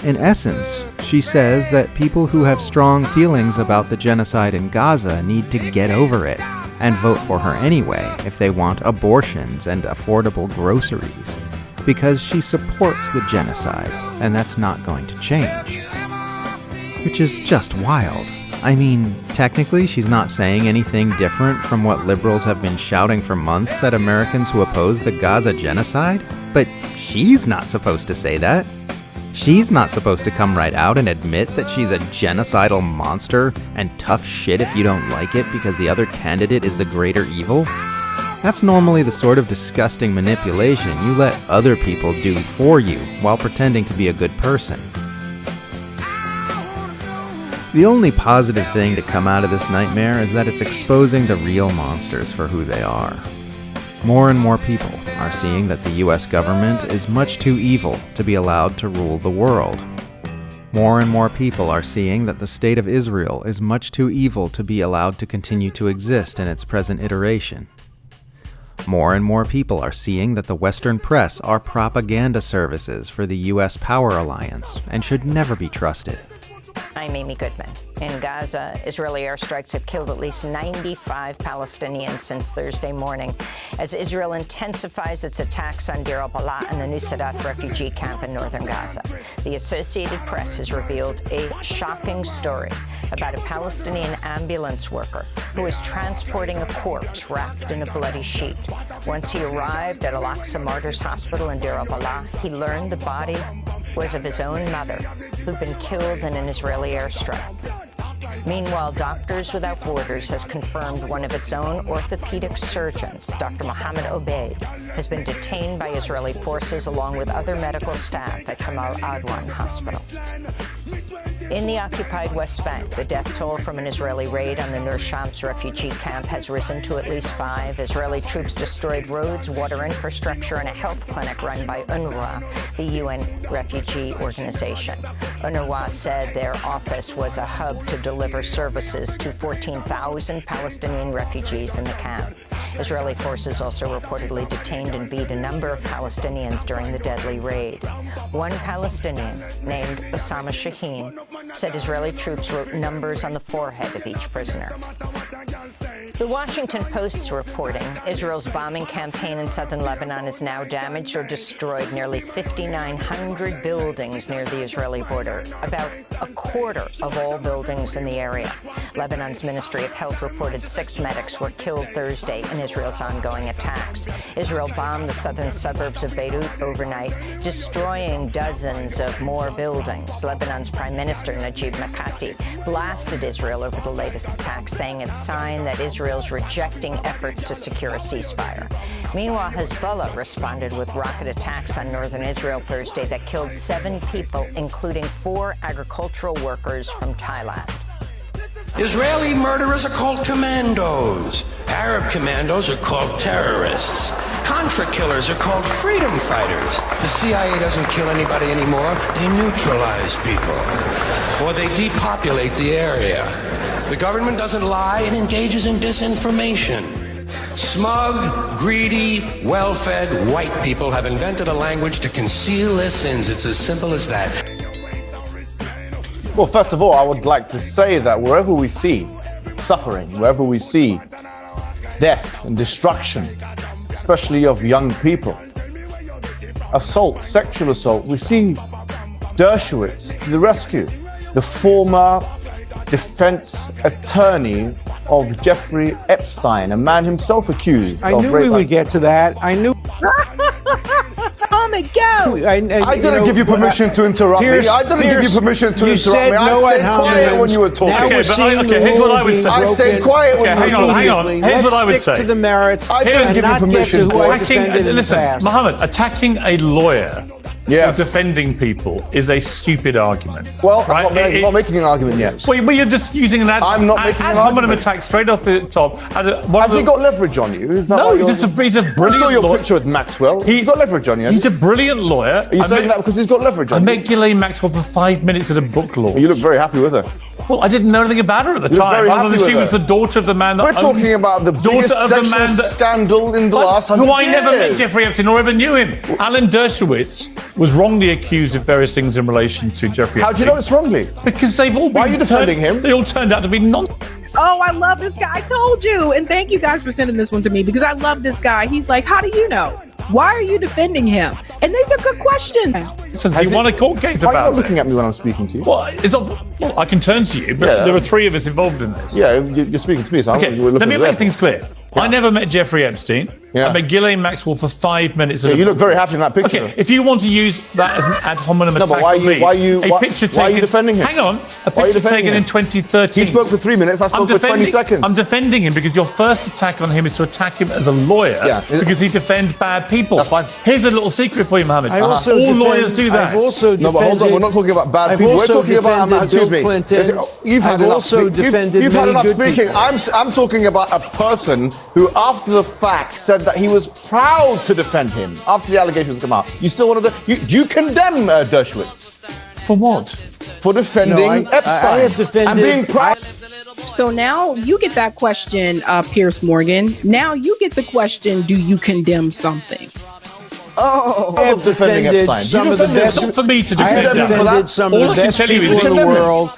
In essence, she says that people who have strong feelings about the genocide in Gaza need to get over it and vote for her anyway if they want abortions and affordable groceries, because she supports the genocide, and that's not going to change. Which is just wild. I mean, technically she's not saying anything different from what liberals have been shouting for months at Americans who oppose the Gaza genocide, but she's not supposed to say that. She's not supposed to come right out and admit that she's a genocidal monster and tough shit if you don't like it because the other candidate is the greater evil. That's normally the sort of disgusting manipulation you let other people do for you while pretending to be a good person. The only positive thing to come out of this nightmare is that it's exposing the real monsters for who they are. More and more people are seeing that the US government is much too evil to be allowed to rule the world. More and more people are seeing that the state of Israel is much too evil to be allowed to continue to exist in its present iteration. More and more people are seeing that the Western press are propaganda services for the US power alliance and should never be trusted. I'm Amy Goodman. In Gaza, Israeli airstrikes have killed at least 95 Palestinians since Thursday morning as Israel intensifies its attacks on Deir al-Balah and the Nuseirat refugee camp in northern Gaza. The Associated Press has revealed a shocking story about a Palestinian ambulance worker who was transporting a corpse wrapped in a bloody sheet. Once he arrived at Al-Aqsa Martyrs Hospital in Deir al-Balah, he learned the body was of his own mother, who'd been killed in an Israeli airstrike. Meanwhile, Doctors Without Borders has confirmed one of its own orthopedic surgeons, Dr. Mohammed Obeid, has been detained by Israeli forces along with other medical staff at Kamal Adwan Hospital. In the occupied West Bank, the death toll from an Israeli raid on the Nur Shams refugee camp has risen to at least 5. Israeli troops destroyed roads, water infrastructure, and a health clinic run by UNRWA, the UN refugee organization. UNRWA said their office was a hub to deliver services to 14,000 Palestinian refugees in the camp. Israeli forces also reportedly detained and beat a number of Palestinians during the deadly raid. One Palestinian, named Osama Shaheen, said Israeli troops wrote numbers on the forehead of each prisoner. The Washington Post's reporting Israel's bombing campaign in southern Lebanon has now damaged or destroyed nearly 5,900 buildings near the Israeli border, about a quarter of all buildings in the area. Lebanon's Ministry of Health reported 6 medics were killed Thursday in Israel's ongoing attacks. Israel bombed the southern suburbs of Beirut overnight, destroying dozens of more buildings. Lebanon's Prime Minister Najib Mikati blasted Israel over the latest attack, saying it's a sign that Israel's rejecting efforts to secure a ceasefire. Meanwhile, Hezbollah responded with rocket attacks on northern Israel Thursday that killed 7 people, including 4 agricultural workers from Thailand. Israeli murderers are called commandos. Arab commandos are called terrorists. Contra killers are called freedom fighters. The CIA doesn't kill anybody anymore. They neutralize people. Or they depopulate the area. The government doesn't lie, it engages in disinformation. Smug, greedy, well-fed white people have invented a language to conceal their sins. It's as simple as that. Well, first of all, I would like to say that wherever we see suffering, wherever we see death and destruction, especially of young people, assault, sexual assault, we see Dershowitz to the rescue, the former defense attorney of Jeffrey Epstein, a man himself accused I of knew rape. we would get to that. I knew. Go. I didn't give you permission to interrupt me. I didn't give you permission to interrupt me. I stayed quiet when you were talking. Here's what I would say. I stayed quiet when you were talking. Hang on. Here's what I would say. To the merits. I didn't give you permission. Listen, Mohammed, attacking a lawyer Yes. for defending people is a stupid argument. Well, right? I'm not making an argument yet. Well, you're just using an ad. I'm not making an argument. attack straight off the top. Has he got leverage on you? Is that No, why he's a brilliant I saw your lawyer. picture with Maxwell. He's got leverage on you. He's a brilliant lawyer. Are you saying that because he's got leverage on you? I met Ghislaine Maxwell for 5 minutes at a book launch. You look very happy with her. Well, I didn't know anything about her at the You look time, very other happy than with she her. was the daughter of the man that We're talking about the biggest sexual scandal in the last 100 who I years. never met Jeffrey Epstein or ever knew him. Alan Dershowitz was wrongly accused of various things in relation to Jeffrey Epstein. How do you know it's wrongly? Because they've all been... Why are you defending him? They all turned out to be Oh, I love this guy. I told you. And thank you guys for sending this one to me because I love this guy. He's like, how do you know? Why are you defending him? And these are good questions. Since he won a court case Why are you about not looking at me when I'm speaking to you? Well, I can turn to you, but Yeah. there are 3 of us involved in this. Yeah, you're speaking to me, so Okay, we're looking let me at make that. things clear. I never met Jeffrey Epstein. Yeah. I met Ghislaine Maxwell for 5 minutes. Yeah, you look very happy in that picture. Okay, if you want to use that as an ad hominem No, attack but why are on you- me, why are you- a why- picture why are you taken, defending him? Hang on, a Why are you picture defending taken him? in 2013. He spoke for 3 minutes, I spoke for 20 seconds. I'm defending him because your first attack on him is to attack him as a lawyer because he defends bad people. That's fine. Here's a little secret for you, Mohammed. I also All defend- lawyers do that. I've also No, but hold on, defended- we're not talking about bad I've people. We're also talking about, defended excuse Bill me. Clinton. You've had I've enough also speaking. defended You've had many enough good speaking. people. I'm talking about a person who, after the fact, said that he was proud to defend him after the allegations come out. You still want to? Do you condemn Dershowitz? For what? For defending No, I Epstein have defended- and being proud. So now you get that question, Pierce Morgan. Now you get the question, do you condemn something? Oh, I love defending Epstein. Some You of the defend best. It's not for me to I have defend that. defended some All of I the can best tell you is people in the defend him. world.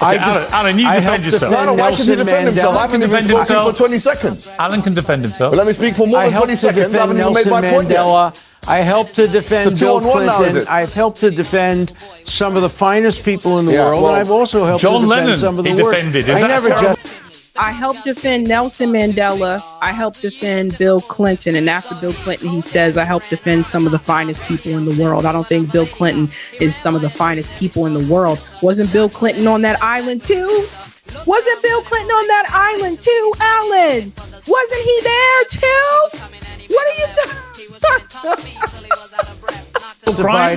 Okay, Alan, you I defend helped yourself. No, why should he Nelson defend himself? I Mandela. haven't even Defend spoken himself. for 20 seconds. Alan can defend himself. But let me speak for more I than 20 helped to seconds. I haven't defend even made Nelson my point yet. Mandela. I helped to defend It's a Bill 2-on-1 now, is Clinton. it? I've helped to defend some of the finest people in the Yeah, world, well, and I've also helped John to defend Lennon, some of the he worst. defended. Is I that never terrible? just. I helped defend Nelson Mandela. I helped defend Bill Clinton. And after Bill Clinton, he says, I helped defend some of the finest people in the world. I don't think Bill Clinton is some of the finest people in the world. Wasn't Bill Clinton on that island too? Wasn't Bill Clinton on that island too, Alan? Wasn't he there too? What are you doing?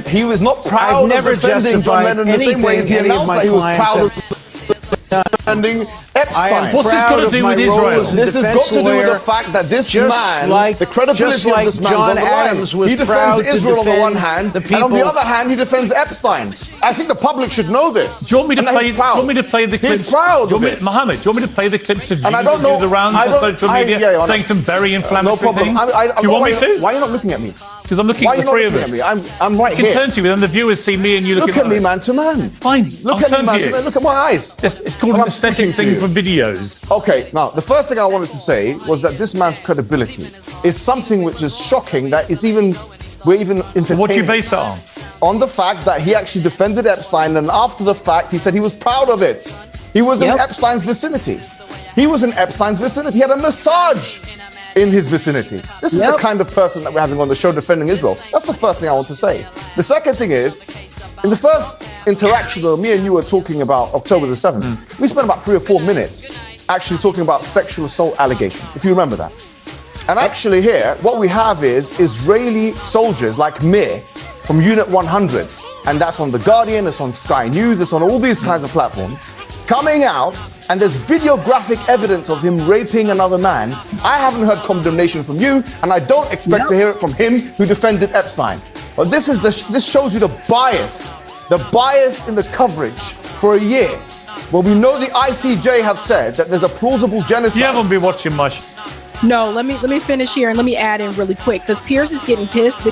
He was not proud I've never of defending John justified Lennon the same way as he anything any of announced my that he was clients proud have of defending Epstein. I am What's this proud got to of do my with role Israel? as a This has got defense to do with lawyer, the fact that this just man, like- the credibility just of like this man's John on the line. Adams was He defends proud to Israel on the defend one hand, the and on the people- other hand, he defends Epstein. I think the public should know this. Do you want me to And that play? he's Do you proud. want me to play the clips? He's proud do you of want me, it. Mohammed, do you want me to play the clips of you And I don't know. do the rounds I on don't- social I- media, yeah, saying some very inflammatory no problem. things? Do you want me to? Why are you not looking at me? Because I'm looking Why at are the you not three of looking us. at me? I'm right I can here. turn to you, and the viewers see me and you Look looking at me, man to man. Fine. Look I'll at me, turn man to to you. man. Look at my eyes. It's called When an I'm aesthetic speaking to thing you. for videos. Okay, now the first thing I wanted to say was that this man's credibility is something which is shocking. That is we're even entertaining. What do you base it on? On the fact that he actually defended Epstein, and after the fact, he said he was proud of it. He was in Epstein's vicinity. He was in Epstein's vicinity. He had a massage in his vicinity. This is the kind of person that we're having on the show defending Israel. That's the first thing I want to say. The second thing is, in the first interaction where me and you were talking about October the 7th, we spent about 3 or 4 minutes actually talking about sexual assault allegations, if you remember that. And actually here, what we have is Israeli soldiers like Mir from Unit 100, and that's on The Guardian, it's on Sky News, it's on all these kinds of platforms, coming out, and there's videographic evidence of him raping another man. I haven't heard condemnation from you, and I don't expect to hear it from him who defended Epstein. But this shows you the bias in the coverage for a year, where we know the ICJ have said that there's a plausible genocide. You haven't been watching much. No, let me finish here and let me add in really quick because Pierce is getting pissed.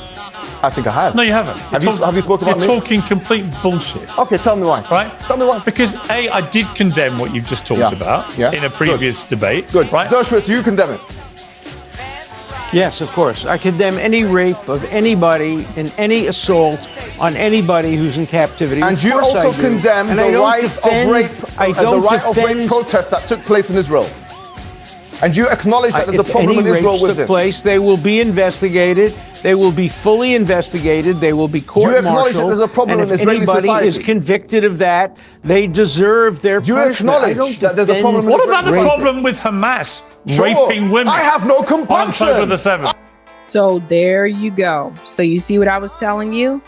I think I have. No, you haven't. Have you spoken about me? You're talking complete bullshit. Okay, tell me why. Right? Tell me why. Because A, I did condemn what you've just talked about in a previous debate. Good. Right? Dershowitz, do you condemn it? Yes, of course. I condemn any rape of anybody and any assault on anybody who's in captivity. And Of you course also I do. condemn And I the don't right defend- of rape, I the don't right of rape defend- protest that took place in Israel. And you acknowledge that there's a If problem in any Israel rapes with took this. place, they will be investigated. They will be fully investigated. They will be court-martialed. acknowledge that there's a problem and in if Israeli anybody society? is convicted of that, they deserve their Do you punishment. I acknowledge don't that there's a defend problem in What about the rape. problem with Hamas Sure. raping women? I have no on compunction. October the 7th. So there you go. So you see what I was telling you?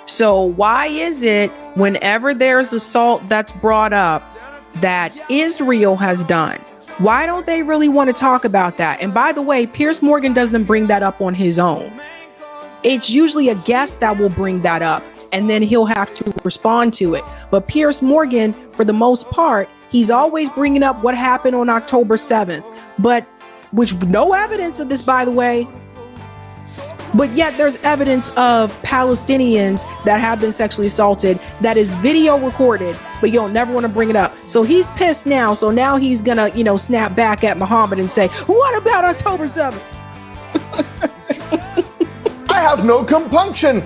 So why is it whenever there's assault that's brought up that Israel has done, why don't they really want to talk about that? And by the way, Piers Morgan doesn't bring that up on his own. It's usually a guest that will bring that up and then he'll have to respond to it. But Piers Morgan, for the most part, he's always bringing up what happened on October 7th, but which no evidence of this, by the way. But yet there's evidence of Palestinians that have been sexually assaulted that is video recorded, but you'll never want to bring it up. So he's pissed now. So now he's gonna, snap back at Muhammad and say, what about October 7th? I have no compunction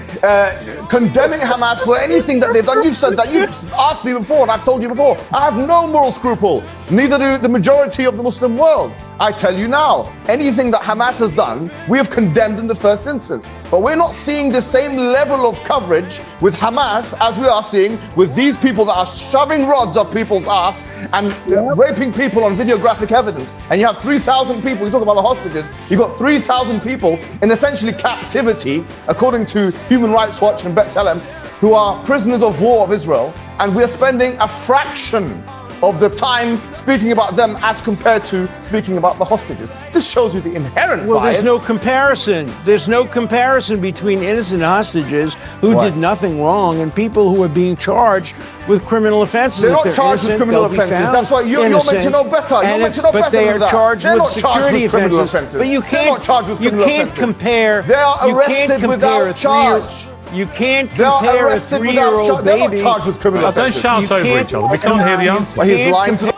condemning Hamas for anything that they've done. You've said that. You've asked me before, and I've told you before. I have no moral scruple. Neither do the majority of the Muslim world. I tell you now, anything that Hamas has done, we have condemned in the first instance. But we're not seeing the same level of coverage with Hamas as we are seeing with these people that are shoving rods up people's ass and raping people on videographic evidence. And you have 3,000 people, you talk about the hostages, you've got 3,000 people in essentially captivity, according to Human Rights Watch and B'Tselem, who are prisoners of war of Israel. And we're spending a fraction of the time speaking about them as compared to speaking about the hostages. This shows you the inherent Well, bias. there's no comparison. There's no comparison between innocent hostages who What? did nothing wrong and people who are being charged with criminal offenses. They're If not charged with innocent, criminal they'll be offences. found That's why you're meant to know better. You're And meant to know but better they than are that. charged They're with not charged security with criminal offenses. offences. But you They're can't, not charged with criminal offences. compare. They are you arrested can't compare without a 3-year charge. You can't They are compare a arrested without 3-year-old charge. They're not baby. charged with criminal Don't offences. shout You over can't- each other. We can't hear the answer. Well, he's lying to the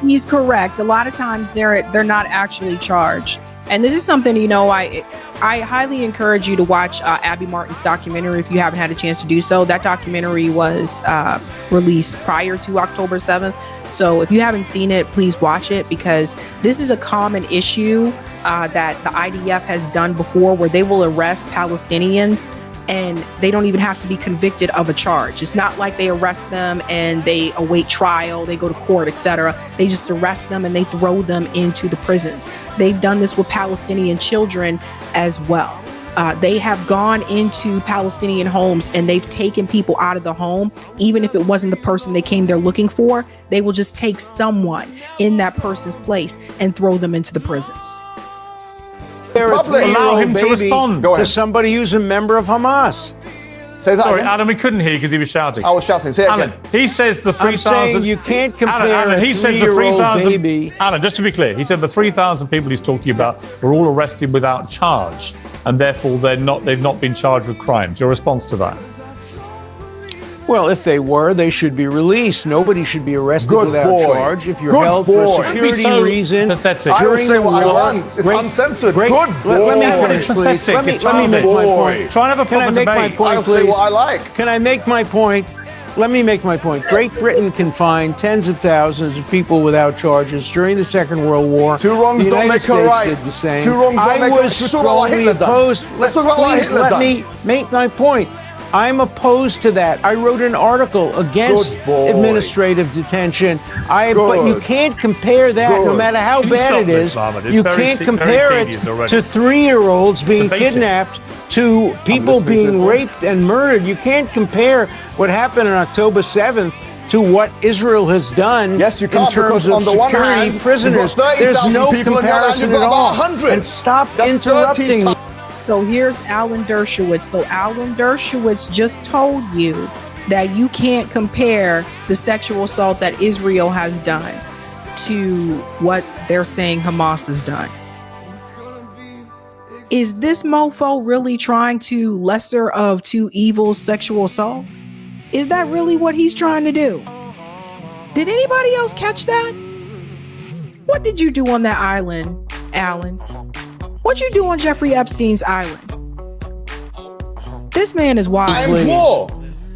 He's correct. A lot of times they're not actually charged. And this is something, I highly encourage you to watch Abby Martin's documentary if you haven't had a chance to do so. That documentary was released prior to October 7th. So if you haven't seen it, please watch it because this is a common issue that the IDF has done before where they will arrest Palestinians and they don't even have to be convicted of a charge. It's not like they arrest them and they await trial, they go to court, etc. They just arrest them and they throw them into the prisons. They've done this with Palestinian children as well. They have gone into Palestinian homes and they've taken people out of the home. Even if it wasn't the person they came there looking for, they will just take someone in that person's place and throw them into the prisons. Allow him to respond. to somebody who's a member of Hamas. Say that Sorry, again. Adam, we couldn't hear because he was shouting. I was shouting. Say it Alan, again. he says the 3,000. I'm saying you can't compare Alan, he a says the 3-year-old 3,000. baby. Alan, just to be clear, he said the 3,000 people he's talking about were all arrested without charge, and therefore they've not been charged with crimes. Your response to that? Well, if they were, they should be released. Nobody should be arrested Good without boy. charge. If you're Good held for a boy. security So reason, pathetic. I will during say the what I war, want. It's uncensored. Good Let boy. me finish, please. Pathetic. Let me It's make my childish. point. Try and have a Can I proper make my debate. point, I'll please? say what I like. Can I make my point? Let me make my point. Great Britain confined tens of thousands of people without charges during the Second World War. Two wrongs the don't United make a States right. did the same. Two wrongs don't I make a right. was Should we talk about what strongly Hitler done? opposed. Let's talk about what Please Hitler let done. me make my point. I'm opposed to that. I wrote an article against Good boy. administrative detention. But you Good. can't compare that, no Good. matter how Can you bad stop it this, is. Mohammed? It's You very can't very compare it tedious already. to 3-year-olds being Debating. kidnapped, to people listening to being this one. raped and murdered. You can't compare what happened on October 7th to what Israel has done. Yes, you in can't, terms because of on the one security hand, you've prisoners. got There's 30,000 no people, and the other hand, comparison you've got at all. about 100. And stop That's interrupting 30 me. So here's Alan Dershowitz. So Alan Dershowitz just told you that you can't compare the sexual assault that Israel has done to what they're saying Hamas has done. Is this mofo really trying to lesser of two evils sexual assault? Is that really what he's trying to do? Did anybody else catch that? What did you do on that island, Alan? What'd you do on Jeffrey Epstein's island? This man is wild. Times more.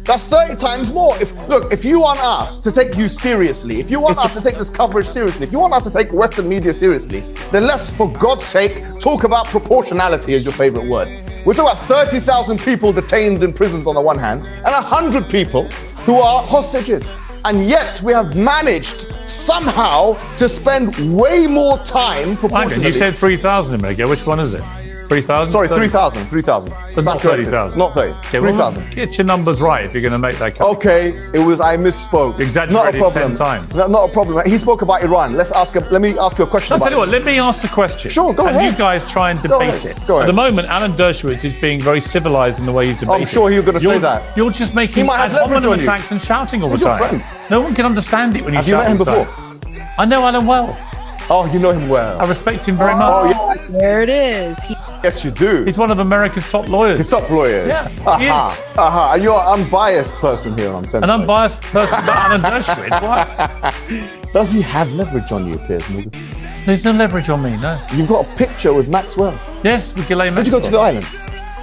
That's 30 times more. If you want us to take you seriously, if you want us to take this coverage seriously, if you want us to take Western media seriously, then let's, for God's sake, talk about proportionality as your favorite word. We're talking about 30,000 people detained in prisons on the one hand, and 100 people who are hostages. And yet we have managed somehow to spend way more time proportionally. You said 3,000 a minute ago. Which one is it? 3,000? Sorry, 3,000. But not 30,000. Not 30. Okay, well, 3,000. get your numbers right if you're going to make that claim. Okay, I misspoke. Exaggerated Not a problem. 10 times. Not a problem. He spoke about Iran. Let me ask you a question I'll about tell you what, let me ask the question. Sure, go and ahead. you guys try and Go debate ahead. it. Go ahead. At the moment, Alan Dershowitz is being very civilized in the way he's debating. I'm sure he was going to say that. You're just making He might have ad hominem leverage on you. attacks and shouting all He's the your time. friend. No one can understand it when you Have you shout met him all the before? time. I know Alan well. Oh, you know him well. I respect him very much. Oh, yeah. There it is. Yes, you do. He's one of America's top lawyers. He's top lawyers. Yeah, he is. And you're an unbiased person here on Central. An unbiased person, but Alan Dershowitz. What? Does he have leverage on you, Piers Morgan? There's no leverage on me, no. You've got a picture with Maxwell. Yes, with Ghislaine Did you go to the island?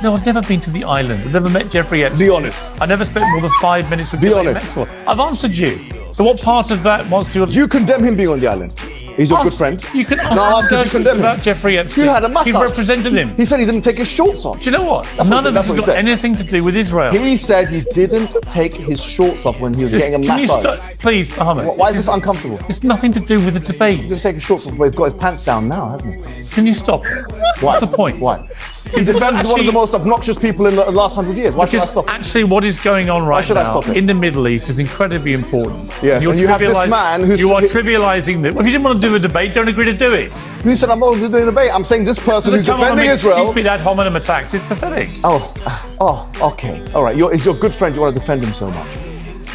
No, I've never been to the island. I've never met Jeffrey Epstein. Be honest. I never spent more than 5 minutes with Be Ghislaine honest. Maxwell. I've answered you. So what part of that wants to... Do you condemn him being on the island? He's your good friend. You can ask No, I asked, did you Dershowitz condemn him? about Jeffrey Epstein. You had a massage. He represented him. He said he didn't take his shorts off. Do you know what? That's None of that's this what has he got said. anything to do with Israel. He said he didn't take his shorts off when he was getting a Can you massage. stop, please, Mohammed? Why is this uncomfortable? It's nothing to do with the debate. He didn't take his shorts off, but he's got his pants down now, hasn't he? Can you stop it? Why? What's the point? Why? He's defended one of the most obnoxious people in the last 100 years. Why should I Because stop him? actually what is going on right should I now stop it? in the Middle East is incredibly important. Yes, and you have this man who's... You are trivializing that. Well, if you didn't want to do a debate, don't agree to do it. Who said I'm not going to do a debate? I'm saying this person who's Come on and defending make Israel... stupid ad hominem attacks is pathetic. Oh, okay. All right, he's your good friend. You want to defend him so much.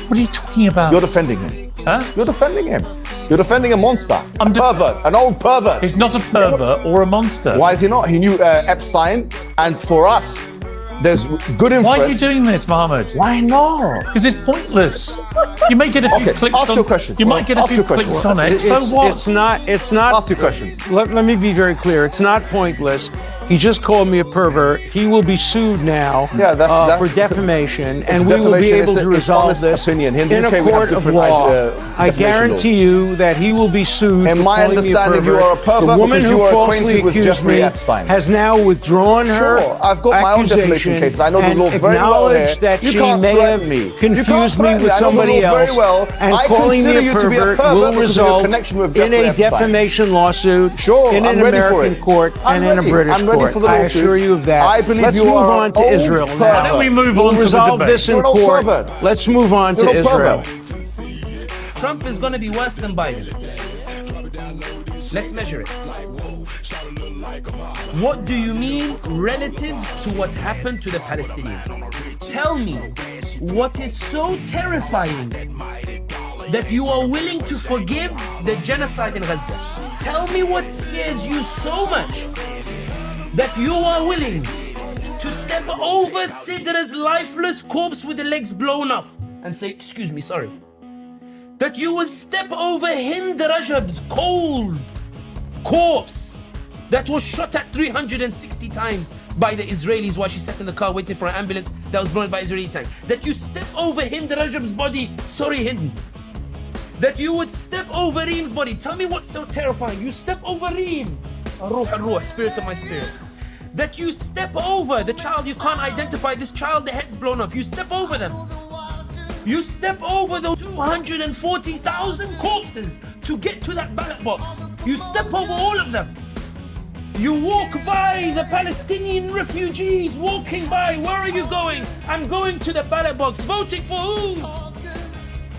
What are you talking about? You're defending him. Huh? You're defending him. You're defending a monster. A pervert. An old pervert. He's not a pervert or a monster. Why is he not? He knew Epstein. And for us, there's good inference. Why are you doing this, Mohammed? Why not? Because it's pointless. You may get a few clicks ask on... your questions. You might get a Ask few your questions. clicks on it. So what? It's not. Ask your questions. Let me be very clear. It's not pointless. He just called me a pervert. He will be sued now that's for defamation, it's and we will be defamation. able It's to resolve honest this opinion. In the in UK, a we have court of different, law. I defamation guarantee you that he will be sued. In for my calling me understanding, a you are a pervert The woman because who you are falsely acquainted with accused Jeffrey me Epstein. has now withdrawn her Sure, I've got my own defamation accusation cases. I know the and law very well here. acknowledged that You she can't may threaten have me. You can't confused me threaten with I know the somebody law very else. well. And I calling consider me a you to be a pervert pervert will because of your result connection with in Jeffrey a Epstein. defamation lawsuit Sure, in I'm an ready for American it. court I'm and in a ready. British I'm ready court. for the I lawsuit. assure you of that. I believe Let's you move are on to old Israel now. pervert. Why don't we move We'll on to the resolve debate? this in You're an old court. pervert. Let's move on You're to an old Israel. pervert. Trump is going to be worse than Biden. Let's measure it. What do you mean relative to what happened to the Palestinians? Tell me what is so terrifying that you are willing to forgive the genocide in Gaza. Tell me what scares you so much that you are willing to step over Sidra's lifeless corpse with the legs blown off and say, excuse me, sorry. That you will step over Hind Rajab's cold corpse that was shot at 360 times by the Israelis while she sat in the car waiting for an ambulance that was blown by Israeli tank. That you step over Hind Rajab's body, sorry Hind. That you would step over Reem's body. Tell me what's so terrifying. You step over Reem, Ruh, spirit of my spirit. That you step over the child, you can't identify this child, the head's blown off. You step over them. You step over those 240,000 corpses to get to that ballot box. You step over all of them. You walk by the Palestinian refugees walking by. Where are you going? I'm going to the ballot box. Voting for who?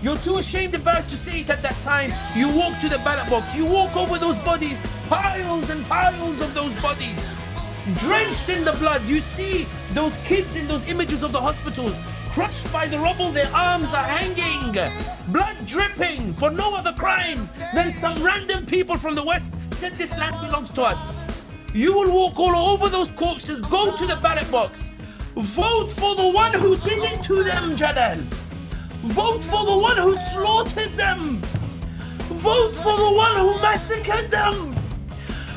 You're too ashamed, embarrassed to say it at that time. You walk to the ballot box. You walk over those bodies. Piles and piles of those bodies. Drenched in the blood. You see those kids in those images of the hospitals. Crushed by the rubble, their arms are hanging. Blood dripping for no other crime than some random people from the West said this land belongs to us. You will walk all over those corpses, go to the ballot box. Vote for the one who did it to them, Jalal. Vote for the one who slaughtered them. Vote for the one who massacred them.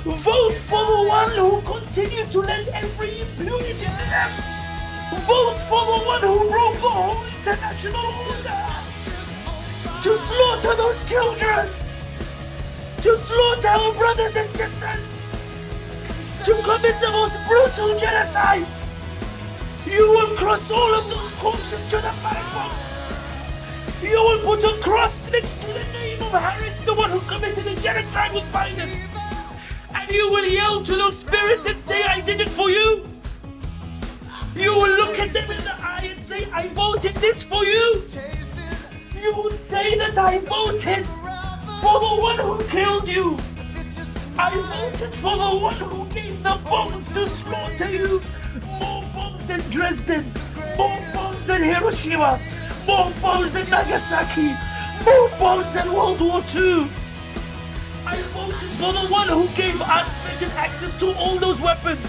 Vote for the one who continued to lend every impunity to them. Vote for the one who broke the whole international order. To slaughter those children. To slaughter our brothers and sisters. To commit the most brutal genocide. You will cross all of those corpses to the ballot box. You will put a cross next to the name of Harris, the one who committed the genocide with Biden. And you will yell to those spirits and say, I did it for you. You will look at them in the eye and say, I voted this for you. You will say that I voted for the one who killed you. I voted for the one who gave the bombs to slaughter you. More bombs than Dresden. More bombs than Hiroshima. More bombs than Nagasaki. More bombs than World War II. I voted for the one who gave unfettered access to all those weapons.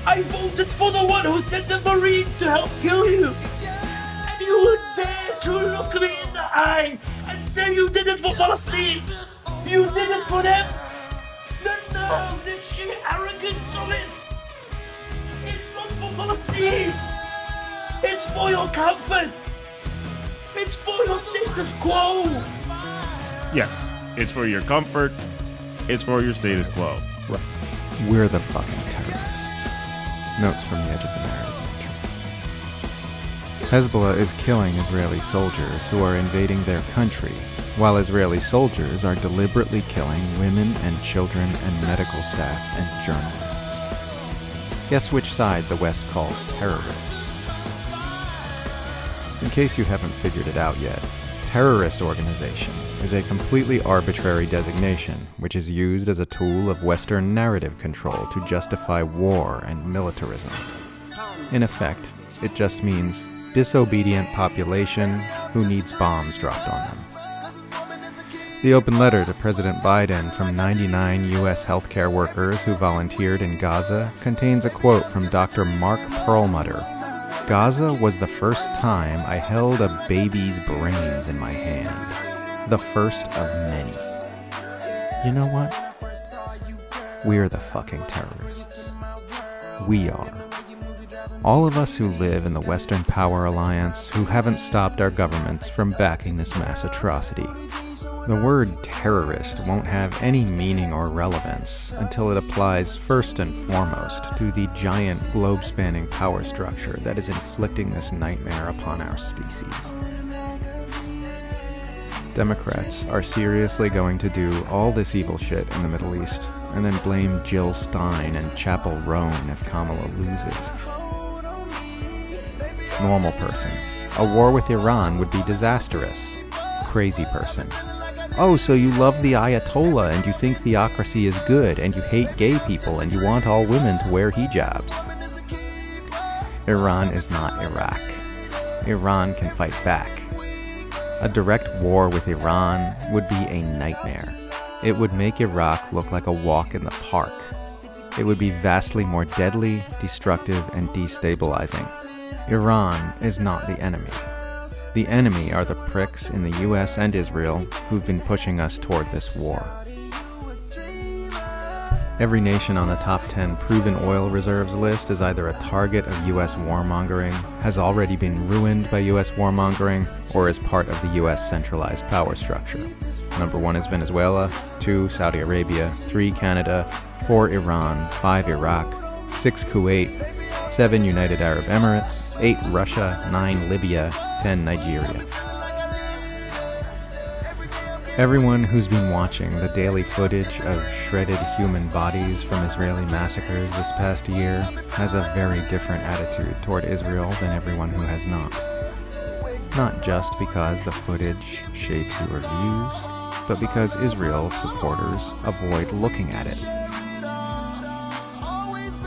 I voted for the one who sent the Marines to help kill you. And you would dare to look me in the eye and say you did it for Palestine. You did it for them. The nerve, this sheer arrogance of it. It's not for Palestine. It's for your comfort. It's for your status quo. Yes, it's for your comfort. It's for your status quo. Right. We're the fucking terrorists. Notes from the edge of the narrative matrix. Hezbollah is killing Israeli soldiers who are invading their country, while Israeli soldiers are deliberately killing women and children and medical staff and journalists. Guess which side the West calls terrorists? In case you haven't figured it out yet, terrorist organization is a completely arbitrary designation which is used as a tool of Western narrative control to justify war and militarism. In effect, it just means disobedient population who needs bombs dropped on them. The open letter to President Biden from 99 U.S. healthcare workers who volunteered in Gaza contains a quote from Dr. Mark Perlmutter. Gaza was the first time I held a baby's brains in my hand. The first of many. You know what? We're the fucking terrorists. We are. All of us who live in the Western Power Alliance who haven't stopped our governments from backing this mass atrocity. The word terrorist won't have any meaning or relevance until it applies first and foremost to the giant globe-spanning power structure that is inflicting this nightmare upon our species. Democrats are seriously going to do all this evil shit in the Middle East and then blame Jill Stein and Chapel Roan if Kamala loses. Normal person. A war with Iran would be disastrous. Crazy person. Oh, so you love the Ayatollah and you think theocracy is good and you hate gay people and you want all women to wear hijabs. Iran is not Iraq. Iran can fight back. A direct war with Iran would be a nightmare. It would make Iraq look like a walk in the park. It would be vastly more deadly, destructive, and destabilizing. Iran is not the enemy. The enemy are the pricks in the US and Israel who've been pushing us toward this war. Every nation on the top 10 proven oil reserves list is either a target of US warmongering, has already been ruined by US warmongering, or is part of the US centralized power structure. Number 1 is Venezuela, 2 Saudi Arabia, 3 Canada, 4 Iran, 5 Iraq, 6 Kuwait, 7 United Arab Emirates, 8 Russia, 9 Libya, 10 Nigeria. Everyone who's been watching the daily footage of shredded human bodies from Israeli massacres this past year has a very different attitude toward Israel than everyone who has not. Not just because the footage shapes your views, but because Israel supporters avoid looking at it.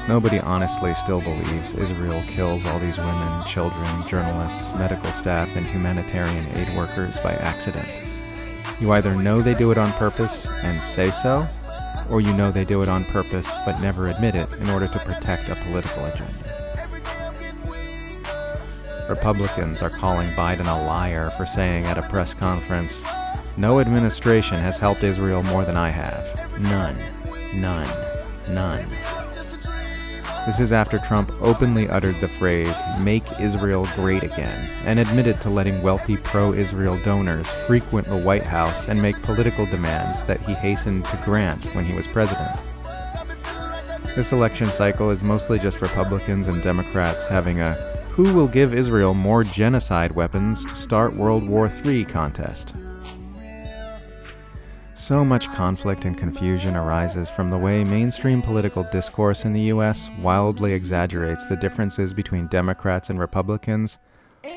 Nobody honestly still believes Israel kills all these women, children, journalists, medical staff, and humanitarian aid workers by accident. You either know they do it on purpose and say so, or you know they do it on purpose but never admit it in order to protect a political agenda. Republicans are calling Biden a liar for saying at a press conference, "No administration has helped Israel more than I have. None. None. None." This is after Trump openly uttered the phrase, "Make Israel great again," and admitted to letting wealthy pro-Israel donors frequent the White House and make political demands that he hastened to grant when he was president. This election cycle is mostly just Republicans and Democrats having a "who will give Israel more genocide weapons to start World War III" contest. So much conflict and confusion arises from the way mainstream political discourse in the US wildly exaggerates the differences between Democrats and Republicans,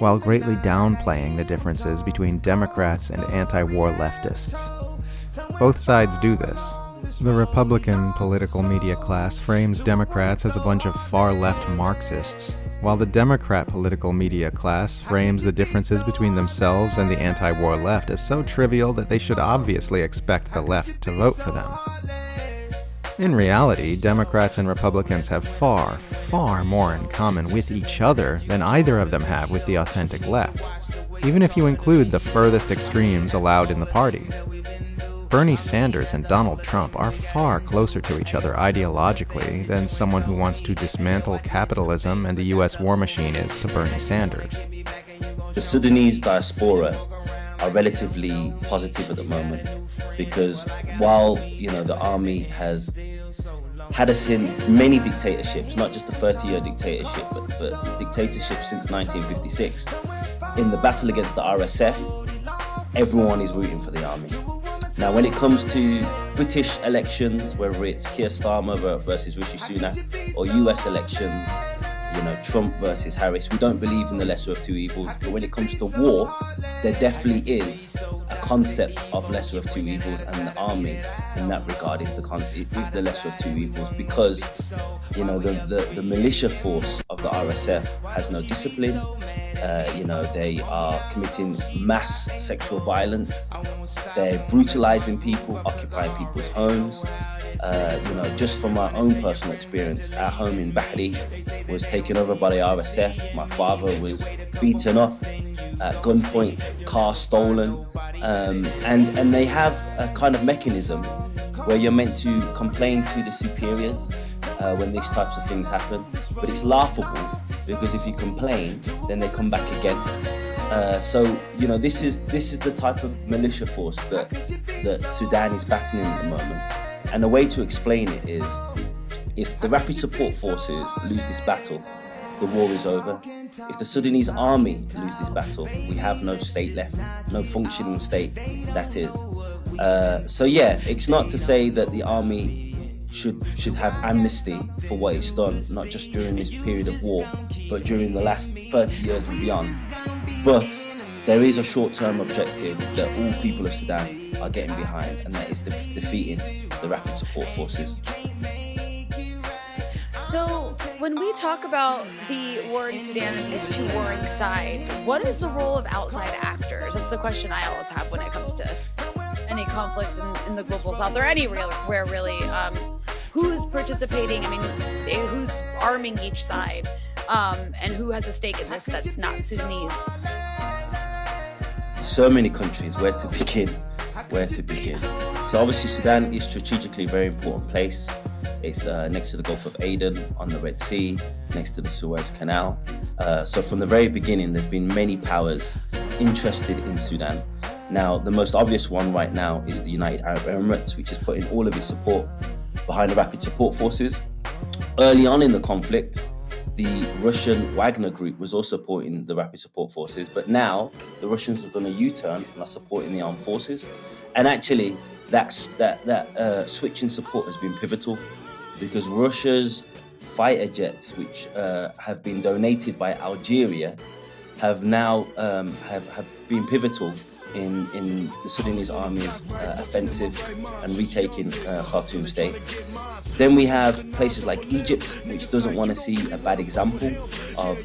while greatly downplaying the differences between Democrats and anti-war leftists. Both sides do this. The Republican political media class frames Democrats as a bunch of far-left Marxists, while the Democrat political media class frames the differences between themselves and the anti-war left as so trivial that they should obviously expect the left to vote for them. In reality, Democrats and Republicans have far, far more in common with each other than either of them have with the authentic left, even if you include the furthest extremes allowed in the party. Bernie Sanders and Donald Trump are far closer to each other ideologically than someone who wants to dismantle capitalism and the US war machine is to Bernie Sanders. The Sudanese diaspora are relatively positive at the moment because while, the army has had us in many dictatorships, not just a 30-year dictatorship, but dictatorships since 1956, in the battle against the RSF, everyone is rooting for the army. Now, when it comes to British elections, whether it's Keir Starmer versus Rishi Sunak, or US elections, Trump versus Harris, we don't believe in the lesser of two evils. But when it comes to war, there definitely is a concept of lesser of two evils, and the army, in that regard, is the lesser of two evils because, the militia force of the RSF has no discipline. They are committing mass sexual violence. They're brutalizing people, occupying people's homes. Just from our own personal experience, our home in Bahri was taken over by the RSF. My father was beaten up at gunpoint, car stolen, and they have a kind of mechanism where you're meant to complain to the superiors when these types of things happen, but it's laughable because if you complain, then they come back again. This is the type of militia force that Sudan is battling at the moment. And the way to explain it is, if the Rapid Support Forces lose this battle, the war is over. If the Sudanese army lose this battle, we have no state left, no functioning state, that is. It's not to say that the army should have amnesty for what it's done, not just during this period of war, but during the last 30 years and beyond. But there is a short-term objective that all people of Sudan are getting behind, and that is defeating the Rapid Support Forces. So when we talk about the war in Sudan and these two warring sides, what is the role of outside actors? That's the question I always have when it comes to any conflict in the global south, or anywhere really. Who's participating? I mean, who's arming each side? And who has a stake in this that's not Sudanese? So many countries, where to begin? So obviously Sudan is strategically a very important place. It's next to the Gulf of Aden, on the Red Sea, next to the Suez Canal. So from the very beginning, there's been many powers interested in Sudan. Now, the most obvious one right now is the United Arab Emirates, which is putting all of its support behind the Rapid Support Forces. Early on in the conflict, the Russian Wagner Group was also supporting the Rapid Support Forces, but now the Russians have done a U-turn and are supporting the armed forces. And actually, that switch in support has been pivotal, because Russia's fighter jets, which have been donated by Algeria, have now have been pivotal in the Sudanese army's offensive and retaking Khartoum state. Then we have places like Egypt, which doesn't want to see a bad example of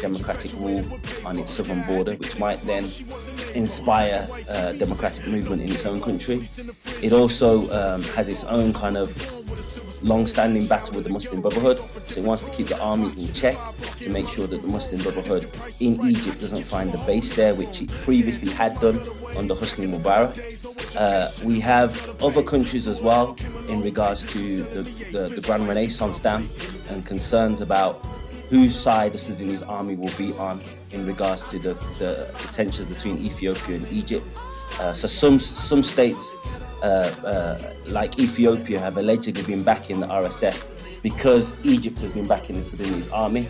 democratic rule on its southern border, which might then inspire democratic movement in its own country. It also has its own kind of long-standing battle with the Muslim Brotherhood, so it wants to keep the army in check to make sure that the Muslim Brotherhood in Egypt doesn't find a base there, which it previously had done under Hosni Mubarak. We have other countries as well in regards to the Grand Renaissance Dam and concerns about whose side the Sudanese army will be on in regards to the tensions between Ethiopia and Egypt. So some states like Ethiopia have allegedly been backing the RSF because Egypt has been backing the Sudanese army.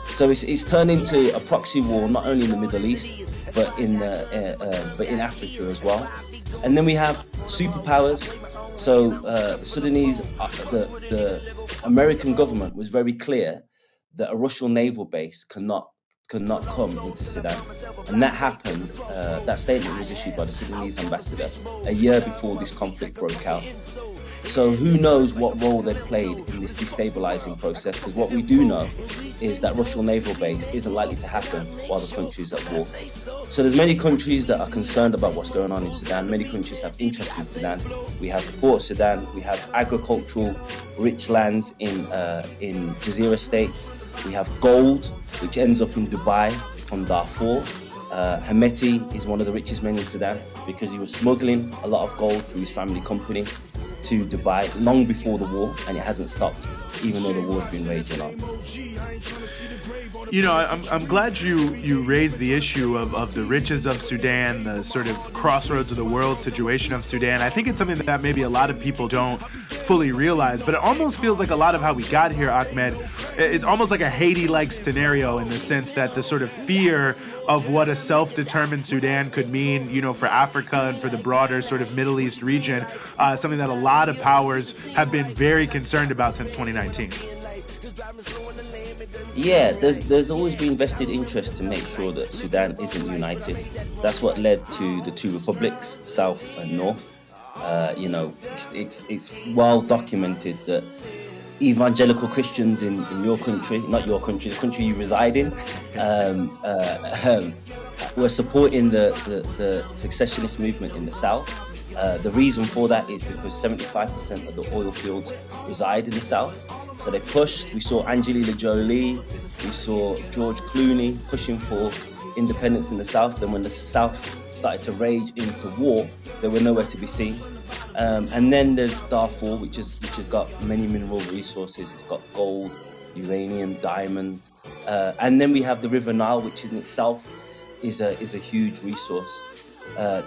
So it's turned into a proxy war, not only in the Middle East, but in Africa as well. And then we have superpowers. So the Sudanese, the American government was very clear that a Russian naval base cannot come into Sudan. And that happened, that statement was issued by the Sudanese ambassador a year before this conflict broke out. So who knows what role they've played in this destabilizing process, because what we do know is that Russian naval base isn't likely to happen while the country is at war. So there's many countries that are concerned about what's going on in Sudan. Many countries have interest in Sudan. We have the Port of Sudan, we have agricultural rich lands in Jazeera states. We have gold, which ends up in Dubai from Darfur. Hemeti is one of the richest men in Sudan because he was smuggling a lot of gold through his family company to Dubai long before the war, and it hasn't stopped, even though the war's been raging on. You know, I'm glad you raised the issue of the riches of Sudan, the sort of crossroads of the world situation of Sudan. I think it's something that maybe a lot of people don't fully realize, but it almost feels like a lot of how we got here, Ahmed, it's almost like a Haiti-like scenario in the sense that the sort of fear of what a self-determined Sudan could mean, you know, for Africa and for the broader sort of Middle East region, something that a lot of powers have been very concerned about since 2019. Yeah, there's always been vested interest to make sure that Sudan isn't united. That's what led to the two republics, South and North. You know, it's well documented that evangelical Christians in your country, not your country, the country you reside in, were supporting the secessionist movement in the South. The reason for that is because 75% of the oil fields reside in the South. So they pushed. We saw Angelina Jolie, we saw George Clooney pushing for independence in the South. Then when the South started to rage into war, they were nowhere to be seen. And then there's Darfur, which has got many mineral resources. It's got gold, uranium, diamond. And then we have the River Nile, which in itself is a huge resource.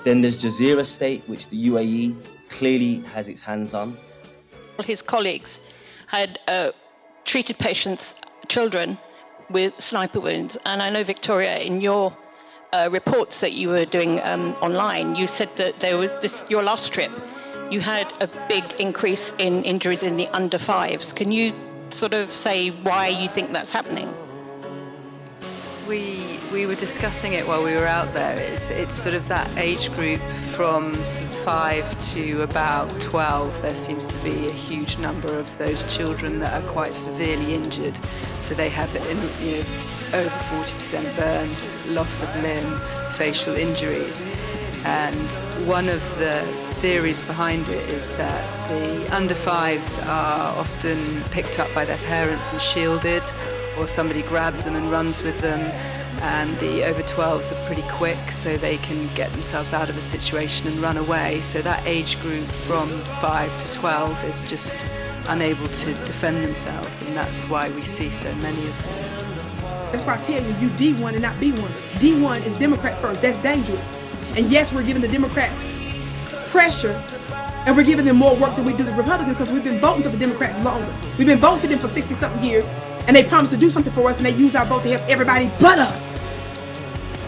Then there's Jazeera State, which the UAE clearly has its hands on. His colleagues had treated patients, children, with sniper wounds. And I know, Victoria, in your reports that you were doing online, you said that there was your last trip you had a big increase in injuries in the under fives. Can you sort of say why you think that's happening? We were discussing it while we were out there. It's sort of that age group from sort of 5 to about 12. There seems to be a huge number of those children that are quite severely injured. So they have over 40% burns, loss of limb, facial injuries. And one of the theories behind it is that the under fives are often picked up by their parents and shielded, or somebody grabs them and runs with them, and the over 12s are pretty quick, so they can get themselves out of a situation and run away. So that age group from 5 to 12 is just unable to defend themselves, and that's why we see so many of them. That's why I tell you D1 and not B1. D1 is Democrat first. That's dangerous. And yes, we're giving the Democrats pressure, and we're giving them more work than we do the Republicans, because we've been voting for the Democrats longer. We've been voting for them for 60-something years, and they promise to do something for us, and they use our vote to help everybody but us.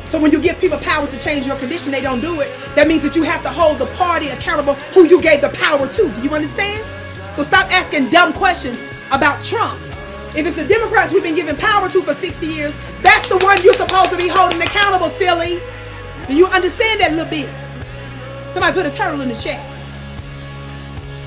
So when you give people power to change your condition, they don't do it. That means that you have to hold the party accountable who you gave the power to. Do you understand? So stop asking dumb questions about Trump. If it's the Democrats we've been giving power to for 60 years, that's the one you're supposed to be holding accountable, silly. Do you understand that a little bit? Somebody put a turtle in the chat.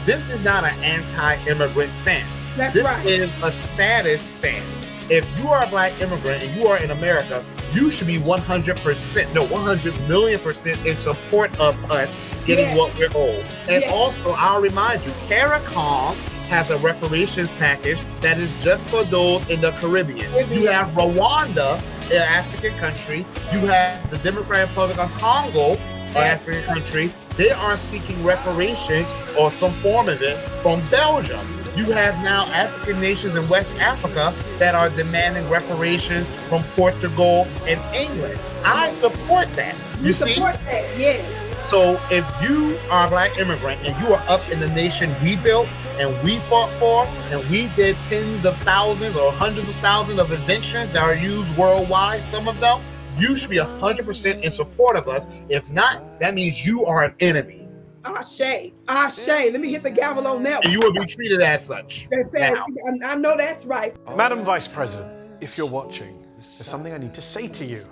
This is not an anti-immigrant stance. That's this right. is a status stance. If you are a black immigrant and you are in America, you should be 100 million% in support of us getting what we're owed. And also, I'll remind you, CARICOM has a reparations package that is just for those in the Caribbean. You have Rwanda, an African country. You have the Democratic Republic of Congo, an African country. They are seeking reparations or some form of it from Belgium. You have now African nations in West Africa that are demanding reparations from Portugal and England. I support that. You see? Support that, yes. So if you are a black immigrant and you are up in the nation we built and we fought for, and we did tens of thousands or hundreds of thousands of inventions that are used worldwide, some of them, you should be 100% in support of us. If not, that means you are an enemy. Ashe. Let me hit the gavel on that one. And you will be treated as such. I know that's right. Madam Vice President, if you're watching, there's something I need to say to you.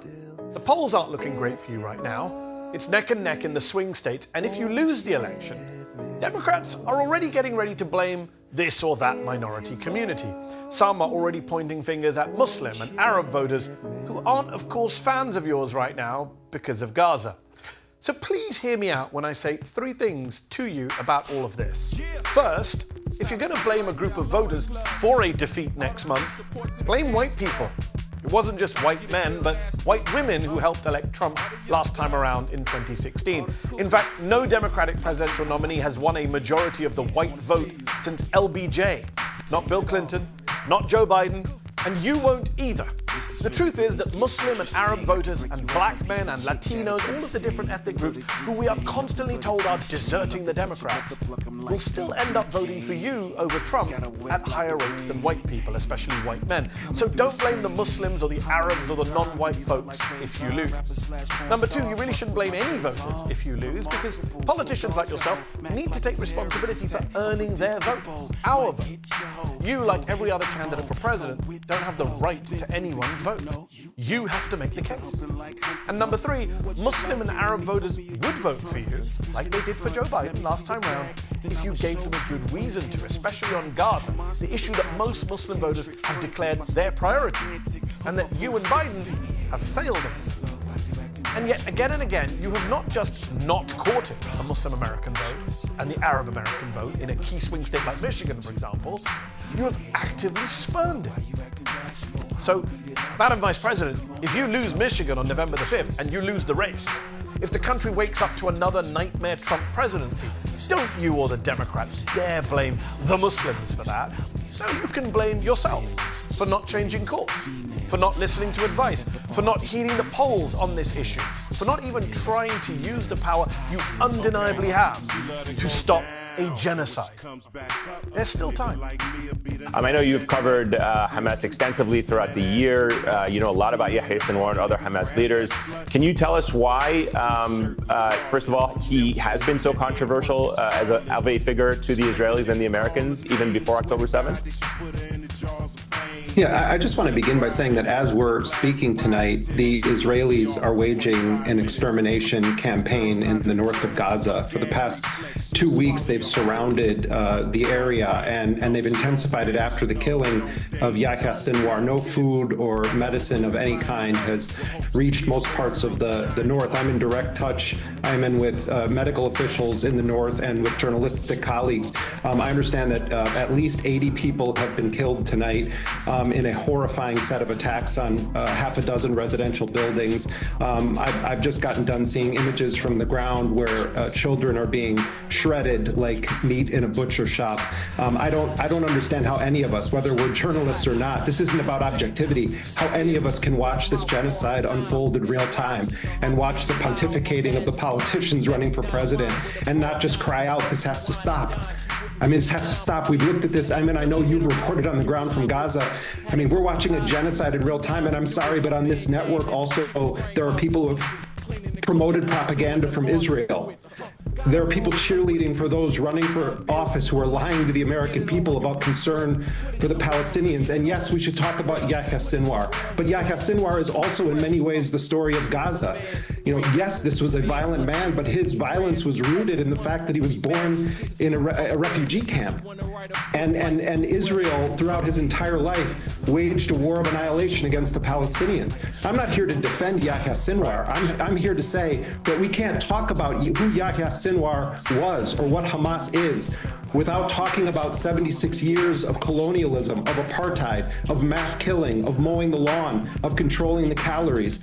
The polls aren't looking great for you right now. It's neck and neck in the swing states, and if you lose the election, Democrats are already getting ready to blame this or that minority community. Some are already pointing fingers at Muslim and Arab voters who aren't, of course, fans of yours right now because of Gaza. So please hear me out when I say 3 things to you about all of this. First, if you're going to blame a group of voters for a defeat next month, blame white people. It wasn't just white men, but white women who helped elect Trump last time around in 2016. In fact, no Democratic presidential nominee has won a majority of the white vote since LBJ. Not Bill Clinton, not Joe Biden, and you won't either. The truth is that Muslim and Arab voters and black men and Latinos, all of the different ethnic groups who we are constantly told are deserting the Democrats, will still end up voting for you over Trump at higher rates than white people, especially white men. So don't blame the Muslims or the Arabs or the non-white folks if you lose. Number 2, you really shouldn't blame any voters if you lose, because politicians like yourself need to take responsibility for earning their vote, our vote. You, like every other candidate for president, don't have the right to anyone's vote. You have to make the case. And number 3, Muslim and Arab voters would vote for you, like they did for Joe Biden last time round, if you gave them a good reason to, especially on Gaza, the issue that most Muslim voters have declared their priority, and that you and Biden have failed in. And yet, again and again, you have not just not courted the Muslim American vote and the Arab American vote in a key swing state like Michigan, for example, you have actively spurned it. So, Madam Vice President, if you lose Michigan on November the 5th and you lose the race, if the country wakes up to another nightmare Trump presidency, don't you or the Democrats dare blame the Muslims for that. No, you can blame yourself for not changing course, for not listening to advice, for not heeding the polls on this issue, for not even trying to use the power you undeniably have to stop a genocide. There's still time. I know you've covered Hamas extensively throughout the year. You know a lot about Yahya Sinwar and other Hamas leaders. Can you tell us why, first of all, he has been so controversial as a figure to the Israelis and the Americans even before October 7th? Yeah, I just want to begin by saying that as we're speaking tonight, the Israelis are waging an extermination campaign in the north of Gaza. For the past 2 weeks, they've surrounded the area and they've intensified it after the killing of Yahya Sinwar. No food or medicine of any kind has reached most parts of the north. I'm in direct touch. I'm in with medical officials in the north and with journalistic colleagues. I understand that at least 80 people have been killed tonight in a horrifying set of attacks on half a dozen residential buildings. I've just gotten done seeing images from the ground where children are being shredded like meat in a butcher shop. I don't understand how any of us, whether we're journalists or not, this isn't about objectivity, how any of us can watch this genocide unfold in real time and watch the pontificating of the politicians running for president and not just cry out, this has to stop. I mean, this has to stop. We've looked at this. I mean, I know you've reported on the ground from Gaza. I mean, we're watching a genocide in real time, and I'm sorry, but on this network also, there are people who have promoted propaganda from Israel. There are people cheerleading for those running for office who are lying to the American people about concern for the Palestinians. And yes, we should talk about Yahya Sinwar. But Yahya Sinwar is also in many ways the story of Gaza. You know, yes, this was a violent man, but his violence was rooted in the fact that he was born in a refugee camp. And Israel, throughout his entire life, waged a war of annihilation against the Palestinians. I'm not here to defend Yahya Sinwar. I'm here to say that we can't talk about who Yahya Sinwar was or what Hamas is without talking about 76 years of colonialism, of apartheid, of mass killing, of mowing the lawn, of controlling the calories.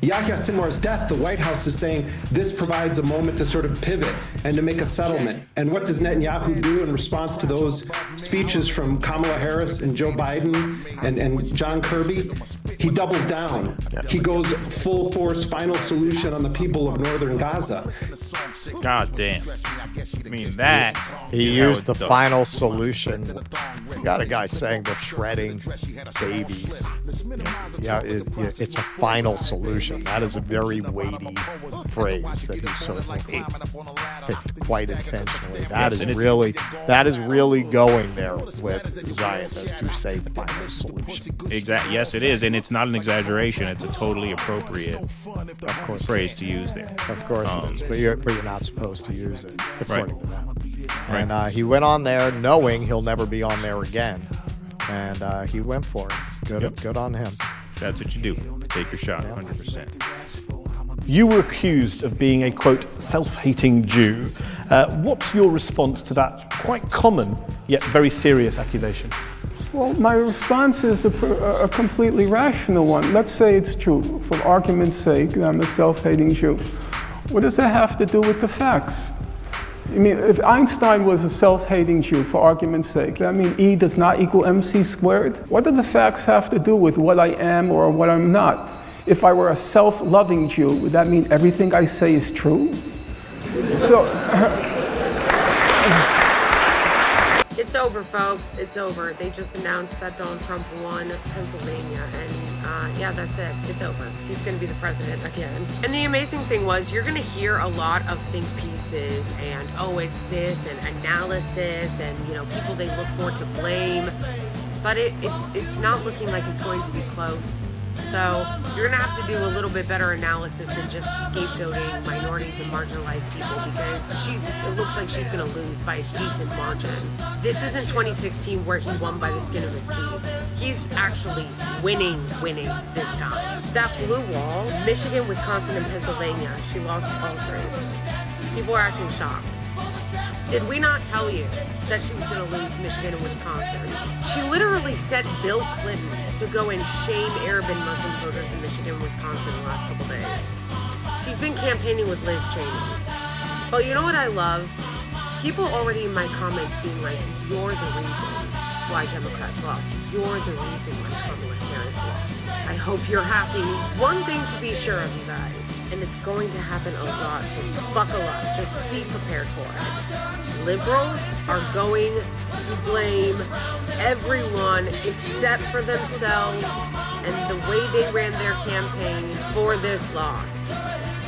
Yahya Sinwar's death, the White House is saying this provides a moment to sort of pivot and to make a settlement. And what does Netanyahu do in response to those speeches from Kamala Harris and Joe Biden and John Kirby? He doubles down. He goes full force final solution on the people of northern Gaza. God damn. I mean, that. He used the final solution. You got a guy saying they're shredding babies. Yeah, it's a final solution. That is a very weighty phrase that he certainly picked quite intentionally. That is really going there with Zionists to say final solution. Exactly. Yes, it is, and it's not an exaggeration. It's a totally appropriate phrase to use there. Of course it is, but you're not supposed to use it according to them. And he went on there knowing he'll never be on there again, and he went for it. Good on him. That's what you do. Take your shot, 100%. You were accused of being a, quote, self-hating Jew. What's your response to that quite common yet very serious accusation? Well, my response is a completely rational one. Let's say it's true, for argument's sake, that I'm a self-hating Jew. What does that have to do with the facts? I mean, if Einstein was a self-hating Jew, for argument's sake, does that mean E does not equal MC squared? What do the facts have to do with what I am or what I'm not? If I were a self-loving Jew, would that mean everything I say is true? So... It's over, folks. It's over. They just announced that Donald Trump won Pennsylvania, and yeah, that's it. It's over. He's going to be the president again. And the amazing thing was, you're going to hear a lot of think pieces and, oh, it's this, and analysis, and, you know, people they look for to blame. But it's not looking like it's going to be close. So you're going to have to do a little bit better analysis than just scapegoating minorities and marginalized people, because it looks like she's going to lose by a decent margin. This isn't 2016 where he won by the skin of his teeth. He's actually winning this time. That blue wall, Michigan, Wisconsin, and Pennsylvania, she lost all three. People are acting shocked. Did we not tell you that she was going to lose Michigan and Wisconsin? She literally set Bill Clinton to go and shame Arab and Muslim voters in Michigan and Wisconsin the last couple days. She's been campaigning with Liz Cheney. But you know what I love? People already in my comments being like, you're the reason. why Democrats lost. You're the reason why Kamala Harris lost. I hope you're happy. One thing to be sure of, you guys, and it's going to happen a lot, so buckle up. Just be prepared for it. Liberals are going to blame everyone except for themselves and the way they ran their campaign for this loss.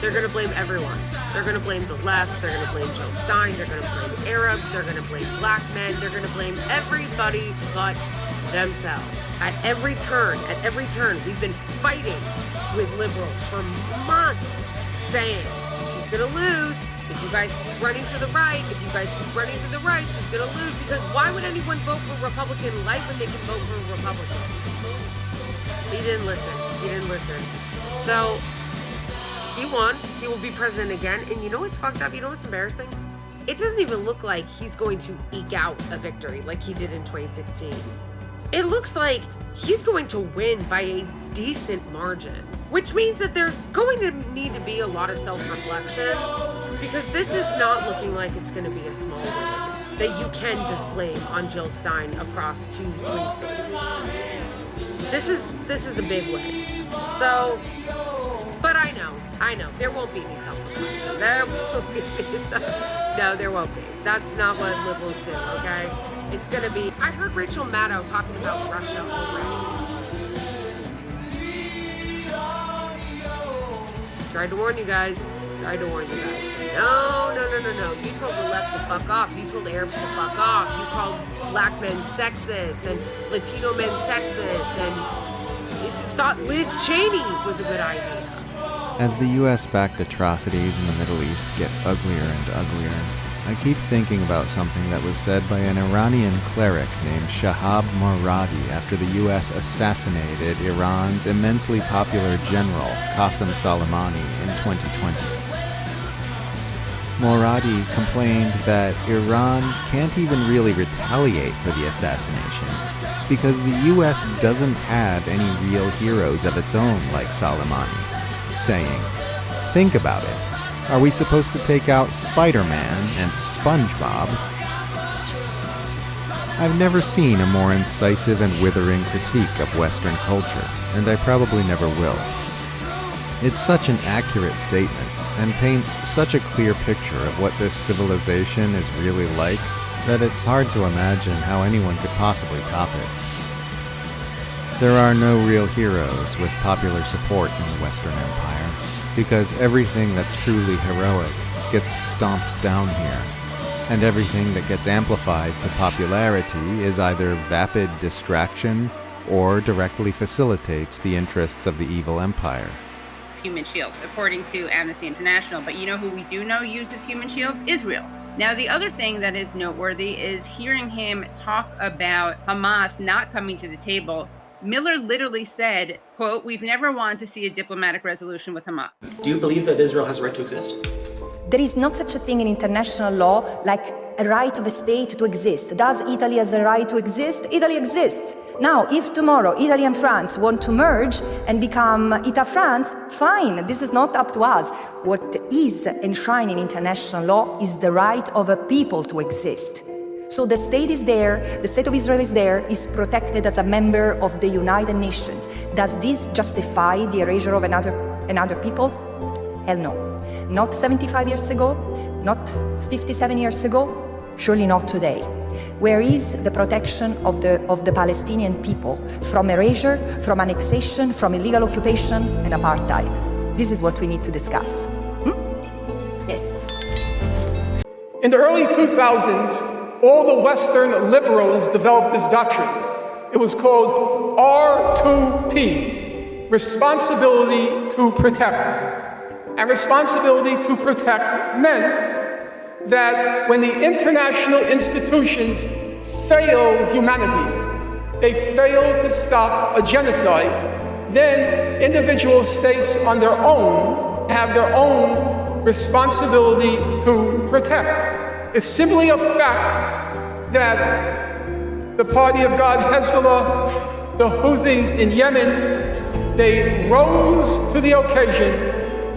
They're going to blame everyone. They're going to blame the left. They're going to blame Jill Stein. They're going to blame Arabs. They're going to blame black men. They're going to blame everybody but themselves. At every turn, we've been fighting with liberals for months, saying she's going to lose. If you guys keep running to the right, she's going to lose. Because why would anyone vote for Republican light when they can vote for a Republican? He didn't listen. So he won. He will be president again. And you know what's fucked up? You know what's embarrassing? It doesn't even look like he's going to eke out a victory like he did in 2016. It looks like he's going to win by a decent margin, which means that there's going to need to be a lot of self-reflection, because this is not looking like it's going to be a small win that you can just blame on Jill Stein across 2 swing states. This is a big win. So, but I know, there won't be any self-reflection. No, there won't be. That's not what liberals do, okay? It's gonna be, I heard Rachel Maddow talking about Russia already. Tried to warn you guys. No. You told the left to fuck off. You told Arabs to fuck off. You called black men sexist and Latino men sexist, and you thought Liz Cheney was a good idea. As the US-backed atrocities in the Middle East get uglier and uglier, I keep thinking about something that was said by an Iranian cleric named Shahab Moradi after the US assassinated Iran's immensely popular general Qasem Soleimani in 2020. Moradi complained that Iran can't even really retaliate for the assassination because the US doesn't have any real heroes of its own like Soleimani, saying, "Think about it. Are we supposed to take out Spider-Man and SpongeBob?" I've never seen a more incisive and withering critique of Western culture, and I probably never will. It's such an accurate statement, and paints such a clear picture of what this civilization is really like, that it's hard to imagine how anyone could possibly top it. There are no real heroes with popular support in the Western Empire, because everything that's truly heroic gets stomped down here, and everything that gets amplified to popularity is either vapid distraction or directly facilitates the interests of the evil empire. Human shields, according to Amnesty International. But you know who we do know uses human shields? Israel. Now, the other thing that is noteworthy is hearing him talk about Hamas not coming to the table. Miller literally said, quote, "We've never wanted to see a diplomatic resolution with Hamas." Do you believe that Israel has a right to exist? There is not such a thing in international law like a right of a state to exist. Does Italy has a right to exist? Italy exists. Now, if tomorrow Italy and France want to merge and become Ita France, fine, this is not up to us. What is enshrined in international law is the right of a people to exist. So the state is there, the state of Israel is there, is protected as a member of the United Nations. Does this justify the erasure of another people? Hell no. Not 75 years ago, not 57 years ago, surely not today. Where is the protection of the Palestinian people from erasure, from annexation, from illegal occupation and apartheid? This is what we need to discuss. Yes. In the early 2000s, all the Western liberals developed this doctrine. It was called R2P, responsibility to protect. And responsibility to protect meant that when the international institutions fail humanity, they fail to stop a genocide, then individual states on their own have their own responsibility to protect. It's simply a fact that the Party of God, Hezbollah, the Houthis in Yemen, they rose to the occasion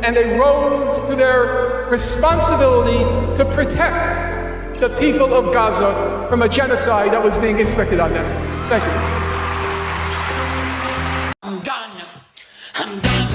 and they rose to their responsibility to protect the people of Gaza from a genocide that was being inflicted on them. Thank you. I'm done.